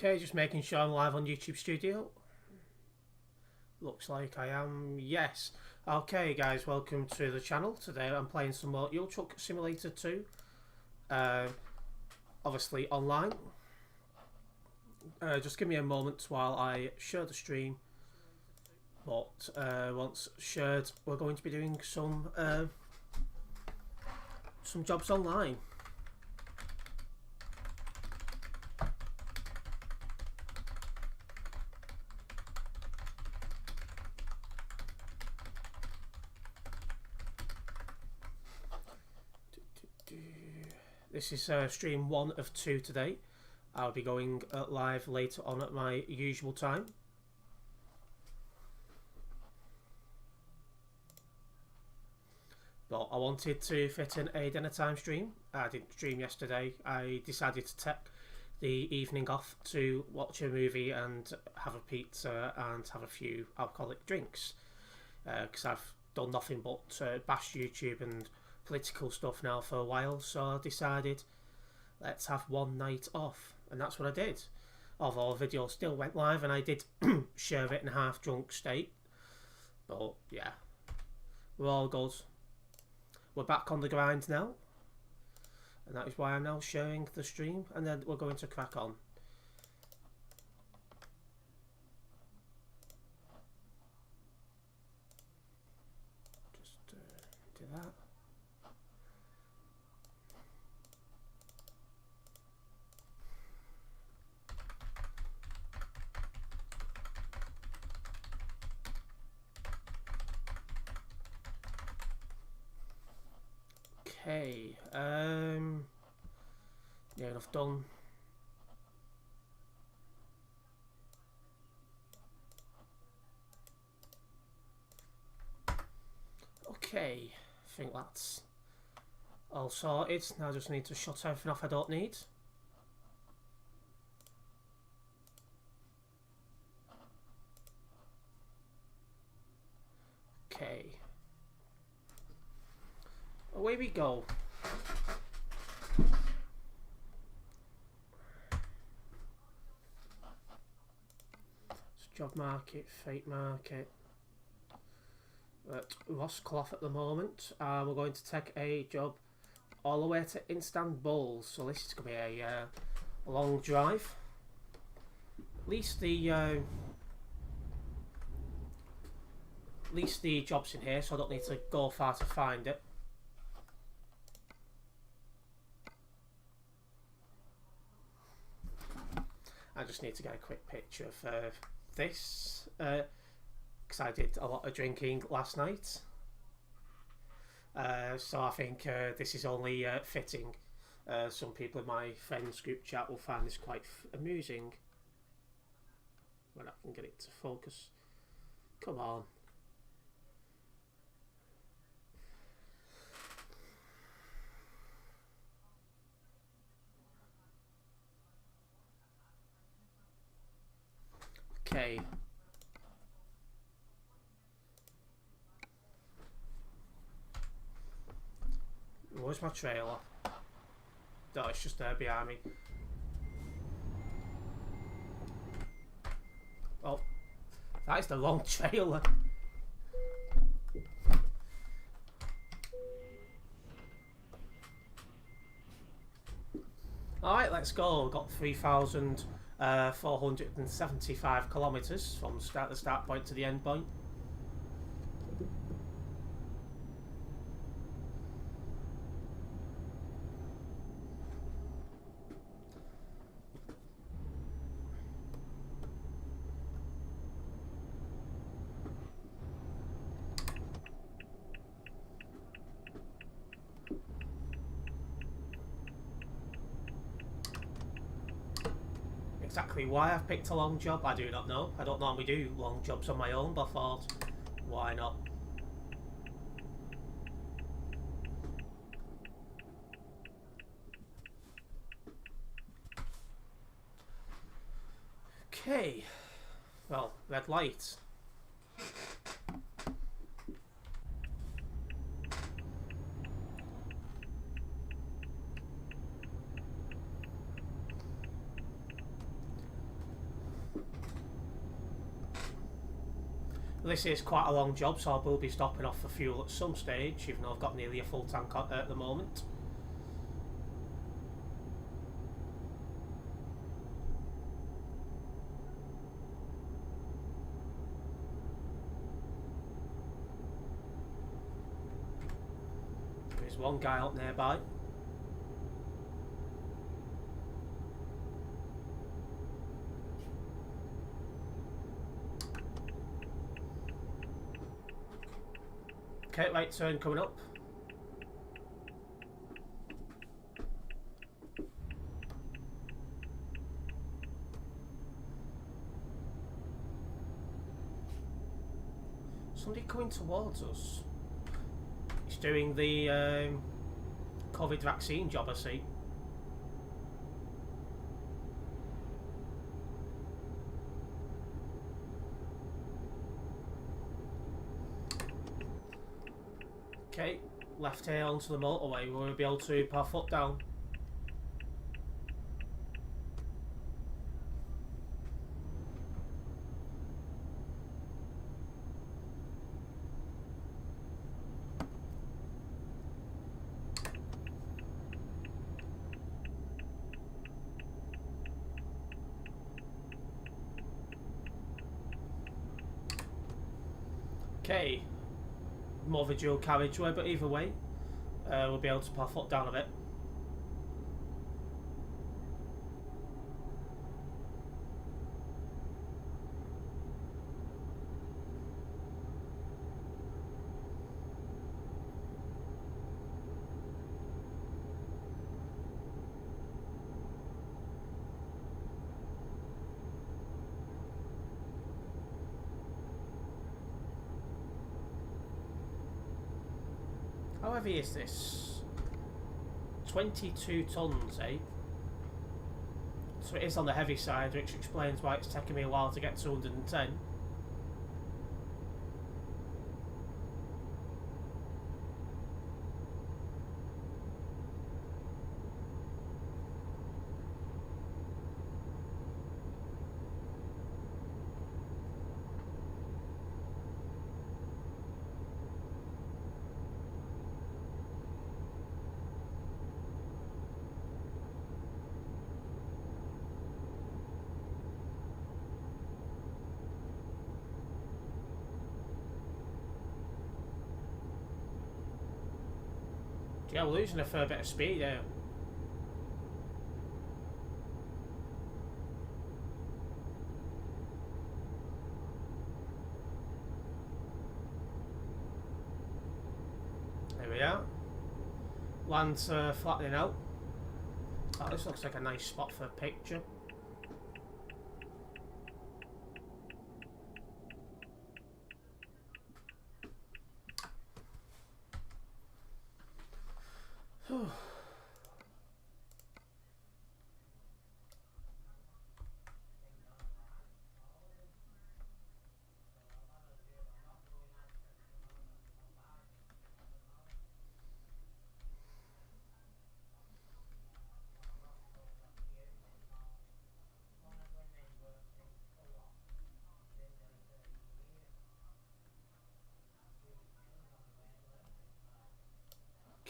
Okay, just making sure I'm live on YouTube Studio. Looks like I am, yes. Okay guys, welcome to the channel. Today I'm playing some more Euro Truck Simulator 2. Obviously online. Just give me a moment while I share the stream. But once shared, we're going to be doing some jobs online. This is stream 1 of 2 today. I'll be going live later on at my usual time. But I wanted to fit in a dinner time stream. I didn't stream yesterday. I decided to take the evening off to watch a movie and have a pizza and have a few alcoholic drinks. Because I've done nothing but bash YouTube and political stuff now for a while, so I decided let's have one night off, and that's what I did. Although the video still went live and I did share it in a half drunk state, but yeah, we're all good. We're back on the grind now, and that is why I'm now sharing the stream, and then we're going to crack on. Just do that. Okay, yeah, enough done. Okay, I think that's all sorted. Now I just need to shut everything off I don't need. Okay. Away we go. Job market, fate market. At Roscoff at the moment. We're going to take a job all the way to Istanbul. So this is going to be a long drive. At least the job's in here, so I don't need to go far to find it. I just need to get a quick picture of this, because I did a lot of drinking last night. So I think this is only fitting. Some people in my friends group chat will find this quite amusing. When I can get it to focus. Come on. Okay. Where's my trailer? No, it's just there behind me. Oh, that is the wrong trailer. Alright, let's go. We've got 3,475 kilometres from the start point to the end point. Exactly why I've picked a long job, I do not know. I don't normally do long jobs on my own, but I thought, why not? Okay, well, red light. This is quite a long job, so I will be stopping off for fuel at some stage, even though I've got nearly a full tank at the moment. There's one guy up nearby. Okay, right turn coming up. Somebody coming towards us. He's doing the COVID vaccine job, I see. Okay, left here onto the motorway. We'll be able to put our foot down. Okay, more of a dual carriageway, but either way, we'll be able to put our foot down a bit. How heavy is this? 22 tons, eh? So it is on the heavy side, which explains why it's taking me a while to get to 110. Yeah, we're losing a fair bit of speed here. There we are. Land's flattening out. Oh, this looks like a nice spot for a picture.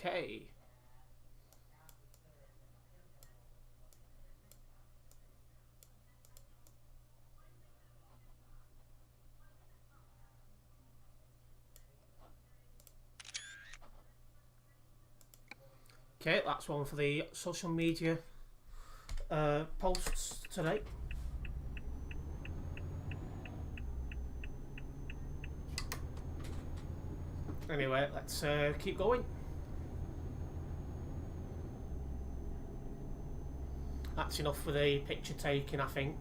Okay. Okay, that's one for the social media posts today. Anyway, let's keep going. That's enough for the picture taking, I think.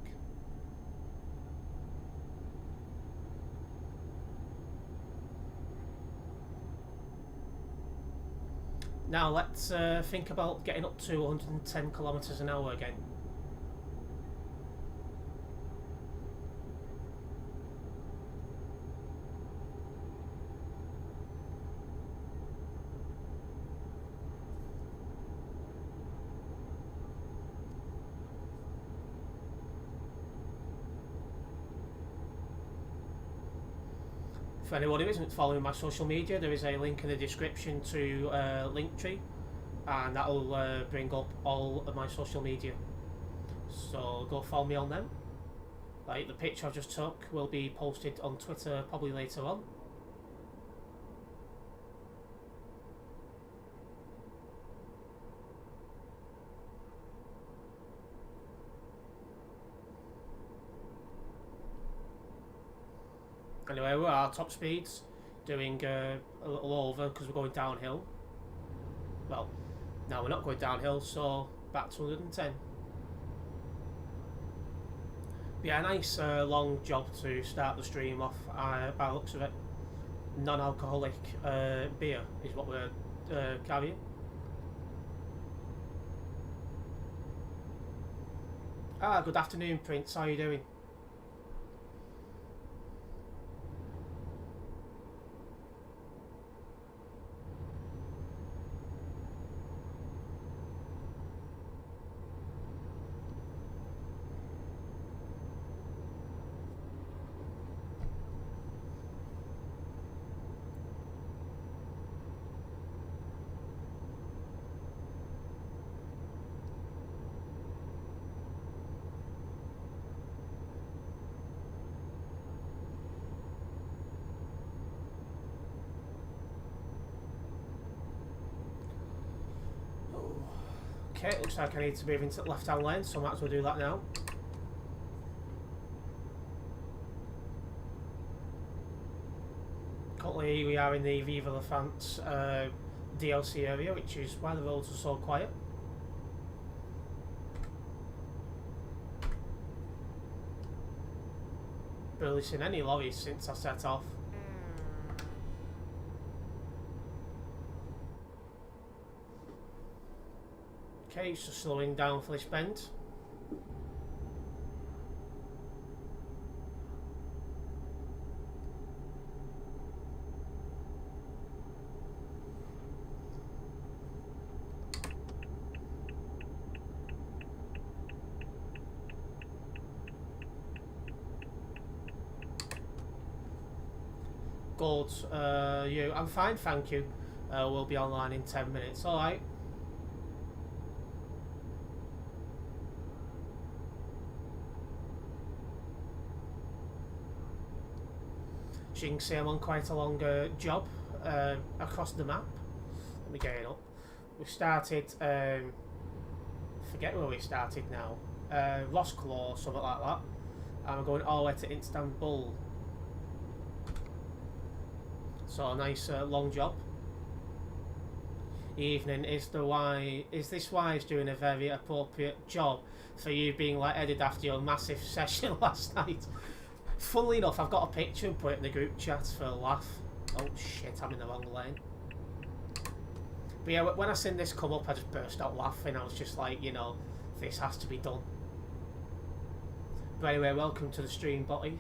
Now let's think about getting up to 110 kilometers an hour again. For anyone who isn't following my social media, there is a link in the description to Linktree, and that'll bring up all of my social media. So go follow me on them. Like the picture I just took will be posted on Twitter probably later on. Anyway, we're at top speeds, doing a little over because we're going downhill. Well, no, we're not going downhill, so back to 110. Yeah, a nice long job to start the stream off by the looks of it. Non-alcoholic beer is what we're carrying. Good afternoon, Prince. How are you doing? Okay, looks like I need to move into the left-hand lane, so I might as well do that now. Currently, we are in the Viva La France DLC area, which is why the roads are so quiet. Barely seen any lorries since I set off. Okay, so slowing down for this bend. Good. You? I'm fine, thank you. We'll be online in 10 minutes. All right. So you can see I'm on quite a long job across the map. Let me get it up. We started, forget where we started now, Roscoe or something like that. And we're going all the way to Istanbul. So a nice long job. Evening, is this wise doing a very appropriate job for you being lightheaded after your massive session last night? Funnily enough, I've got a picture and put it in the group chat for a laugh. Oh shit, I'm in the wrong lane. But yeah, when I seen this come up, I just burst out laughing. I was just like, you know, this has to be done. But anyway, welcome to the stream, Botty.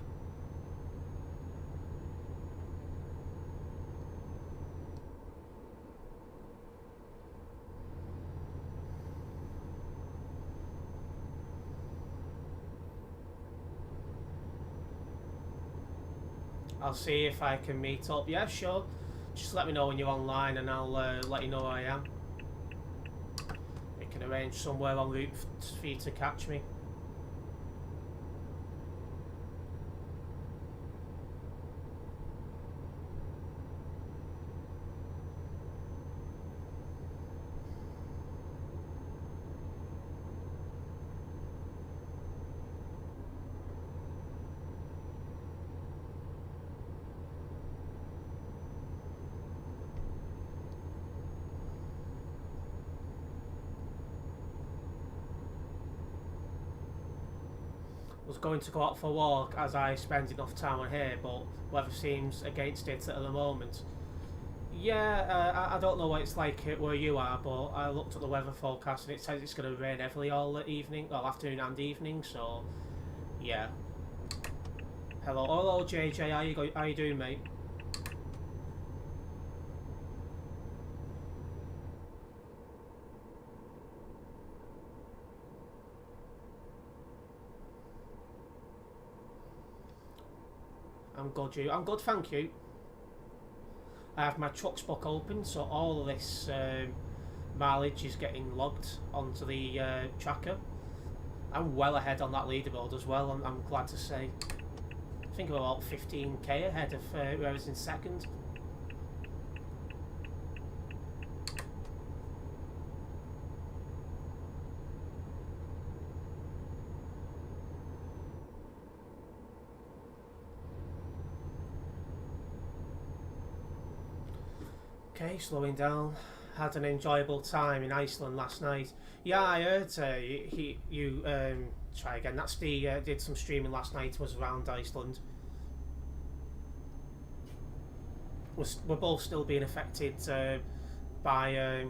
I'll see if I can meet up. Yeah, sure. Just let me know when you're online and I'll let you know where I am. We can arrange somewhere en route for you to catch me. Was going to go out for a walk as I spend enough time on here, but weather seems against it at the moment. Yeah, I don't know what it's like where you are, but I looked at the weather forecast and it says it's going to rain heavily all the evening, well, afternoon and evening, so yeah. Hello JJ, how you doing, mate? I'm good, thank you. I have my trucks book open, so all of this mileage is getting logged onto the tracker. I'm well ahead on that leaderboard as well, I'm glad to say. I think I'm about 15k ahead of whoever's in second. Okay, slowing down. Had an enjoyable time in Iceland last night. Yeah, I heard you try again. That's the did some streaming last night. Was around Iceland. We're both still being affected by.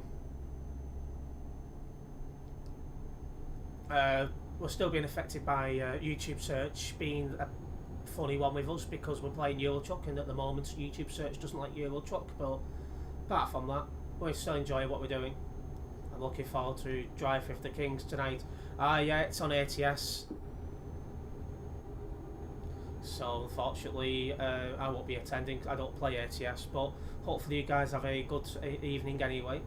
We're still being affected by YouTube search being a funny one with us because we're playing Euro Truck, and at the moment YouTube search doesn't like Euro Truck. But apart from that, we still enjoy what we're doing. I'm looking forward to Drive with the Kings tonight. Yeah, it's on ATS. So unfortunately, I won't be attending. I don't play ATS, but hopefully you guys have a good evening anyway.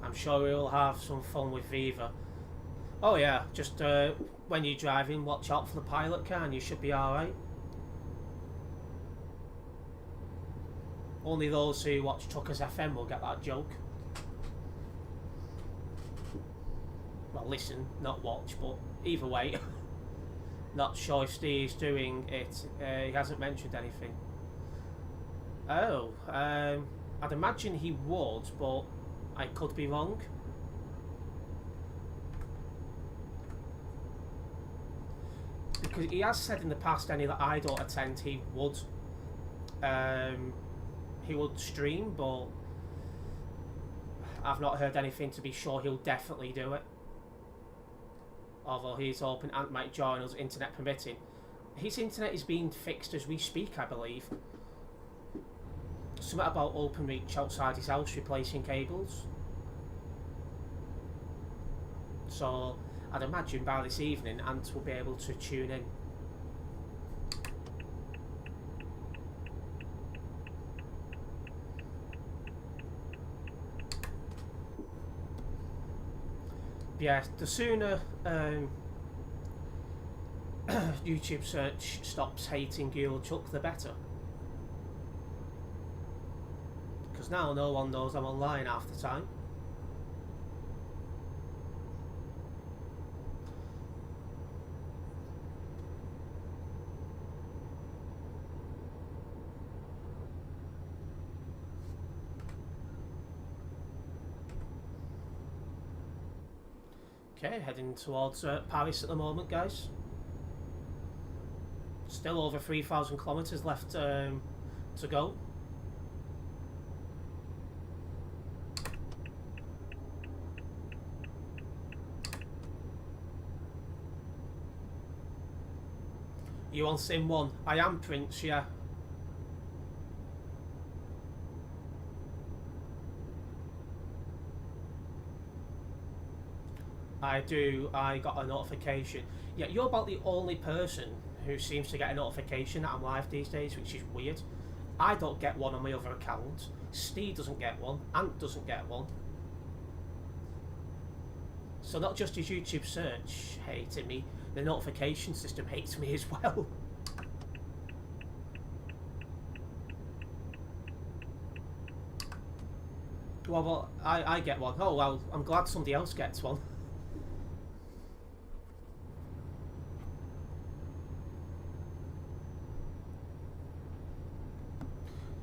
I'm sure we'll have some fun with Viva. Oh yeah, just when you're driving, watch out for the pilot car and you should be alright. Only those who watch Truckers FM will get that joke. Well, listen, not watch, but either way. Not sure if Steve's doing it. He hasn't mentioned anything. Oh, I'd imagine he would, but I could be wrong. Because he has said in the past, any that I don't attend, he would stream, but I've not heard anything to be sure he'll definitely do it. Although he's hoping Ant might join us, internet permitting. His internet is being fixed as we speak, I believe. Something about OpenReach outside his house replacing cables. So I'd imagine by this evening Ant will be able to tune in. Yeah, the sooner YouTube search stops hating Euro Truck, the better. Because now no one knows I'm online half the time. Okay, heading towards Paris at the moment, guys. Still over 3,000 kilometres left to go. You on Sim 1? I am, Prince, yeah. I do. I got a notification. Yeah, you're about the only person who seems to get a notification that I'm live these days, which is weird. I don't get one on my other account. Steve doesn't get one. Ant doesn't get one. So not just his YouTube search hating me, the notification system hates me as well. Well, I get one. Oh, well, I'm glad somebody else gets one.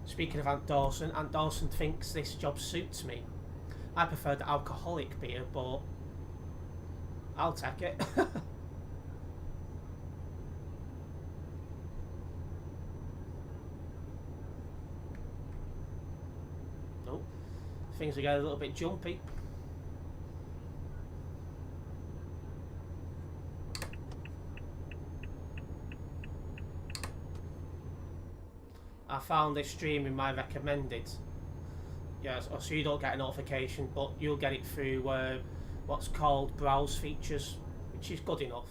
Speaking of Ant Dawson thinks this job suits me. I prefer the alcoholic beer, but I'll take it. Nope. Things are getting a little bit jumpy. I found this stream in my recommended. Yes, so you don't get a notification, but you'll get it through what's called browse features, which is good enough.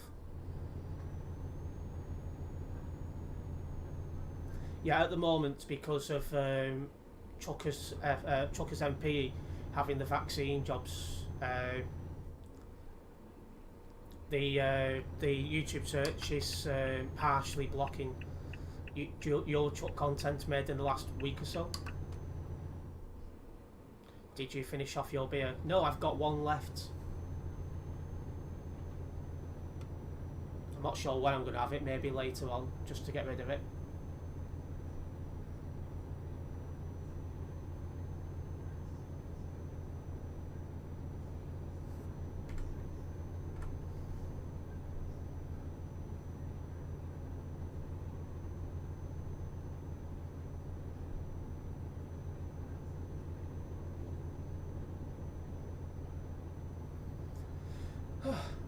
Yeah, at the moment, because of Chucker's MP having the vaccine jobs, the YouTube search is partially blocking your Chuck content made in the last week or so. Did you finish off your beer? No, I've got one left. I'm not sure when I'm going to have it, maybe later on, just to get rid of it.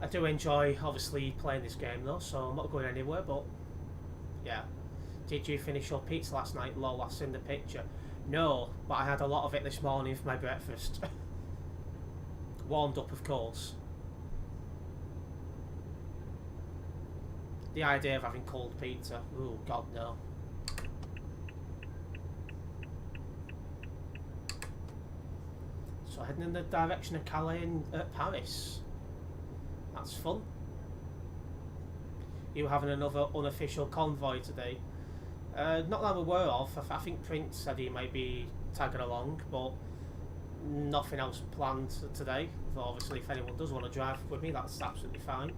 I do enjoy, obviously, playing this game though, so I'm not going anywhere, but yeah. Did you finish your pizza last night? Lol, I seen the picture. No, but I had a lot of it this morning for my breakfast. Warmed up, of course. The idea of having cold pizza, oh god no. So heading in the direction of Calais and Paris. That's fun. You having another unofficial convoy today? Not that I'm aware of. I think Prince said he might be tagging along, but nothing else planned today. But obviously, if anyone does want to drive with me, that's absolutely fine.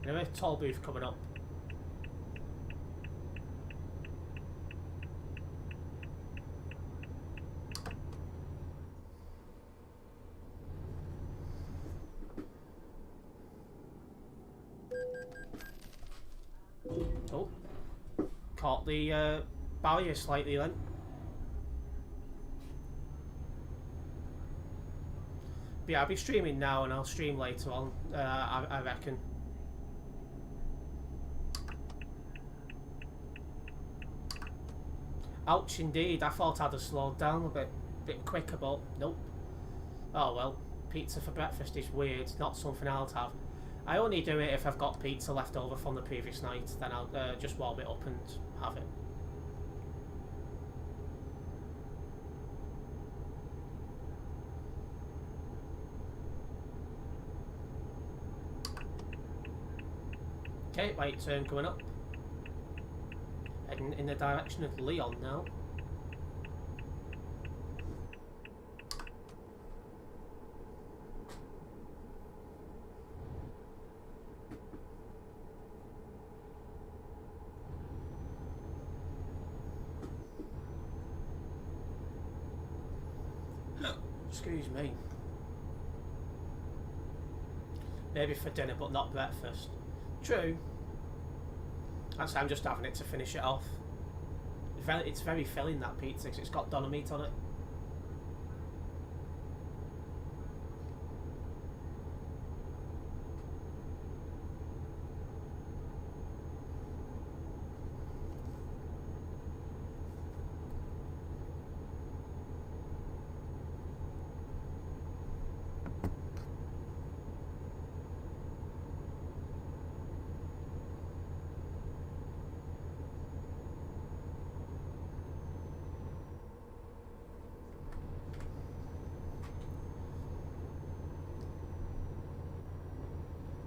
Anyway, toll booth coming up. Oh, caught the barrier slightly then. But yeah, I'll be streaming now and I'll stream later on, I reckon. Ouch indeed, I thought I'd have slowed down a bit quicker, but nope. Oh well, pizza for breakfast is weird, not something I'll have. I only do it if I've got pizza left over from the previous night, then I'll just warm it up and have it. Okay, right turn coming up. Heading in the direction of Leon now. Excuse me. Maybe for dinner, but not breakfast. True. Actually, I'm just having it to finish it off. It's very filling, that pizza, because it's got doner meat on it.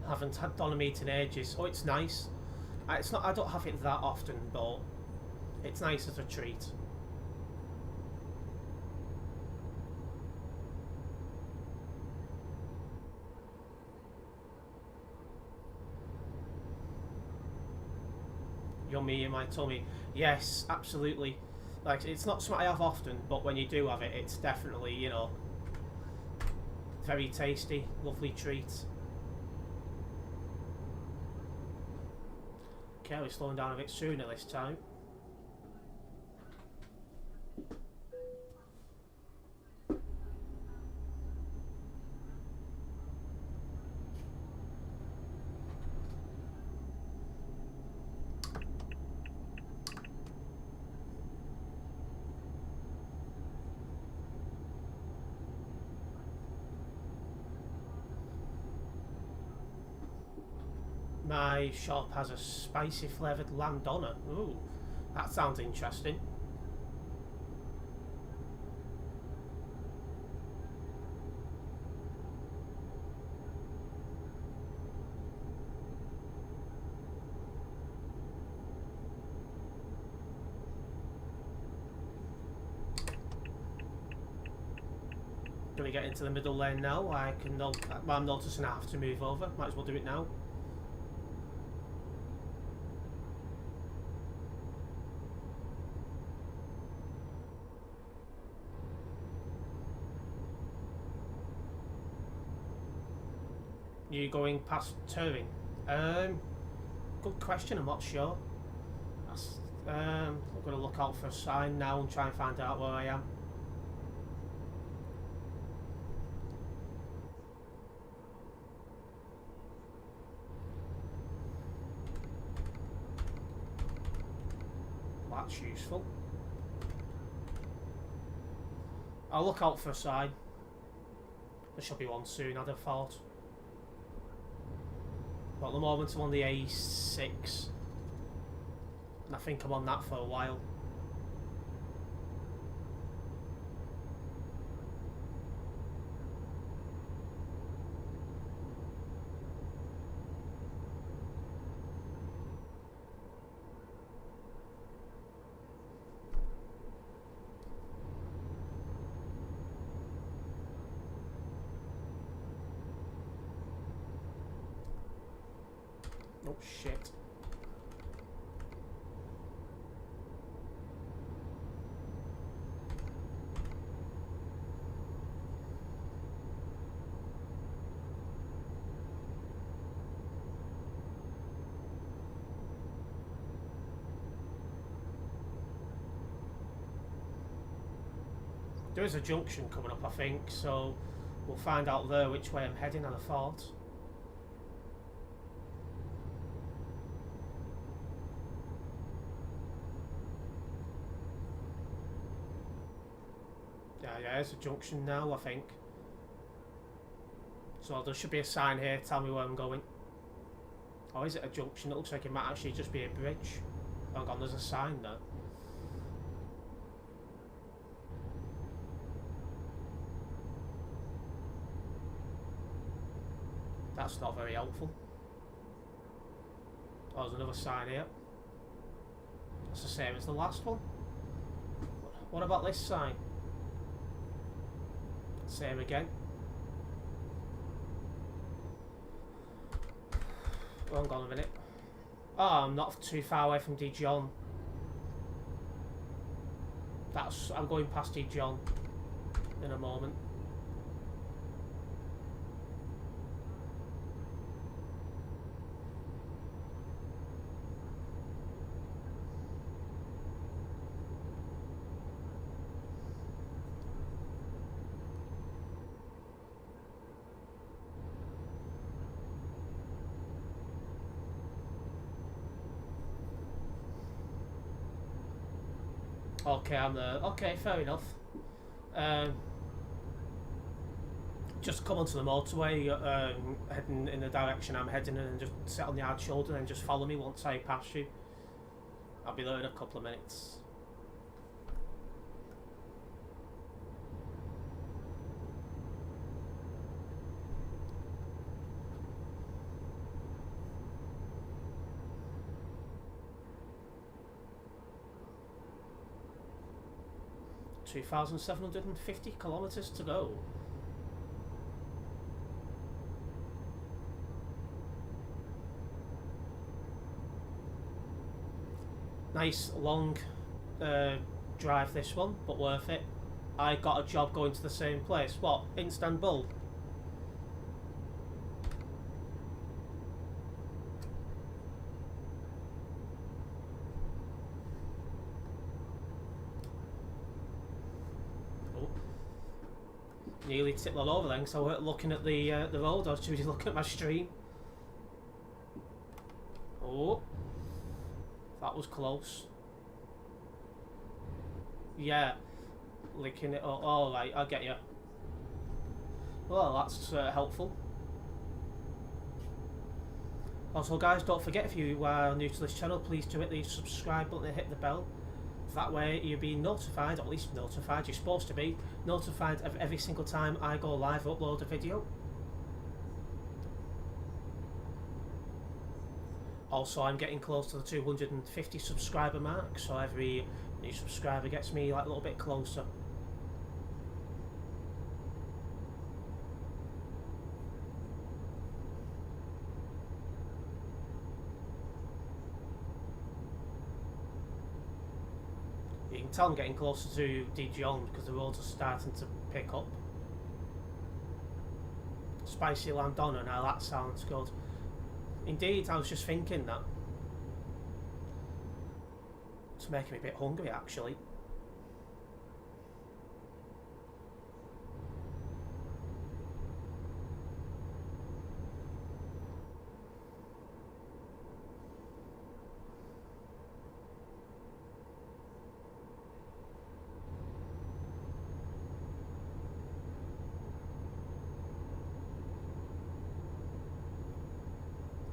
Haven't had doner meat in ages. Oh, it's nice. It's not. I don't have it that often, but it's nice as a treat. Yummy in my tummy. Yes, absolutely. Like, it's not something I have often, but when you do have it, it's definitely, you know, very tasty, lovely treat. Okay, we're slowing down a bit sooner this time. My shop has a spicy flavoured lamb doner. Ooh, that sounds interesting. Gonna get into the middle lane now. I'm noticing I have to move over. Might as well do it now. You going past Turing? Good question. I'm not sure. I'm gonna look out for a sign now and try and find out where I am. That's useful. I'll look out for a sign. There should be one soon, I'd have thought. But at the moment I'm on the A6. And I think I'm on that for a while. Oh shit. There is a junction coming up, I think, so we'll find out there which way I'm heading, I'd have thought. Yeah, there's a junction now, I think. So there should be a sign here, tell me where I'm going. Or is it a junction? It looks like it might actually just be a bridge. Hang on, there's a sign there. That's not very helpful. Oh, there's another sign here. That's the same as the last one. What about this sign? Same again. Hang on a minute. Oh, I'm not too far away from Dijon. I'm going past Dijon in a moment. Okay, I'm there. Okay, fair enough. Just come onto the motorway, heading in the direction I'm heading in, and just sit on the hard shoulder and just follow me once I pass you. I'll be there in a couple of minutes. $2,750 kilometers to go. Nice long drive this one, but worth it. I got a job going to the same place. What? Istanbul? Nearly tipped all over then, so I weren't looking at the road, I was too busy looking at my stream. Oh, that was close. Yeah, licking it up. All right, I get you. Well, that's helpful. Also, guys, don't forget, if you are new to this channel, please do hit the subscribe button and hit the bell. That way you'll be notified, or at least notified, you're supposed to be notified of every single time I go live or upload a video. Also, I'm getting close to the 250 subscriber mark, so every new subscriber gets me like a little bit closer. You can tell I'm getting closer to Dijon because the roads are starting to pick up. Spicy Landonna, now that sounds good. Indeed, I was just thinking that. It's making me a bit hungry, actually.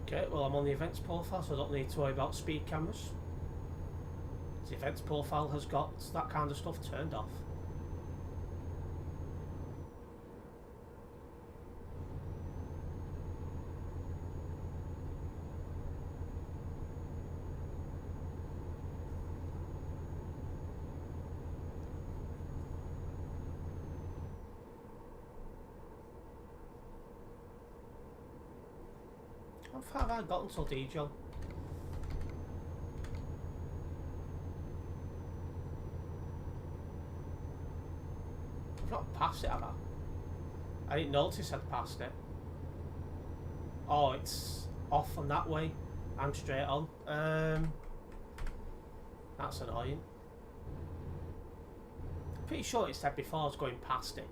Okay, well, I'm on the events profile, so I don't need to worry about speed cameras. The events profile has got that kind of stuff turned off. How far have I got until Dijon? I've not passed it, have I? I didn't notice I'd passed it. Oh, it's off on that way. I'm straight on. That's annoying. Pretty sure it said before I was going past it.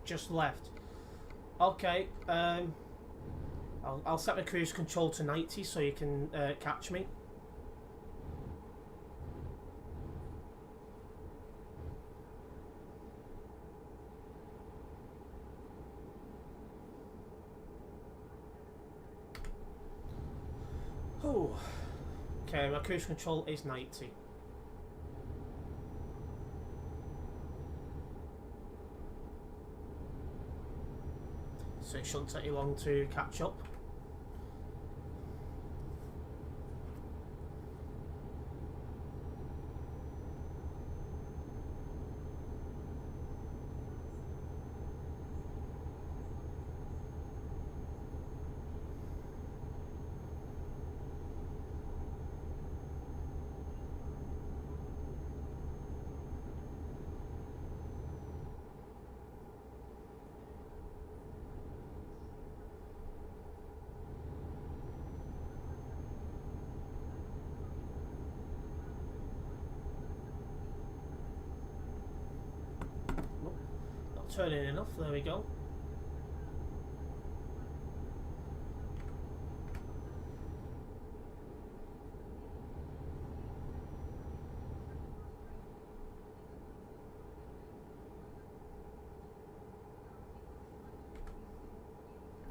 Just left. Okay, I'll set my cruise control to 90 so you can catch me. Oh, okay, my cruise control is 90. So it shouldn't take you long to catch up. Turning enough, there we go.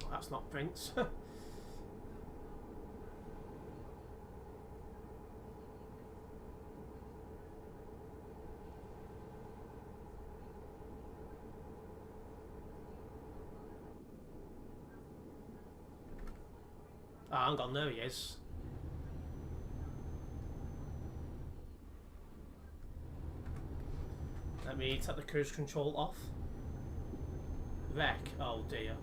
That's not Prince. Ah, hang on, there he is. Let me take the cruise control off. Wreck, oh dear.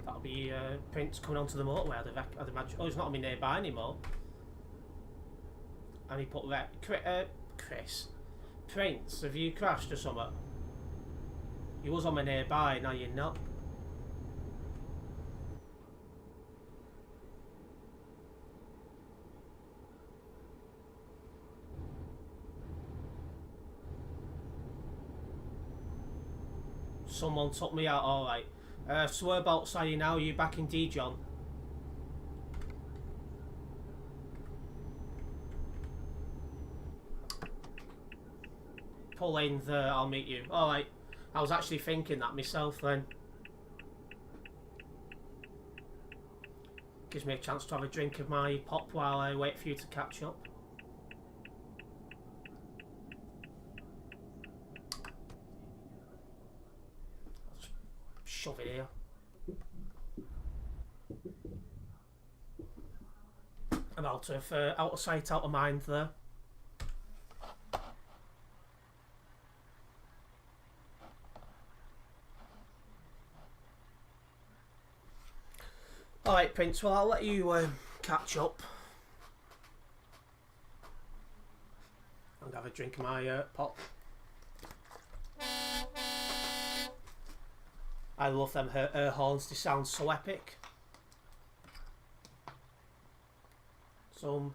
That'll be Prince coming onto the motorway, I'd imagine. Oh, he's not on me nearby anymore. And he put Chris. Prince, have you crashed or something? You was on my nearby, now you're not. Someone took me out, alright. So whereabouts are you now? Are you back in Dijon? Pull in there, I'll meet you. Alright. I was actually thinking that myself then. Gives me a chance to have a drink of my pop while I wait for you to catch up. I'll just shove it here. I'm out of sight, out of mind there. Alright, Prince, well, I'll let you catch up. I'm going to have a drink of my pop. I love them air horns, they sound so epic. Some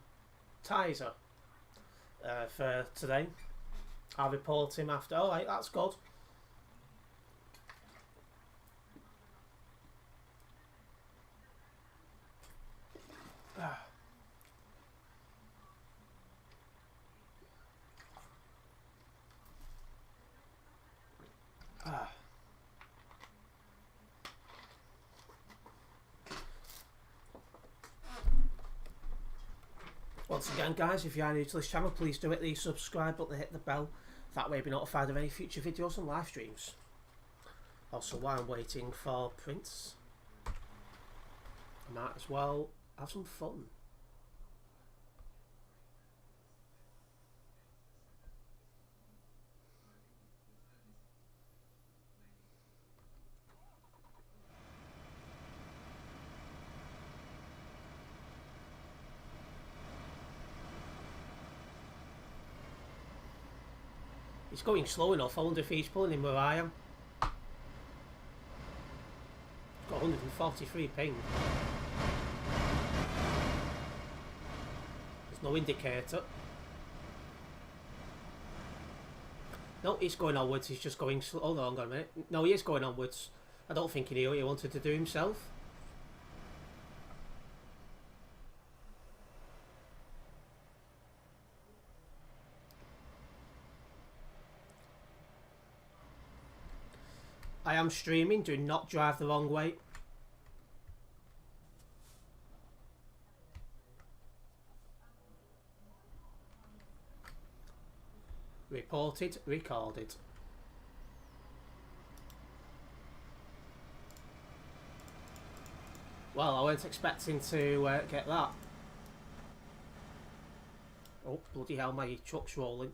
Tizer for today. I'll report him after. Alright, that's good. Once again, guys, if you are new to this channel, please do hit the subscribe button, hit the bell. That way you'll be notified of any future videos and live streams. Also, while I'm waiting for Prince, I might as well have some fun. He's going slow enough. I wonder if he's pulling him where I am. Got 143 ping. There's no indicator. No, he's going onwards. He's just going slow. Oh no, hang on a minute. No, he is going onwards. I don't think he knew what he wanted to do himself. I am streaming, do not drive the wrong way. Reported, recorded. Well, I weren't expecting to get that. Oh, bloody hell, my truck's rolling.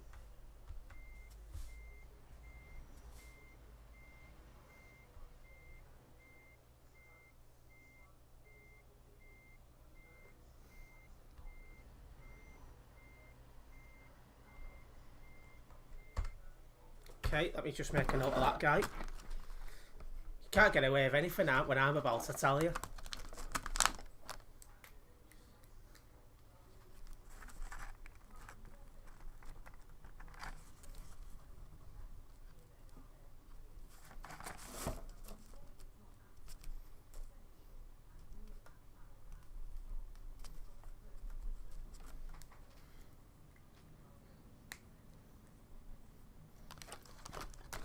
Okay, let me just make a note of that guy. You can't get away with anything out when I'm about to tell you.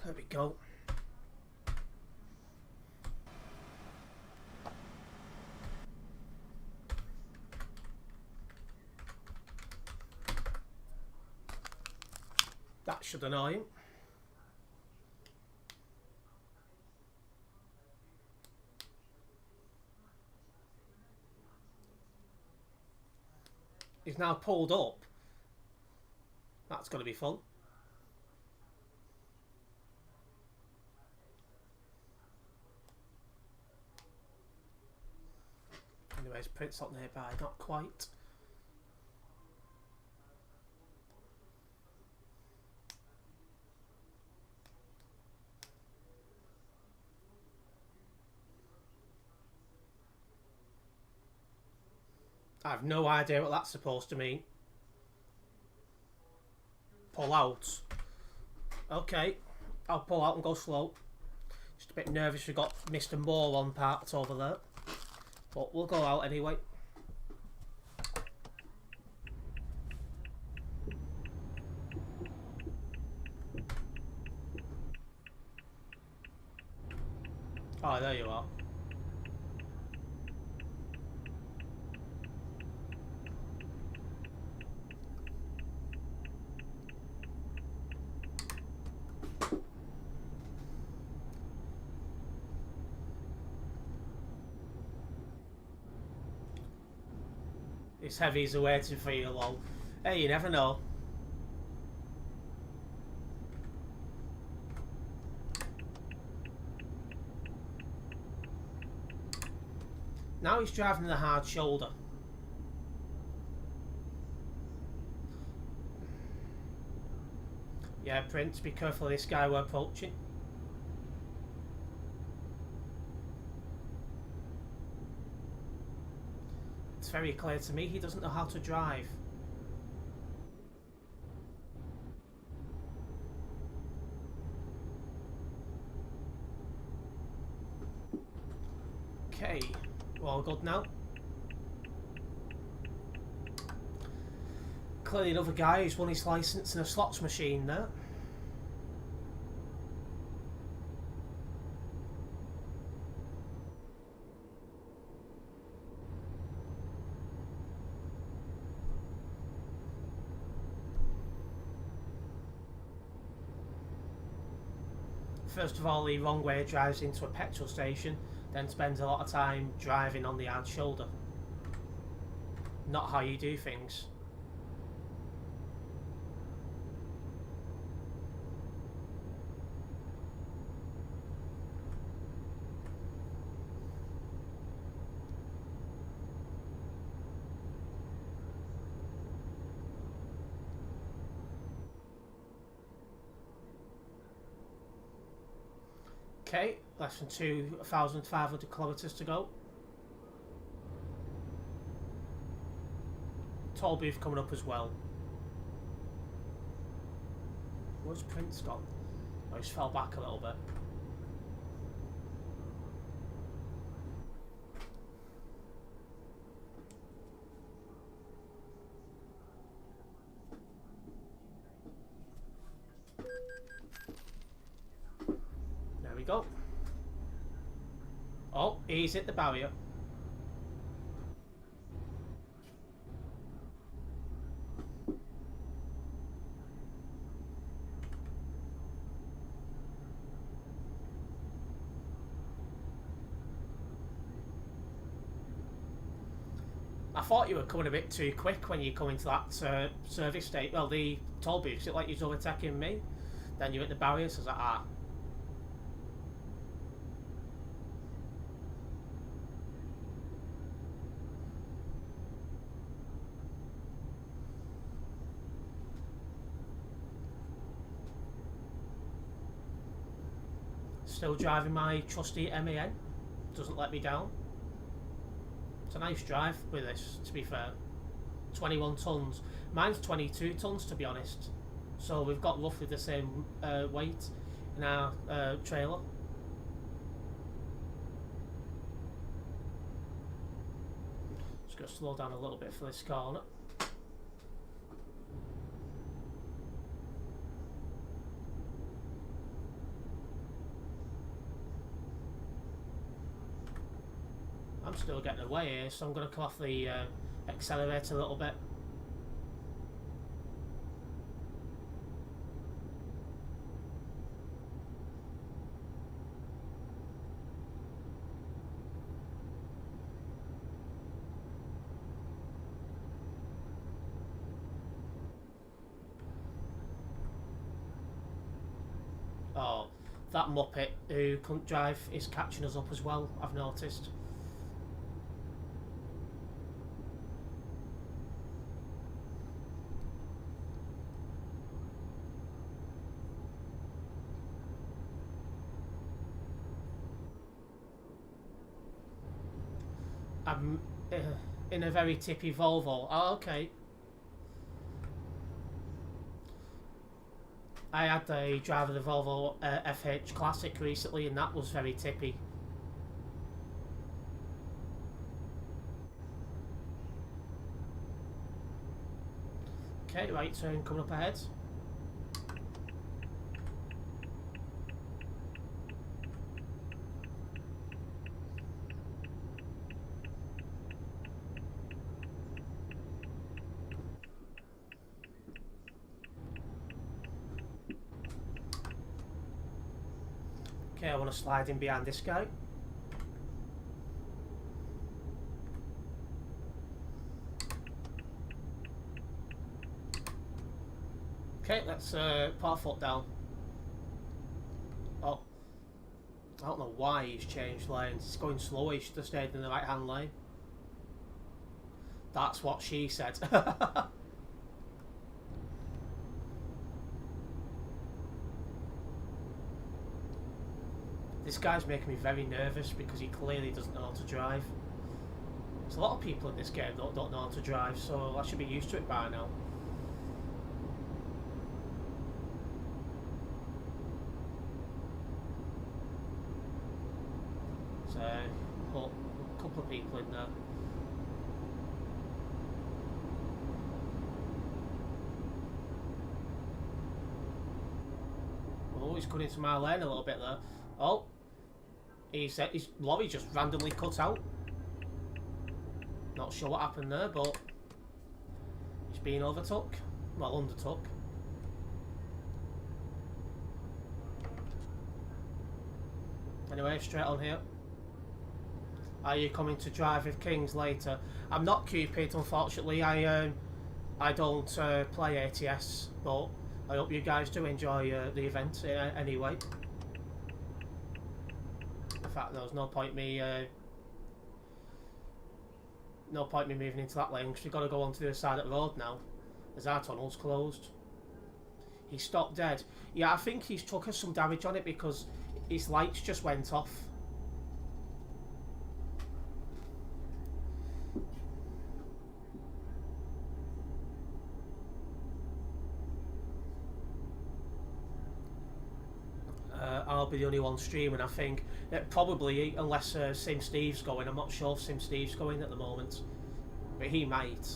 There we go. That should annoy him. He's now pulled up. That's going to be fun. Anyways, Prince not nearby, not quite. I have no idea what that's supposed to mean. Pull out. Okay, I'll pull out and go slow. Just a bit nervous we got Mr. Moore on parked over there. But we'll go out anyway. Oh, there you are. This heavies are waiting for you, lol. Hey, you never know. Now he's driving the hard shoulder. Yeah, Prince, be careful of this guy we're approaching. It's very clear to me he doesn't know how to drive. Okay, we're all good now. Clearly another guy who's won his licence in a slots machine there. First of all, the wrong way drives into a petrol station, then spends a lot of time driving on the hard shoulder. Not how you do things. Okay, less than 2,500 kilometres to go. Toll booth coming up as well. Where's Prince gone? Oh, he's fell back a little bit. There we go. Oh, he's hit the barrier. I thought you were coming a bit too quick when you come into that service state. Well, the toll booth, it like you was overtaking me. Then you hit the barrier, so I was like, ah. Still driving my trusty MAN. Doesn't let me down. It's a nice drive with this, to be fair. 21 tonnes. Mine's 22 tonnes, to be honest. So we've got roughly the same weight in our trailer. Just going to slow down a little bit for this corner. I'm still getting away here, so I'm going to come off the accelerator a little bit. Oh, that muppet who couldn't drive is catching us up as well, I've noticed. I'm in a very tippy Volvo. Oh, okay. I had a drive of the Volvo FH Classic recently, and that was very tippy. Okay, right turn coming up ahead. Okay, I want to slide in behind this guy. Okay, let's put our foot down. Oh, I don't know why he's changed lanes. He's going slow. He should have stayed in the right hand lane. That's what she said. This guy's making me very nervous because he clearly doesn't know how to drive. There's a lot of people in this game that don't know how to drive, so I should be used to it by now. So, a couple of people in there. Oh, he's cut into my lane a little bit there. Oh, his lorry just randomly cut out. Not sure what happened there, but he's being overtook. Well, undertook. Anyway, straight on here. Are you coming to drive with Kings later? I'm not Cupid, unfortunately. I don't play ATS, but I hope you guys do enjoy the event anyway. In fact, there's no point me moving into that lane because we've got to go onto the other side of the road now, as our tunnel's closed. He stopped dead. Yeah, I think he's took us some damage on it because his lights just went off. I'll be the only one streaming, I think. Probably, unless Sim Steve's going. I'm not sure if Sim Steve's going at the moment. But he might.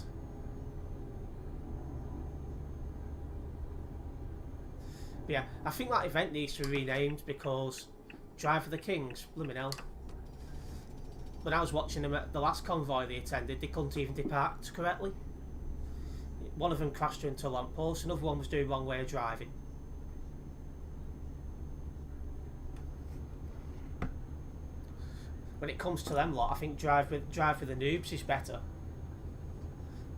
But yeah, I think that event needs to be renamed because Drive for the Kings, blimmin' hell. When I was watching them at the last convoy they attended, they couldn't even depart correctly. One of them crashed into a lamppost, another one was doing wrong way of driving. When it comes to them lot, I think drive with the noobs is better.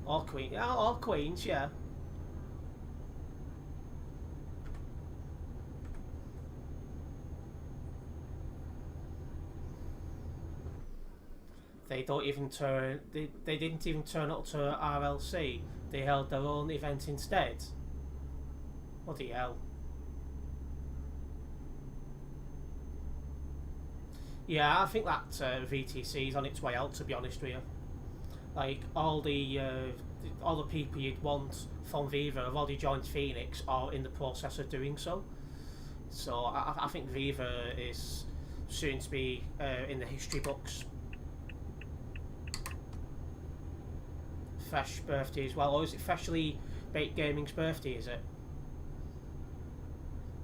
Or Queen, yeah, or Queens, yeah. They don't even turn. They didn't even turn up to RLC. They held their own event instead. Bloody hell. Yeah, I think that VTC is on its way out, to be honest with you. Like, all the people you'd want from Viva have already joined Phoenix or in the process of doing so. So I think Viva is soon to be in the history books. Fresh birthday as well. Or is it Freshly Baked Gaming's birthday, is it?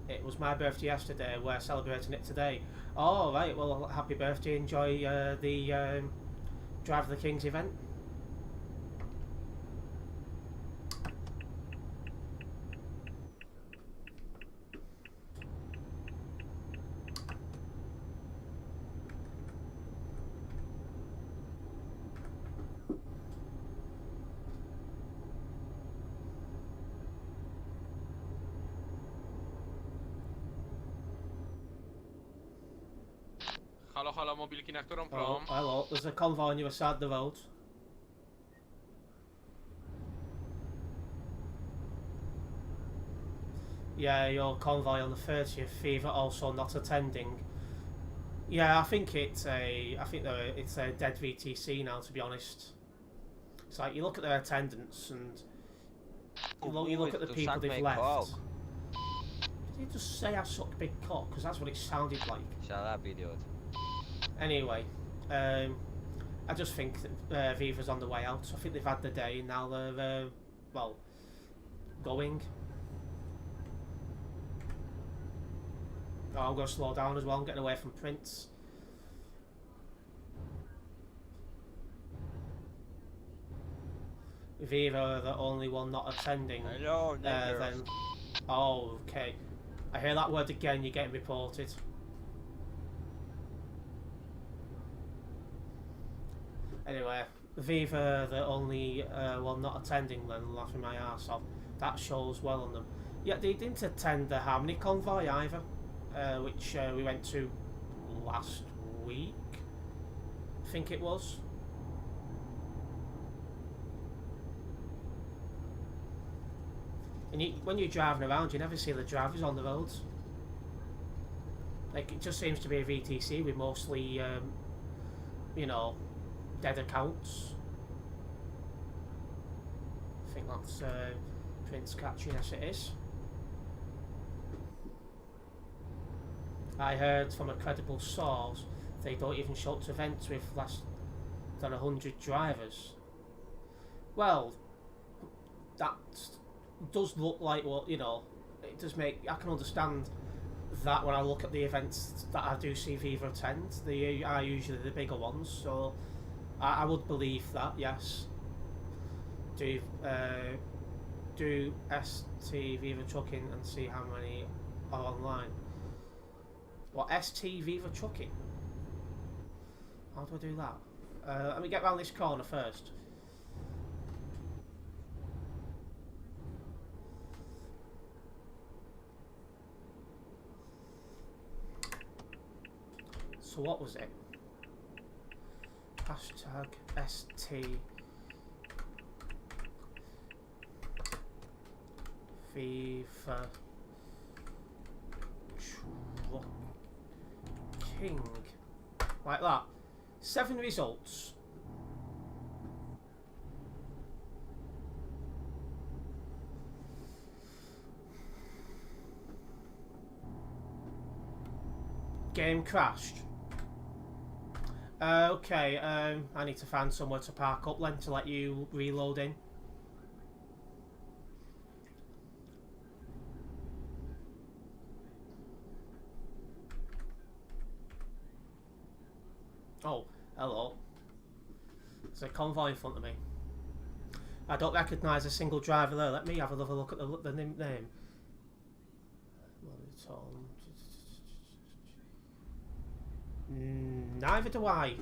It was my birthday yesterday. We're celebrating it today. Oh, right. Well, happy birthday. Enjoy the Drive of the Kings event. Halo, halo, mobilki, na którą Oh, prom? hello. There's a convoy on your side of the road. Yeah, your convoy on the 30th. Viva also not attending. Yeah, I think it's a dead VTC now, to be honest. It's like you look at their attendance and you look at the people they've left. Did you just say I suck big cock? Because that's what it sounded like. Shut up, idiot. Anyway, I just think that Viva's on the way out. I think they've had the day, now they're, well, going. Oh, I'm going to slow down as well, I'm getting away from Prince. Viva are the only one not attending. Hello, neighbors. Then, oh, okay. I hear that word again, you're getting reported. Anyway, Viva the only one not attending then, laughing my arse off. That shows well on them. Yeah, they didn't attend the Harmony Convoy either, which we went to last week, I think it was. And when you're driving around, you never see the drivers on the roads. Like, it just seems to be a VTC with mostly, you know, dead accounts. I think that's Prince catching, yes it is. I heard from a credible source they don't even show up to events with less than 100 drivers. Well, that does look like what, you know, it does make, I can understand that when I look at the events that I do see Viva attend. They are usually the bigger ones, so I would believe that, yes. Do ST Viva Trucking and see how many are online. What, ST Viva Trucking? How do I do that? Let me get round this corner first. So what was it? Hashtag ST Viva Trucking. Like that. 7 results. Game crashed. Okay, I need to find somewhere to park up then to let you reload in. Oh, hello. There's a convoy in front of me. I don't recognise a single driver there. Let me have another look at the name. Neither do I.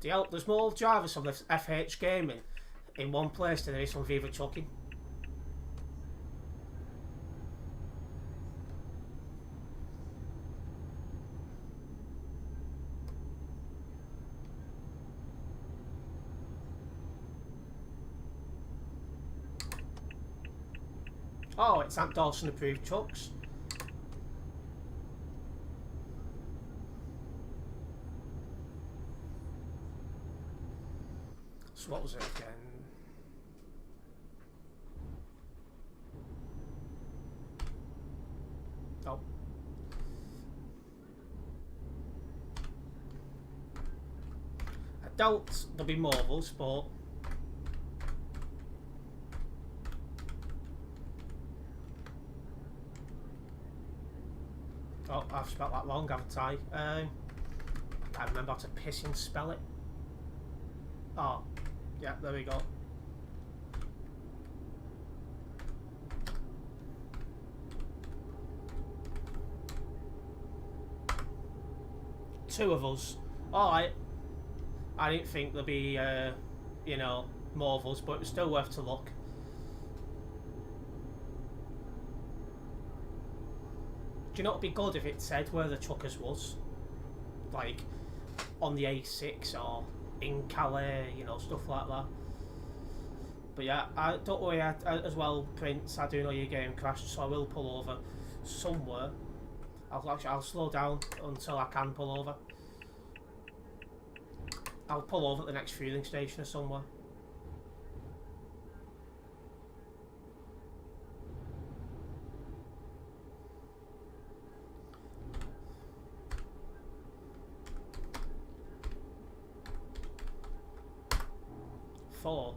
There's more drivers from the FH Gaming in one place than there is from Viva Trucking. Oh, it's Ant Dawson approved trucks. So what was it again? Oh. I doubt there'll be more of us, but oh, I've spelled that wrong, haven't I? I can't remember how to pissing spell it. Oh, yeah, there we go. Two of us. Alright. I didn't think there'd be, you know, more of us, but it was still worth to look. Do you know what would be good if it said where the truckers was? Like, on the A6 or in Calais, you know, stuff like that. But yeah, don't worry, as well, Prince, I do know your game crashed, so I will pull over somewhere. I'll slow down until I can pull over. I'll pull over at the next fueling station or somewhere. Four.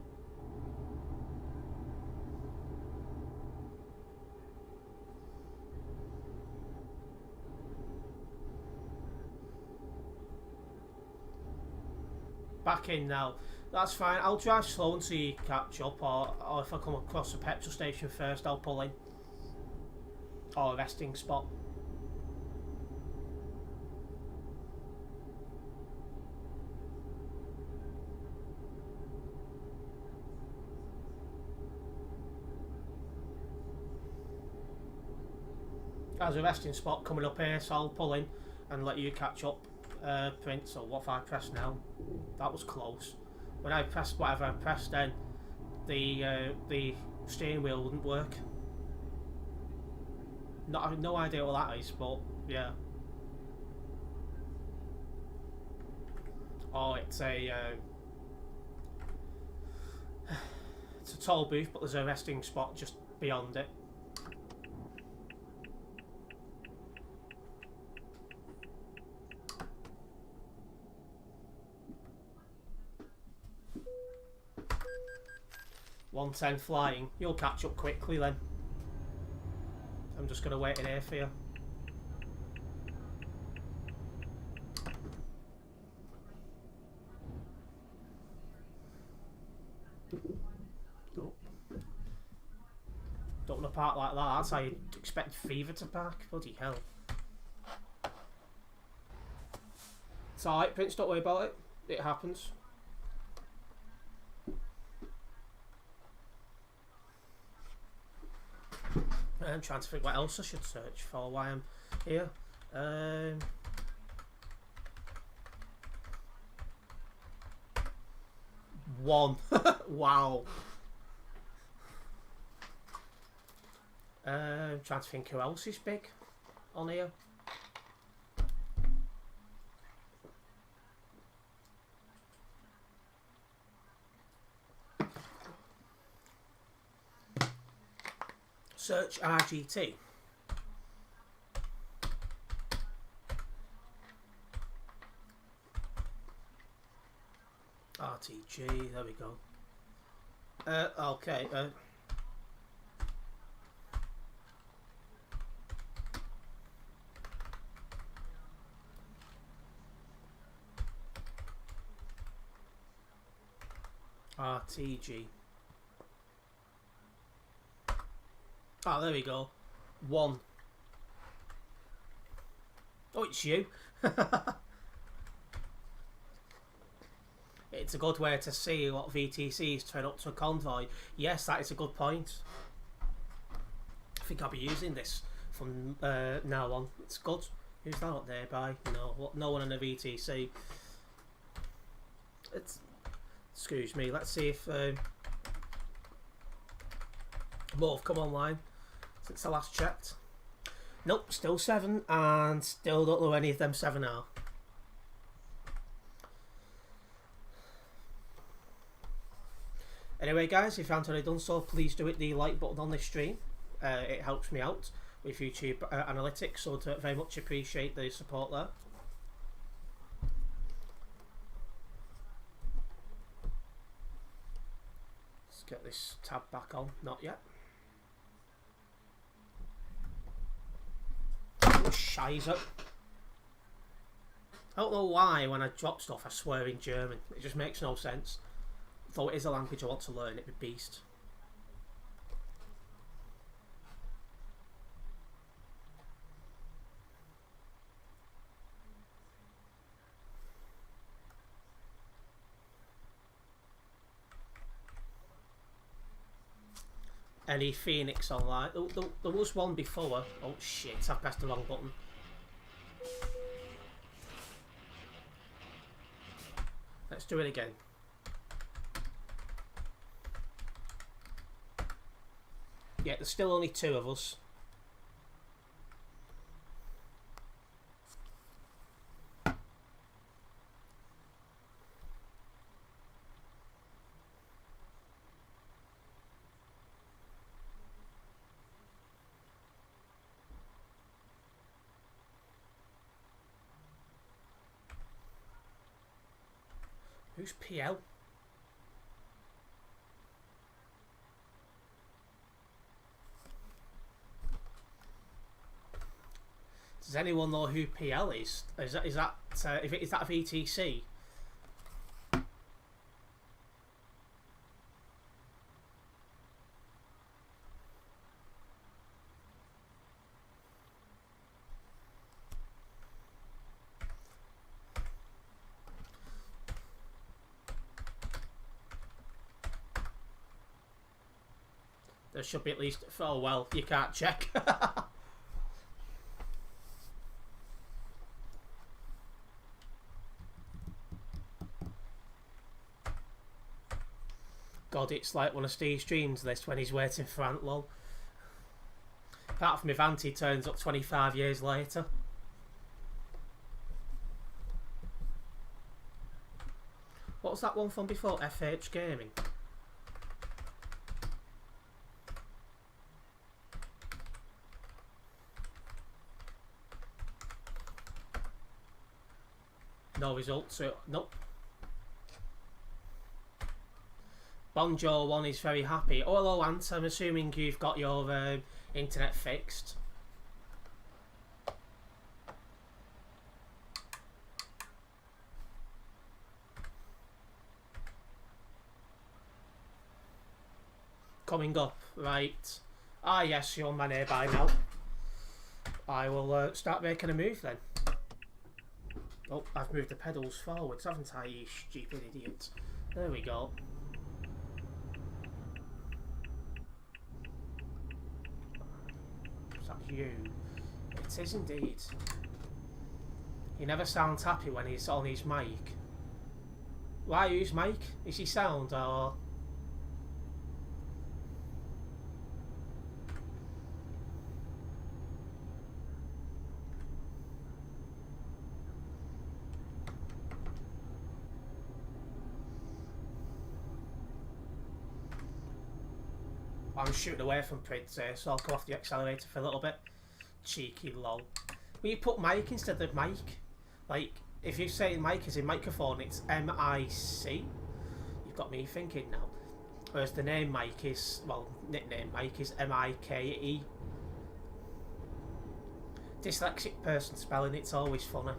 Back in now. That's fine. I'll drive slow until you catch up, or if I come across a petrol station first, I'll pull in. Or a resting spot. There's a resting spot coming up here, so I'll pull in and let you catch up. Print, so what if I press now? That was close. When I pressed whatever I pressed then, the steering wheel wouldn't work. I have no idea what that is, but yeah. Oh, it's a toll booth, but there's a resting spot just beyond it. $110 flying. You'll catch up quickly then. I'm just going to wait in here for you. Oh. Don't want to park like that. That's how you'd expect Fever to park. Bloody hell. It's alright, Prince. Don't worry about it. It happens. I'm trying to think what else I should search for while I'm here. One. Wow. Trying to think who else is big on here. Search RGT. RTG, there we go. Okay. RTG. Oh, there we go. One. Oh, it's you. It's a good way to see what VTCs turn up to a convoy. Yes, that is a good point. I think I'll be using this from now on. It's good. Who's that up there by? No one in a VTC. Excuse me. Let's see if more have come online since I last checked. Nope, still 7, and still don't know any of them 7 are. Anyway guys, if you haven't already done so, please do hit the like button on this stream. It helps me out with YouTube analytics, so I'd very much appreciate the support there. Let's get this tab back on. Not yet. Scheiße. I don't know why when I drop stuff I swear in German. It just makes no sense. Though it is a language I want to learn, it'd be beast. Any Phoenix online? There was one before. Oh shit, I pressed the wrong button. Let's do it again. Yeah, there's still only 2 of us. Who's PL? Does anyone know who PL is? Is that VTC? There should be at least. Oh well, you can't check. God, it's like one of Steve's streams list when he's waiting for Antlow. Apart from if Auntie turns up 25 years later. What was that one from before? FH Gaming? No results, so nope. Bonjour one is very happy. Oh hello Ant, I'm assuming you've got your internet fixed. Coming up, right. Ah yes, you're on my nearby now. I will start making a move then. Oh, I've moved the pedals forwards, haven't I, you stupid idiot? There we go. Is that you? It is indeed. He never sounds happy when he's on his mic. Why use mic? Is he sound or...? I'm shooting away from Prince here, so I'll go off the accelerator for a little bit. Cheeky lol. Will you put mic instead of mic? Like, if you say mic as in microphone, it's M-I-C. You've got me thinking now. Whereas the name Mike is, well, nickname Mike is M-I-K-E. Dyslexic person spelling, it's always funny.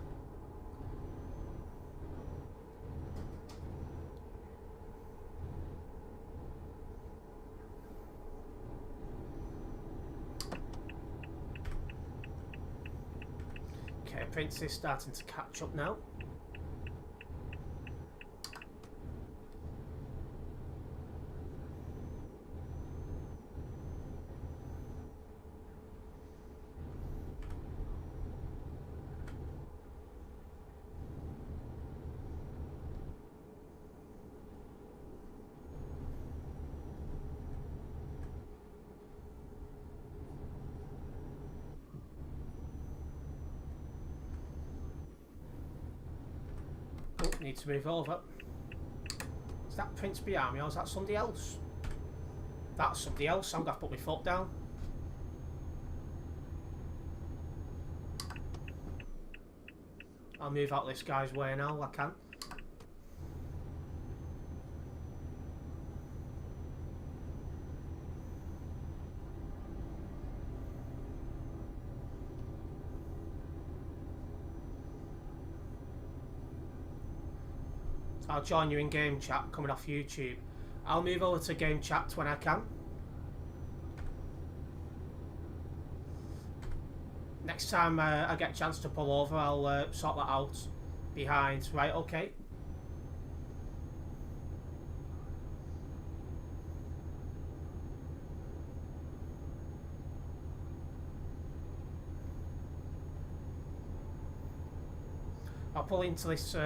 Prince is starting to catch up now. Need to move over. Is that Prince behind me or is that somebody else? That's somebody else. I'm going to put my foot down. I'll move out this guy's way now. I can. I'll join you in game chat coming off YouTube. I'll move over to game chat when I can. Next time I get a chance to pull over, I'll sort that out behind. Right, okay. I'll pull into this...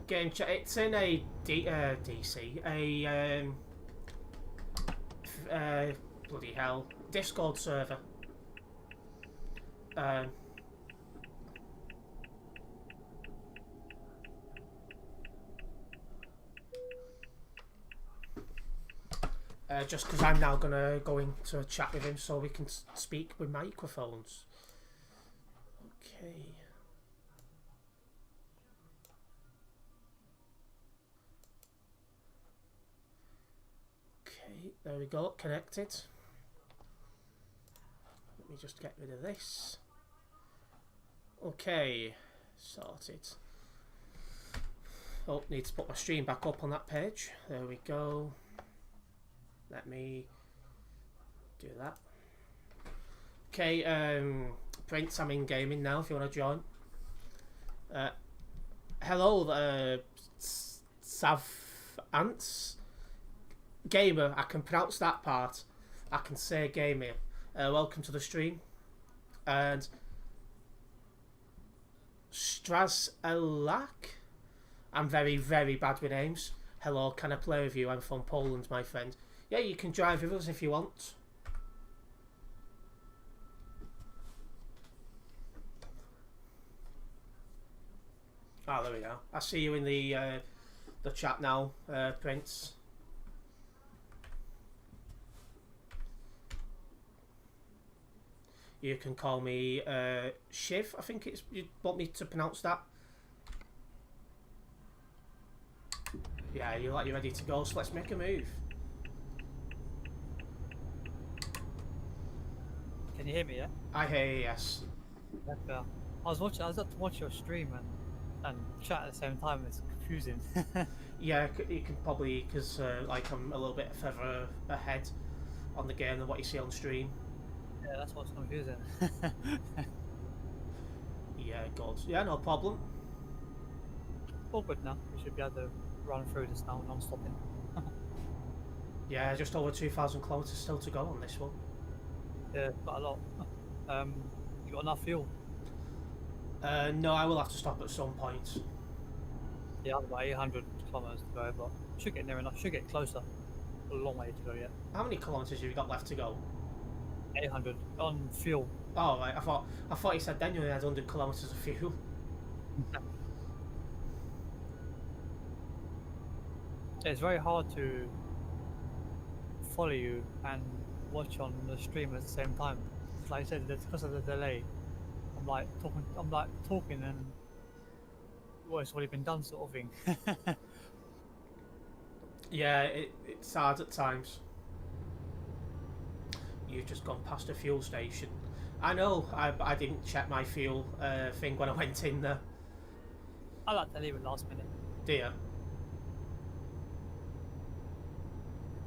game chat. It's in a DC, bloody hell, Discord server. just because I'm now going to go into a chat with him so we can speak with microphones. Okay. Okay, there we go, connected. Let me just get rid of this. Okay, sorted. Oh, need to put my stream back up on that page. There we go. Let me do that. Okay, Prince, I'm in gaming now if you want to join. Hello, Sav Ants. Gamer, I can pronounce that part. I can say gamer. Welcome to the stream. And Stras Elak. I'm very, very bad with names. Hello, can I play with you? I'm from Poland, my friend. Yeah, you can drive with us if you want. Oh, there we go. I see you in the chat now, Prince. You can call me Shiv. I think it's. You want me to pronounce that? Yeah, you're ready to go. So let's make a move. Can you hear me? Yeah. I hear you. Yes. Okay. I was up to watch your stream and chat at the same time. It's confusing. Yeah, you can probably because like I'm a little bit further ahead on the game than what you see on stream. Yeah, that's what's confusing. Yeah, good. Yeah, no problem. All good now. We should be able to run through this now, non-stopping. Yeah, just over 2,000 kilometers still to go on this one. Yeah, quite a lot. You got enough fuel? No, I will have to stop at some point. Yeah, I've about 800 kilometers to go, but should get near enough. Should get closer. A long way to go yet. How many kilometers have you got left to go? 800 on fuel. Oh right, I thought you said then you only had 100 kilometers of fuel. It's very hard to follow you and watch on the stream at the same time. Like I said, because of the delay, I'm like talking and well, it's already been done, sort of thing. Yeah, it's hard at times. You've just gone past a fuel station. I know. I didn't check my fuel thing when I went in there. I like to leave it last minute. Do you?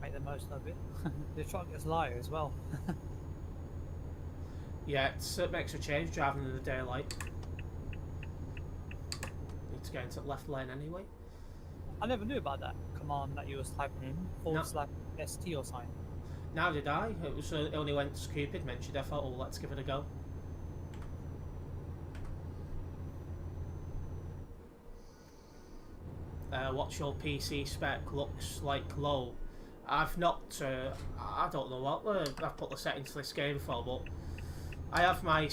Make the most of it. The truck gets lighter as well. Yeah, it makes a change driving in the daylight. Need to get into the left lane anyway. I never knew about that command that you was typing in /ST or something. Now did I? It only went Cupid mentioned. I thought, oh, let's give it a go. What's your PC spec? Looks like low. I've not. I don't know what I've put the settings to this game for, but I have my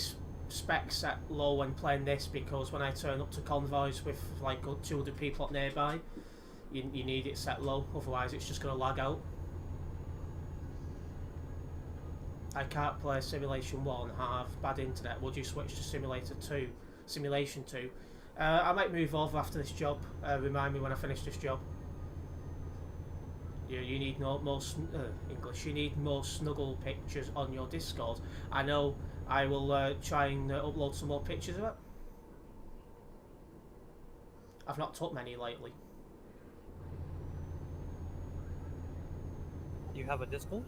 spec set low when playing this because when I turn up to convoys with like 200 people up nearby, you need it set low. Otherwise, it's just going to lag out. I can't play Simulation 1, have bad internet. Would you switch to Simulation 2? I might move over after this job. Remind me when I finish this job. You need more English. You need more snuggle pictures on your Discord. I know. I will try and upload some more pictures of it. I've not took many lately. You have a Discord?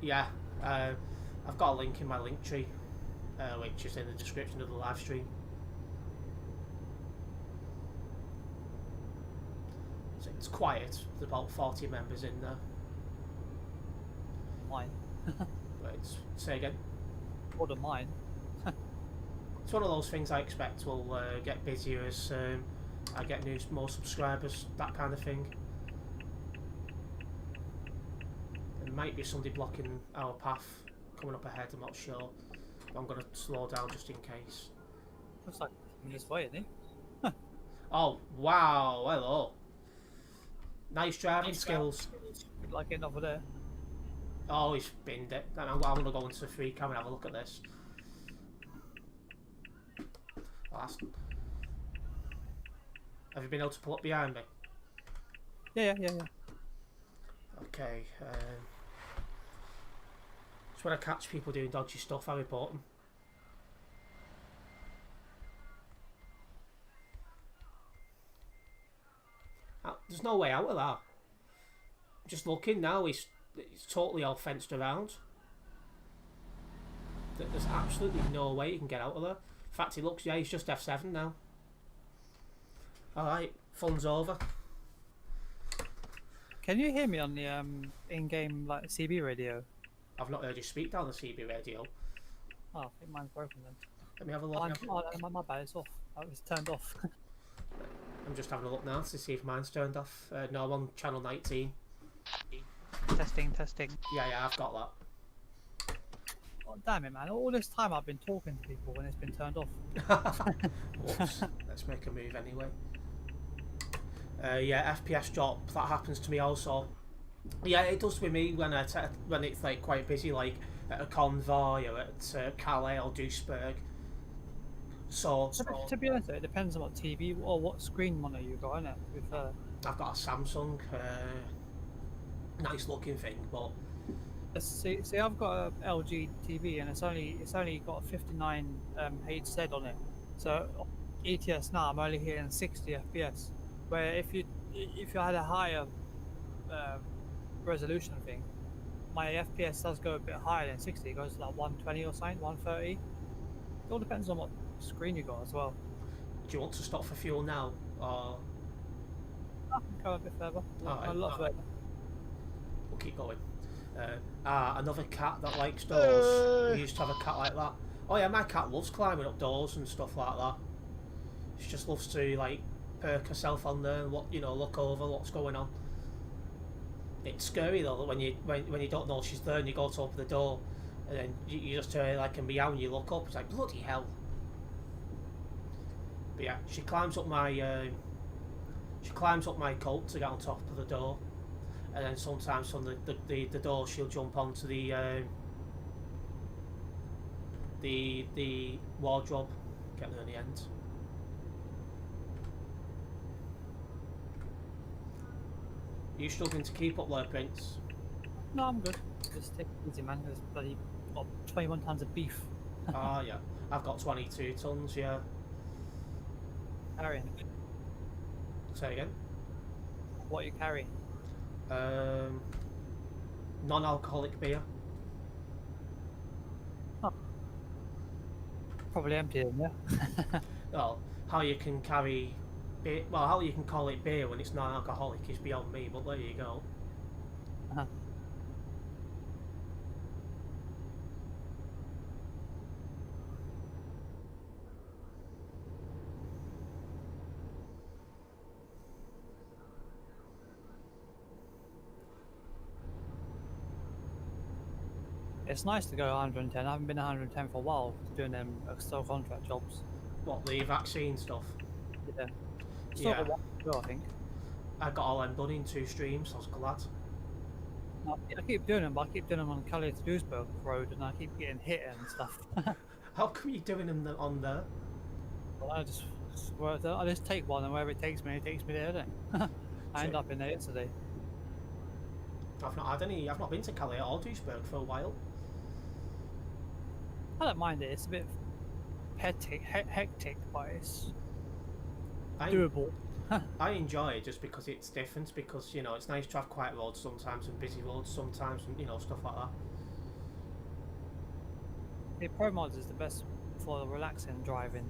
Yeah. I've got a link in my link tree, which is in the description of the live stream. So it's quiet. There's about 40 members in there. Mine. Wait, say again. More than mine. It's one of those things I expect will get busier as I get more subscribers, that kind of thing. There might be somebody blocking our path coming up ahead, I'm not sure. But I'm going to slow down just in case. Looks like I'm this way, isn't he? Oh, wow, hello. Nice driving skills. Like getting over there. Oh, he's binned it. I'm going to go into the free cam and have a look at this. Oh, have you been able to pull up behind me? Yeah. Okay. Just when I catch people doing dodgy stuff, I report them. There's no way out of that. Just looking now, it's totally all fenced around. There's absolutely no way you can get out of there. In fact, it looks, yeah, he's just F7 now. Alright, fun's over. Can you hear me on the in-game like CB radio? I've not heard you speak down the CB radio. Oh, I think mine's broken then. Let me have a look. My bad, it's off. It was turned off. I'm just having a look now to see if mine's turned off. No, I'm on channel 19. Testing. Yeah, I've got that. Oh, damn it, man. All this time I've been talking to people when it's been turned off. Whoops. Let's make a move anyway. Yeah, FPS drop. That happens to me also. Yeah, it does with me when it's like quite busy, like at a convoy or at Calais or Duisburg. So to be honest, it depends on what TV or what screen monitor you got, innit? I've got a Samsung, nice looking thing, but see, I've got a LG TV and it's only got a 59 HZ on it. So ETS now I'm only hitting 60 FPS. Where if you had a higher resolution thing, my FPS does go a bit higher than 60. It goes to like 120 or something, 130. It all depends on what screen you got as well. Do you want to stop for fuel now, or I can go a bit further. Right, a lot further. We'll keep going. Another cat that likes doors. We used to have a cat like that. Oh yeah, my cat loves climbing up doors and stuff like that. She just loves to like perk herself on there and look over what's going on. It's scary though when you don't know she's there and you go to open the door and then you just hear like a meow and you look up. It's like bloody hell. But yeah, she climbs up my coat to get on top of the door, and then sometimes from the door she'll jump onto the wardrobe, get there in the end. Are you struggling to keep up there, Prince? No, I'm good. Just take it easy, man. There's bloody 21 tons of beef. Ah, yeah. I've got 22 tons, yeah. Carrying. Say again? What are you carrying? Non-alcoholic beer. Oh. Probably empty then, yeah. Well, how you can carry beer, well, how you can call it beer when it's non-alcoholic is beyond me, but there you go. Uh-huh. It's nice to go 110. I haven't been 110 for a while, doing them external contract jobs. What, the vaccine stuff? Yeah. Yeah. A while ago, I think. I got all them done in 2 streams, I was glad. I keep doing them, but I keep doing them on Calais to Duisburg Road, and I keep getting hit and stuff. How come you're doing them on there? Well, I just take one, and wherever it takes me there, don't I end up in there yesterday. I've not been to Calais or Duisburg for a while. I don't mind it. It's a bit hectic, but it's doable. I enjoy it just because it's different. Because it's nice to have quiet roads sometimes and busy roads sometimes, and stuff like that. The Pro Mods is the best for relaxing driving.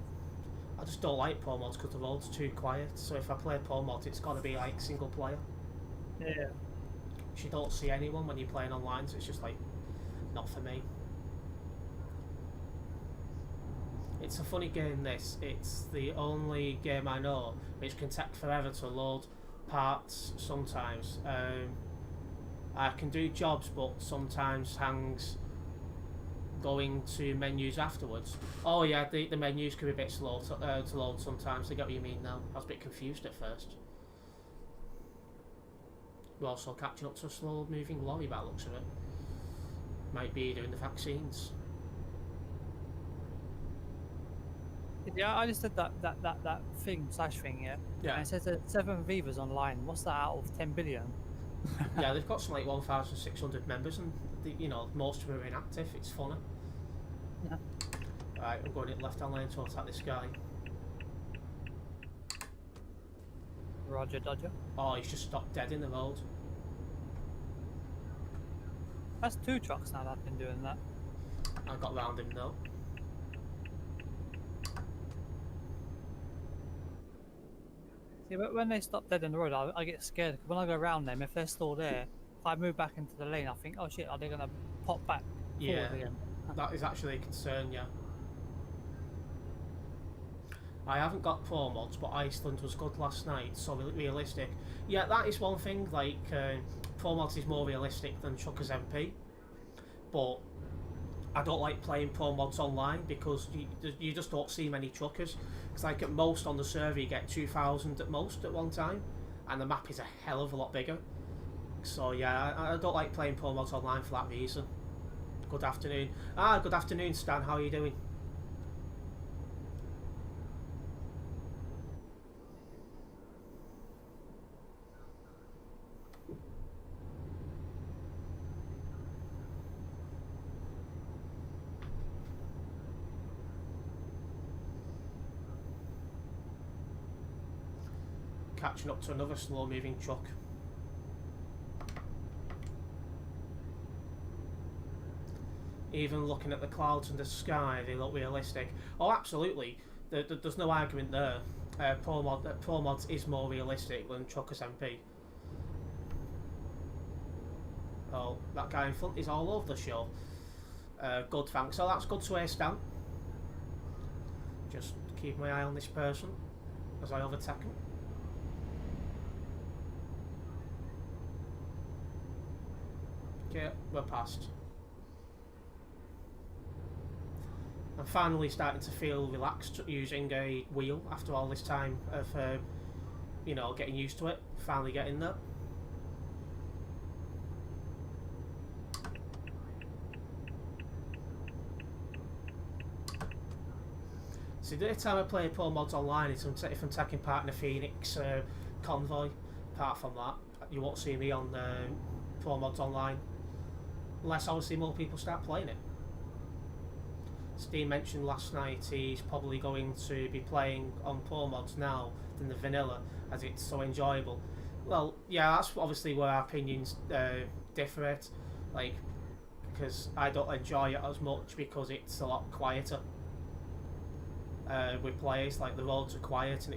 I just don't like Pro Mods because the road's too quiet. So if I play Pro Mods, it's got to be like single player. Yeah. You don't see anyone when you're playing online, so it's just like not for me. It's a funny game, this. It's the only game I know which can take forever to load parts sometimes. I can do jobs, but sometimes hangs going to menus afterwards. Oh yeah, the menus can be a bit slow to load sometimes. I get what you mean now. I was a bit confused at first. We're also catching up to a slow moving lorry by the looks of it. Might be doing the vaccines. Yeah, I just did that thing, slash thing, yeah. Yeah. And it says that 7 Vivas online. What's that out of 10 billion? Yeah, they've got some like 1,600 members, and most of them are inactive. It's funny. Yeah. Right, I'm going in left-hand lane to attack this guy. Roger, Dodger. Oh, he's just stopped dead in the road. That's 2 trucks now that have been doing that. I got round him though. See, but when they stop dead in the road, I get scared. Because when I go around them, if they're still there, if I move back into the lane, I think, oh shit, are they going to pop back Yeah, forward again? that is actually a concern, yeah. I haven't got pro mods, but Iceland was good last night, so realistic. Yeah, that is one thing, like, pro mods is more realistic than Truckers MP, but I don't like playing pro mods online because you just don't see many truckers. It's like at most on the server you get 2,000 at most at one time, and the map is a hell of a lot bigger. So yeah, I don't like playing pro mods online for that reason. Good afternoon. Good afternoon, Stan. How are you doing? Catching up to another slow moving truck. Even looking at the clouds and the sky, they look realistic. Oh, absolutely. There's no argument there. Pro mods is more realistic than Truckers MP. Oh, that guy in front is all over the show. Good, thanks. Oh, that's good to hear, Stan. Just keep my eye on this person as I overtake him. Okay, we're past. I'm finally starting to feel relaxed using a wheel after all this time of, getting used to it. Finally getting there. See, the only time I play pro mods online is if I'm taking part in a Phoenix convoy. Apart from that, you won't see me on pro mods online. Unless obviously more people start playing it. Steve mentioned last night he's probably going to be playing on pro mods now than the vanilla, as it's so enjoyable. Well, yeah, that's obviously where our opinions differ. Like, because I don't enjoy it as much because it's a lot quieter. With players, like the roads are quiet, and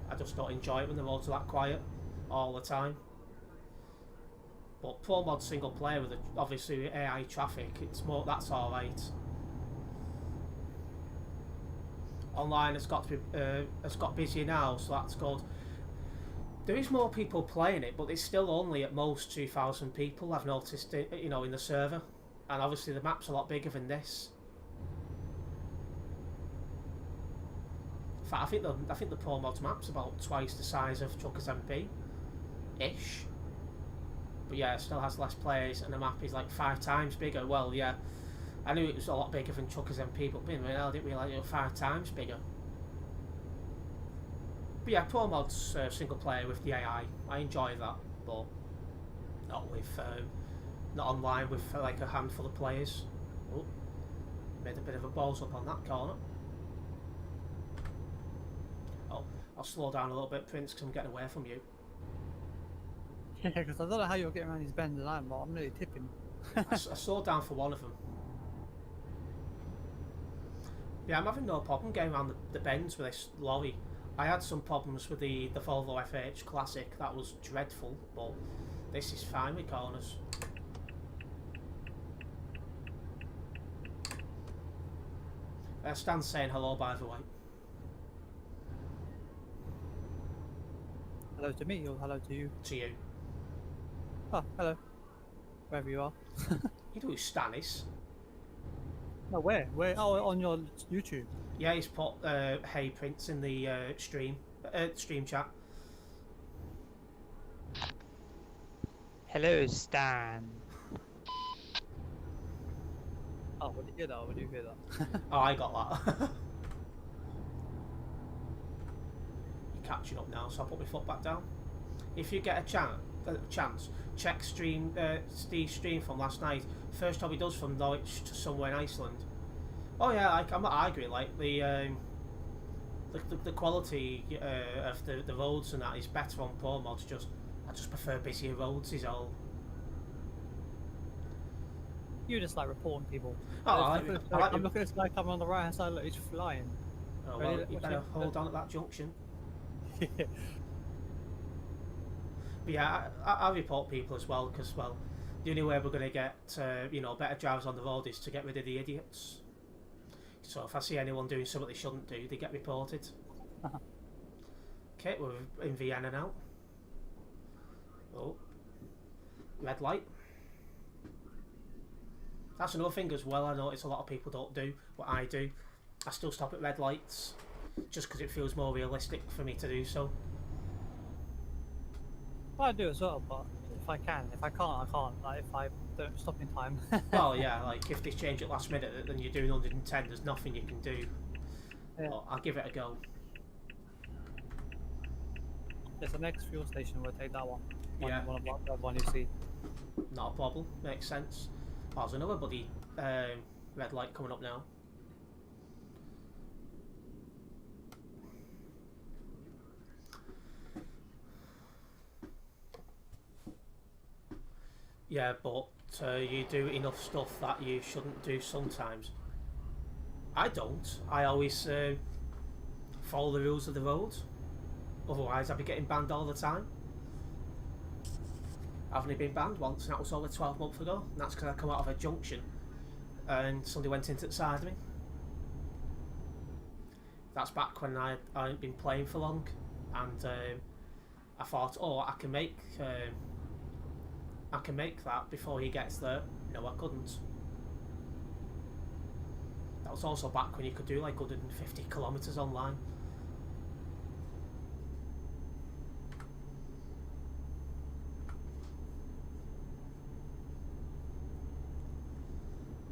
I just don't enjoy it when the roads are that quiet all the time. But pro mod single player with obviously AI traffic, that's all right. Online has got busier now, so that's good. There is more people playing it, but it's still only at most 2,000 people. I've noticed it, in the server, and obviously the map's a lot bigger than this. In fact, I think the pro mods map's about twice the size of Truckers MP, ish. But yeah, it still has less players, and the map is like 5 times bigger. Well, yeah, I knew it was a lot bigger than Truckers MP, but I didn't realise it was 5 times bigger. But yeah, pro mods single player with the AI, I enjoy that, but not online with like a handful of players. Oh, made a bit of a balls up on that corner. Oh, I'll slow down a little bit, Prince, because I'm getting away from you. Yeah, because I don't know how you're getting around these bends and I'm nearly tipping. I slowed down for one of them. Yeah, I'm having no problem getting around the bends with this lorry. I had some problems with the Volvo FH Classic, that was dreadful, but this is fine with corners. Stan's saying hello, by the way. Hello to me or hello to you? To you. Oh, hello. Wherever you are. You know who Stan is? No, where? Where? Oh, on your YouTube. Yeah, he's put hey Prince in the stream chat. Hello, Stan. Oh, would you hear that? Would you hear that? Oh, I got that. You're catching up now, so I'll put my foot back down. If you get a chance, check Steve's stream from last night. First job he does from Norwich to somewhere in Iceland. Oh yeah, I'm not arguing. Like the quality of the roads and that is better on Pro mods. I just prefer busier roads. Is all. You just like reporting people. Oh, I'm looking at this guy coming on the right hand side. Look, he's flying. Oh well, you better hold on at that junction. Yeah. But yeah, I report people as well because the only way we're going to get better drivers on the road is to get rid of the idiots. So if I see anyone doing something they shouldn't do, they get reported. Okay, we're in Vienna now. Oh, red light. That's another thing as well. I notice a lot of people don't do what I do. I still stop at red lights just because it feels more realistic for me to do so. Well, I do as well, but if I can. If I can't, I can't. Like, if I don't stop in time. Well, yeah, like if they change it last minute and you're doing 110, there's nothing you can do. Yeah. But I'll give it a go. There's the next fuel station. We'll take that one. Yeah. One you see. Not a problem. Makes sense. Oh, there's another bloody red light coming up now. Yeah, but you do enough stuff that you shouldn't do sometimes. I don't. I always follow the rules of the road. Otherwise, I'd be getting banned all the time. I've only been banned once, and that was over 12 months ago. And that's because I come out of a junction and somebody went into the side of me. That's back when I hadn't been playing for long, and I thought, oh, I can make that before he gets there. No, I couldn't. That was also back when you could do like 150 kilometers online.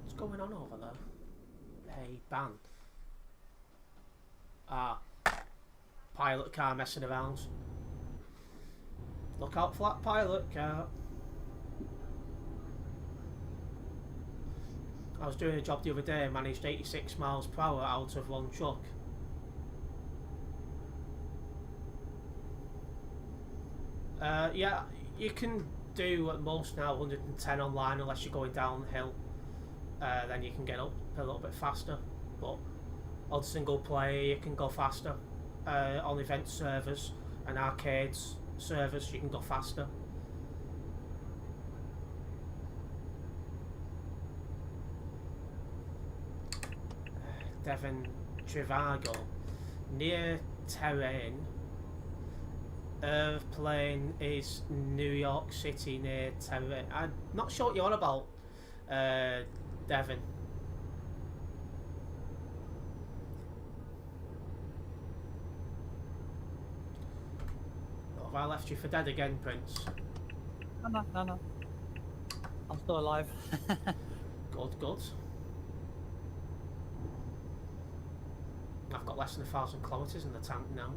What's going on over there? Hey, ban. Ah, pilot car messing around. Look out for that pilot car. I was doing a job the other day and managed 86 miles per hour out of one truck. Yeah, you can do at most now 110 online unless you're going downhill. Then you can get up a little bit faster. But on single player you can go faster. On event servers and arcades servers you can go faster. Devon Trivago near Terrain. Airplane is New York City near Terrain. I'm not sure what you're on about, Devon. Have I left you for dead again, Prince? No. I'm still alive. Good. I've got less than 1,000 kilometres in the tank now.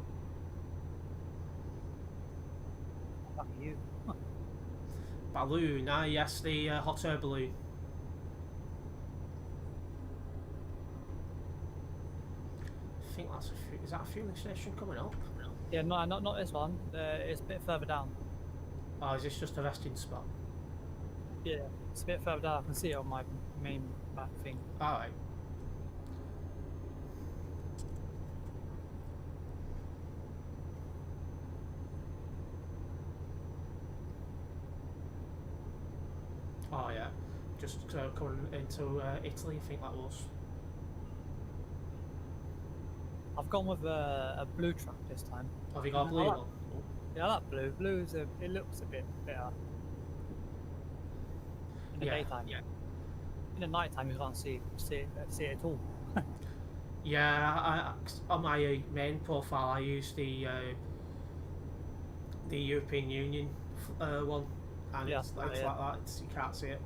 Fuck you. Balloon, yes, the hot air balloon. I think that's is that a fueling station coming up? Yeah, not this one. It's a bit further down. Oh, is this just a resting spot? Yeah, it's a bit further down. I can see it on my main map thing. Alright. Oh yeah, just coming into Italy, I think that was. I've gone with a blue truck this time. Have you got a blue one? Yeah, I like blue. Blue it looks a bit better in the daytime. Yeah. In the nighttime, you can't see it at all. Yeah, on my main profile, I use the European Union one, and it's like that. You can't see it.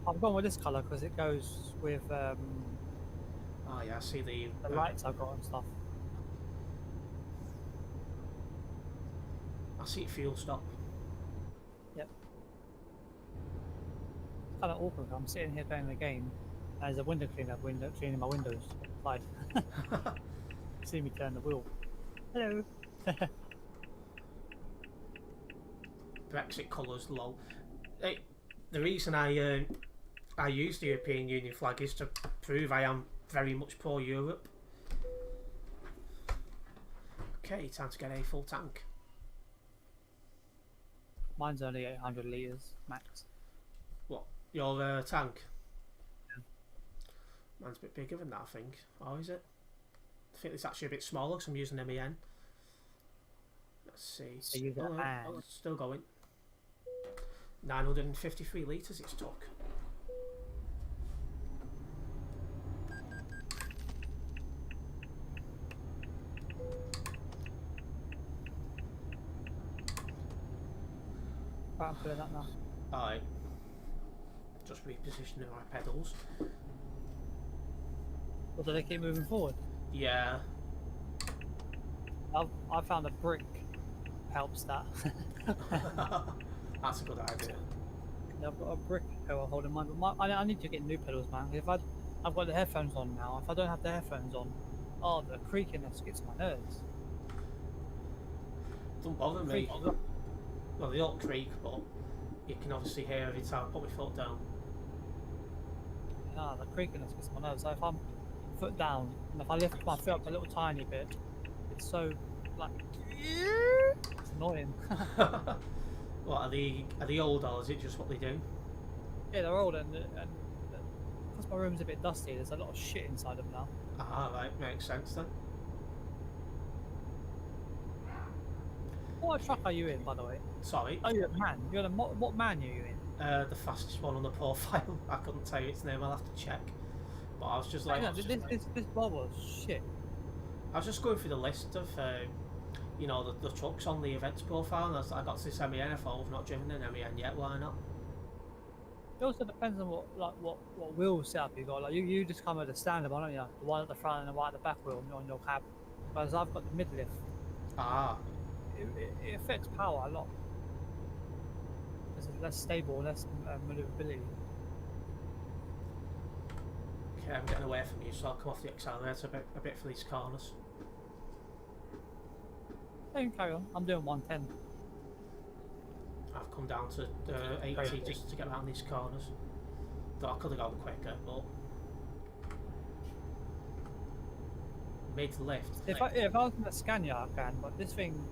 I've gone with this colour because it goes with Oh yeah, I see the lights I've got and stuff. I see fuel stop. Yep. It's kind of awkward. I'm sitting here playing the game. And there's a window cleaner cleaning my windows outside. See me turn the wheel. Hello. Brexit colours, lol. Hey, the reason I use the European Union flag is to prove I am very much pro-Europe. Okay, time to get a full tank. Mine's only 800 litres max. What? Your tank? Yeah. Mine's a bit bigger than that, I think. Oh, is it? I think it's actually a bit smaller because I'm using MEN. Let's see. So you it's still going. 953 litres it's took. Right, I'm putting that now. Alright. Just repositioning our pedals. Or do they keep moving forward? Yeah. I found a brick helps that. That's a good idea. I've got a brick pedal holding mine, but I need to get new pedals, man. If I've got the headphones on now. If I don't have the headphones on, oh, the creakiness gets my nerves. Don't bother me. Well, they don't creak, but you can obviously hear every time I put my foot down. Yeah, the creakiness gets my nerves. So if I'm foot down, and if I lift my foot up a little tiny bit, it's so like it's annoying. What are they old or is it just what they do? Yeah, they're old and because my room's a bit dusty, there's a lot of shit inside them now. Ah, right, makes sense then. What truck are you in, by the way? Sorry. Oh, you're a man. You're the what man are you in? The fastest one on the profile. I couldn't tell you its name. I'll have to check. But I was just like, this bubble shit. I was just going through the list of, you know, the trucks on the events profile, and I got to this MEN. I thought I've not driven an MEN yet. Why not? It also depends on what wheel setup you got. Like you just come with the standard one, don't you? The one at the front and the one at the back wheel on your cab. Whereas I've got the mid lift. Ah. It affects power a lot. It's less stable, less maneuverability. Okay, I'm getting away from you, so I'll come off the accelerator a bit for these corners. You can carry on. I'm doing 110. I've come down to 80 just to get around these corners. Though I could have gone quicker, but mid lift. If I was in a Scania, I can, but this thing,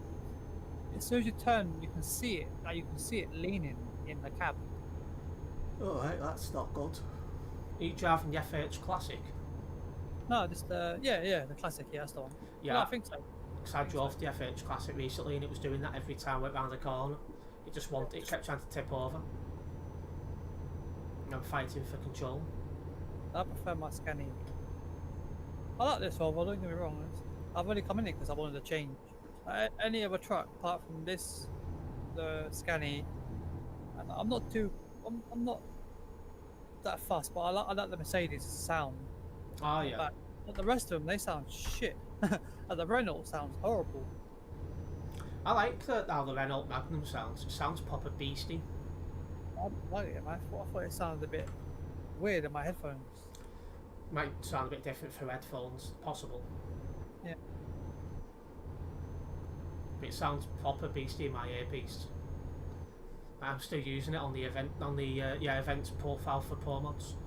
as soon as you turn, you can see it. Like you can see it leaning in the cab. Alright, that's not good. Are you driving the FH Classic? No, just the classic. Yeah, that's the one. Yeah, no, I think so. Because I drove the FH Classic recently, and it was doing that every time I went round the corner. It kept trying to tip over. And I'm fighting for control. I prefer my Scania. I like this one, but don't get me wrong. I've only come in it because I wanted to change. Any other truck apart from this, the Scania, and I'm not that fussed, but I like the Mercedes sound. Oh yeah. But the rest of them, they sound shit. And the Renault sounds horrible. I like how the Renault Magnum sounds. It sounds proper beastie. I like it, man. I thought it sounded a bit weird in my headphones. Might sound a bit different for headphones, possible. Yeah. But it sounds proper beastie in my earpiece. I'm still using it on the events profile for Pro Mods.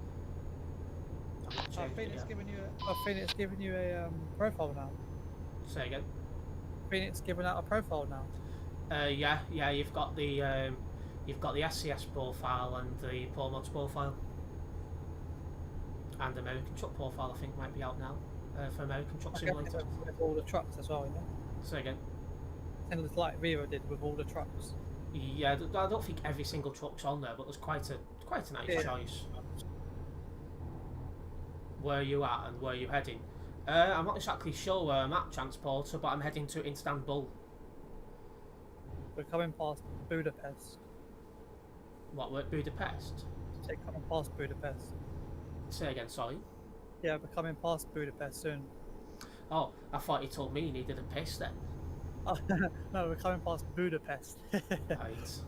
I think it's giving you a profile now. Say again. I think it's giving out a profile now. Yeah. You've got the SCS profile and the Pro Mods profile, and the American Truck profile. I think might be out now for American Truck Simulator. With all the trucks as well, you know. Say again. And it's like Vivo did with all the trucks. Yeah, I don't think every single truck's on there, but there's quite a nice choice. Where you at and where you heading? I'm not exactly sure where I'm at, Transporter, but I'm heading to Istanbul. We're coming past Budapest. What, we're at Budapest? coming past Budapest. Say again, sorry. Yeah, we're coming past Budapest soon. Oh, I thought you told me you needed a piss then. Oh, no, we're coming past Budapest. Right.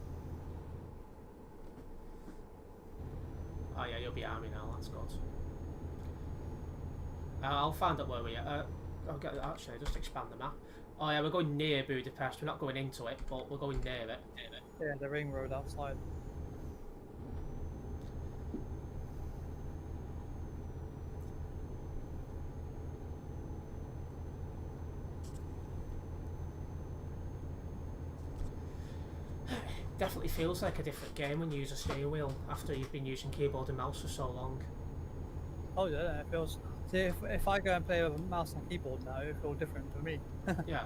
Oh yeah, you'll be army now, that's good. I'll find out where we are. I'll get actually just expand the map. Oh yeah, we're going near Budapest. We're not going into it, but we're going near it. Yeah, the ring road outside. Definitely feels like a different game when you use a steering wheel after you've been using keyboard and mouse for so long. Oh yeah, it feels. See, if I go and play with a mouse and keyboard now, it feels different for me. Yeah.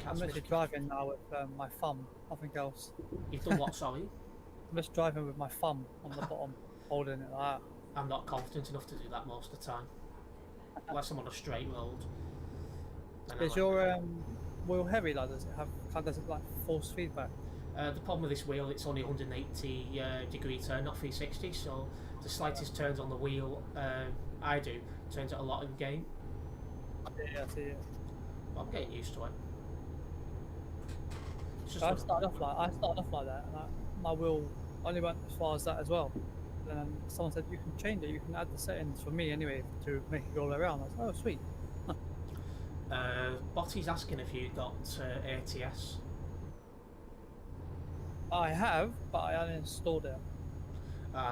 I'm literally driving now with my thumb, nothing else. You've done what, sorry? I'm just driving with my thumb on the bottom, holding it like that. I'm not confident enough to do that most of the time. Unless I'm on a straight road. Is your wheel heavy? Like, does it like force feedback? The problem with this wheel, it's only 180 degree turn, not 360, so the slightest turns on the wheel I do turns it a lot in game. Yeah, I see it. But I'm getting used to it. I started off like that. And my wheel only went as far as that as well. And then someone said you can change it. You can add the settings for me anyway to make it go all around. I was like, oh sweet. Botty's asking if you got ATS. I have, but I uninstalled it.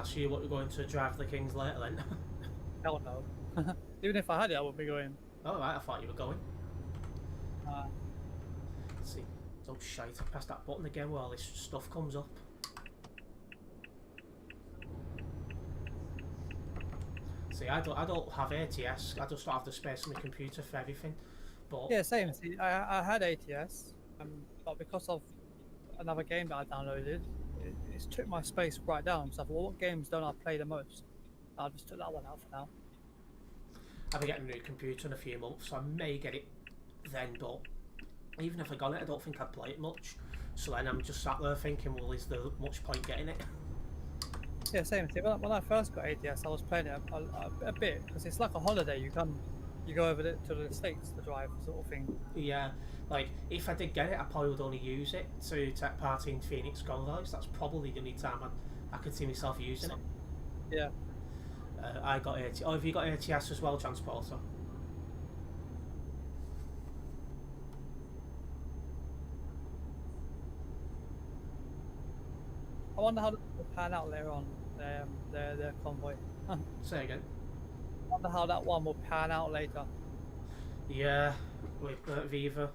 So you're going to drive the Kings later then? Hell no. Even if I had it, I would be going. Oh right, I thought you were going. Let's see. Oh shite, I pressed that button again while this stuff comes up. See, I don't have ATS, I just don't have the space on my computer for everything. But yeah, same. See, I had ATS, but because of another game that I downloaded, it took my space right down. So I thought, well, what games don't I play the most? I just took that one out for now. I'll be getting a new computer in a few months, so I may get it then, but even if I got it, I don't think I'd play it much. So then I'm just sat there thinking, well, is there much point getting it? Yeah, same. See, when I first got ATS, I was playing it a bit, because it's like a holiday. You go over to the States to drive, sort of thing. Yeah, like, if I did get it, I probably would only use it to take part in Phoenix Gold Eyes. That's probably the only time I could see myself using it. Yeah. I got ATS. Oh, have you got ATS as well, Transporter? I wonder how that will pan out later on, their convoy. Say again. I wonder how that one will pan out later. Yeah, with Viva.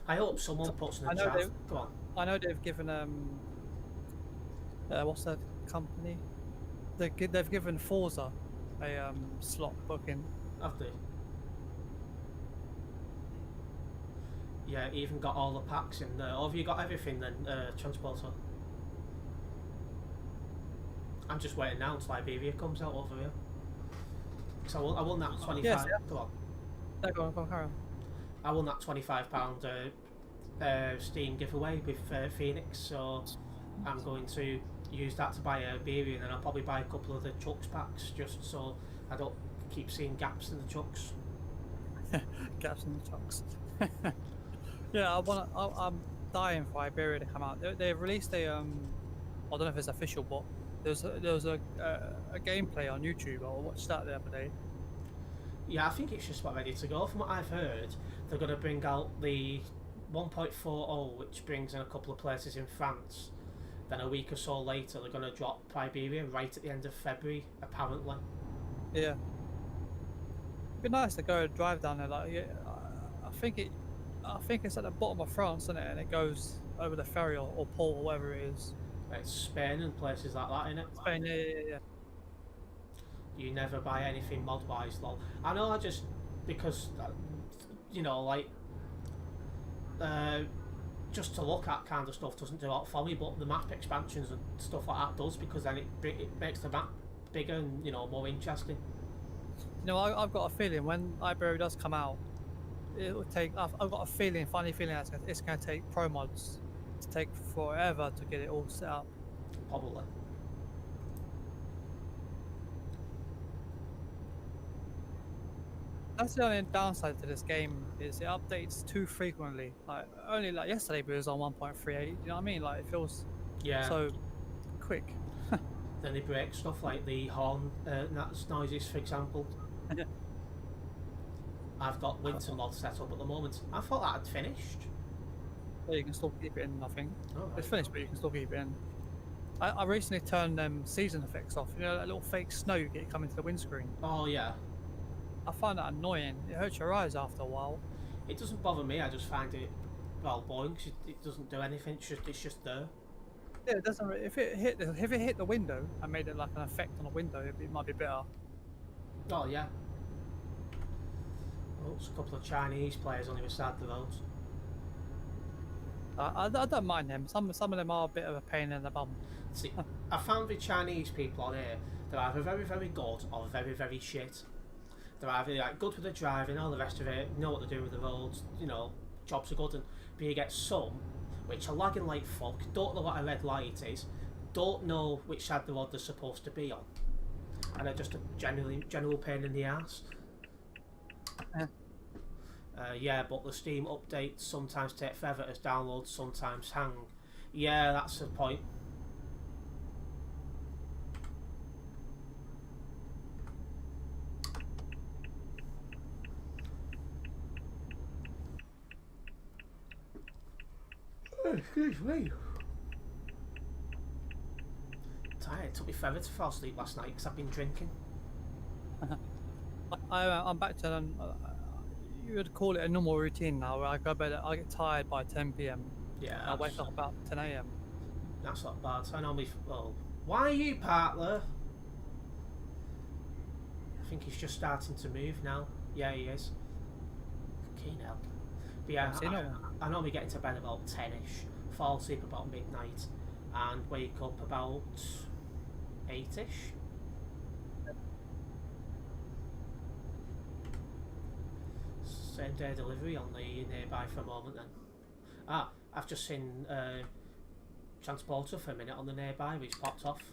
I hope someone puts in the chat. Go on. I know they've given what's that company? They've given Forza a slot booking. Have they? Yeah, even got all the packs in there. Or have you got everything then, Transporter? I'm just waiting now until Iberia comes out over here. So I won that 25. Yes, yeah. Go on. No, go on, carry on. I won that £25 Steam giveaway with Phoenix, so I'm going to use that to buy Iberia, and then I'll probably buy a couple of the trucks packs just so I don't keep seeing gaps in the trucks. Gaps in the trucks. Yeah, I'm dying for Iberia to come out. They've released a I don't know if it's official, but there was a gameplay on YouTube. I watched that the other day. Yeah, I think it's just about ready to go. From what I've heard, they're going to bring out the 1.40, which brings in a couple of places in France. Then a week or so later, they're going to drop Iberia right at the end of February, apparently. Yeah. It'd be nice to go drive down there. Like, yeah, I think it's at the bottom of France, isn't it? And it goes over the ferry or port or whatever it is. It's Spain and places like that, innit? Spain, yeah. You never buy anything mod-wise, lol. I know, because, you know, like, just to look at kind of stuff doesn't do a lot for me, but the map expansions and stuff like that does, because then it makes the map bigger and, you know, more interesting. You know, I've got a feeling when Iberia does come out, it will take. I've got a funny feeling that it's going to take pro mods to take forever to get it all set up. Probably. That's the only downside to this game is it updates too frequently. Like only like yesterday, it was on 1.38. You know what I mean? Like it feels Yeah. so quick. Then they break stuff like the horn noises, for example. I've got winter mod set up at the moment. I thought that had finished. But you can still keep it in. I think Oh, it's finished, but you can still keep it in. I recently turned season effects off. You know that little fake snow you get coming to the windscreen. Oh yeah. I find that annoying. It hurts your eyes after a while. It doesn't bother me. I just find it boring because it doesn't do anything. It's just there. Yeah, it doesn't. If it hit the window and made it like an effect on the window, it might be better. Oh yeah. Oh, it's a couple of Chinese players on the other side of the road. I don't mind them. Some of them are a bit of a pain in the bum. See, I found the Chinese people on here, they're either very, very good or very, very shit. They're either like good with the driving, all the rest of it, know what they're doing with the roads, you know, jobs are good, but you get some which are lagging like fuck, don't know what a red light is, don't know which side of the road they're supposed to be on, and they're just a general pain in the ass. Yeah, but the Steam updates sometimes take forever to download, sometimes hang. Yeah, that's the point. Excuse me. Tired. It took me forever to fall asleep last night because I've been drinking. I'm back to you would call it a normal routine now. Where I go bed, I get tired by 10 p.m. Yeah. I wake up about 10 a.m. That's not bad. I normally. Well, why are you partner? I think he's just starting to move now. Yeah, he is. Fucking hell. But yeah, I normally get into bed about 10ish, fall asleep about midnight, and wake up about 8ish. Same day delivery on the nearby for a moment then. I've just seen Transporter for a minute on the nearby, which popped off.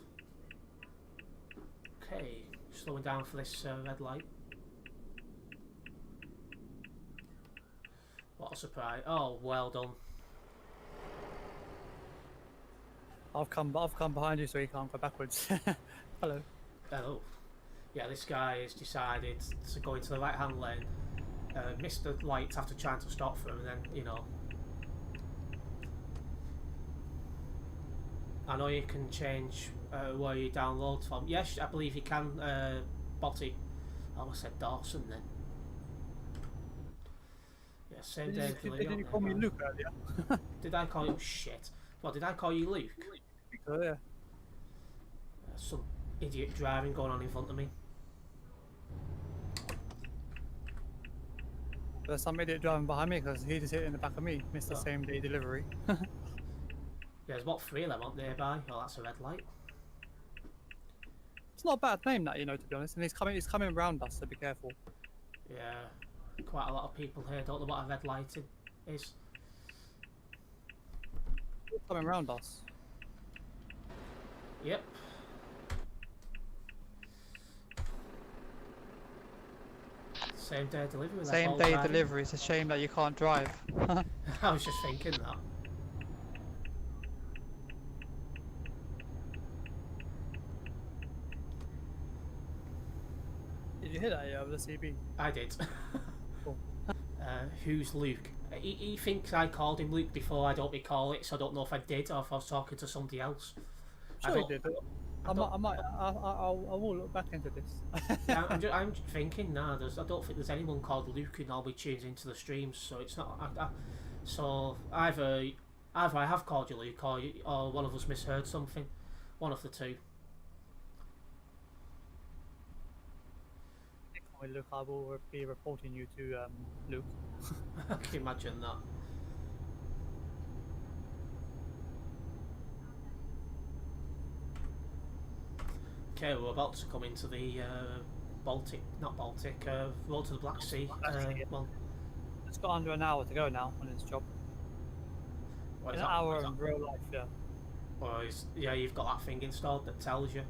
Okay, slowing down for this red light. What a surprise. Oh, well done. I've come behind you so you can't go backwards. Hello. Hello. Yeah, this guy has decided to go into the right hand lane, missed the lights after trying to stop for him, and then, you know. I know you can change where you download from. Yes, I believe you can, Botty. I almost said Dawson then. Yeah, same day delivery. Did you call me Luke earlier? Did I call you shit? What, did I call you Luke? Oh, yeah. Some idiot driving going on in front of me. There's some idiot driving behind me because he just hit in the back of me. Missed the same day delivery. Yeah, there's about 3 of them up nearby. Oh, that's a red light. It's not a bad name, that, you know, to be honest. And he's coming around us, so be careful. Yeah, quite a lot of people here don't know what a red light is. He's coming around us. Yep. Same day delivery. Same day delivery. It's a shame that you can't drive. I was just thinking that. Did you hear that, yeah, with the CB? I did. Cool. Who's Luke? He thinks I called him Luke before. I don't recall it, so I don't know if I did or if I was talking to somebody else. Sure, you did. I will look back into this. Yeah, I'm thinking now. I don't think there's anyone called Luke who normally tunes into the streams, so it's not. So either I have called you Luke, or one of us misheard something. One of the two. Luke, I will be reporting you to Luke. I can imagine that. Okay, we're about to come into the road to the Black Sea. Well, it's got under an hour to go now on its job. What is an that? What hour is that? in real life, yeah. Or is, yeah, you've got that thing installed that tells you.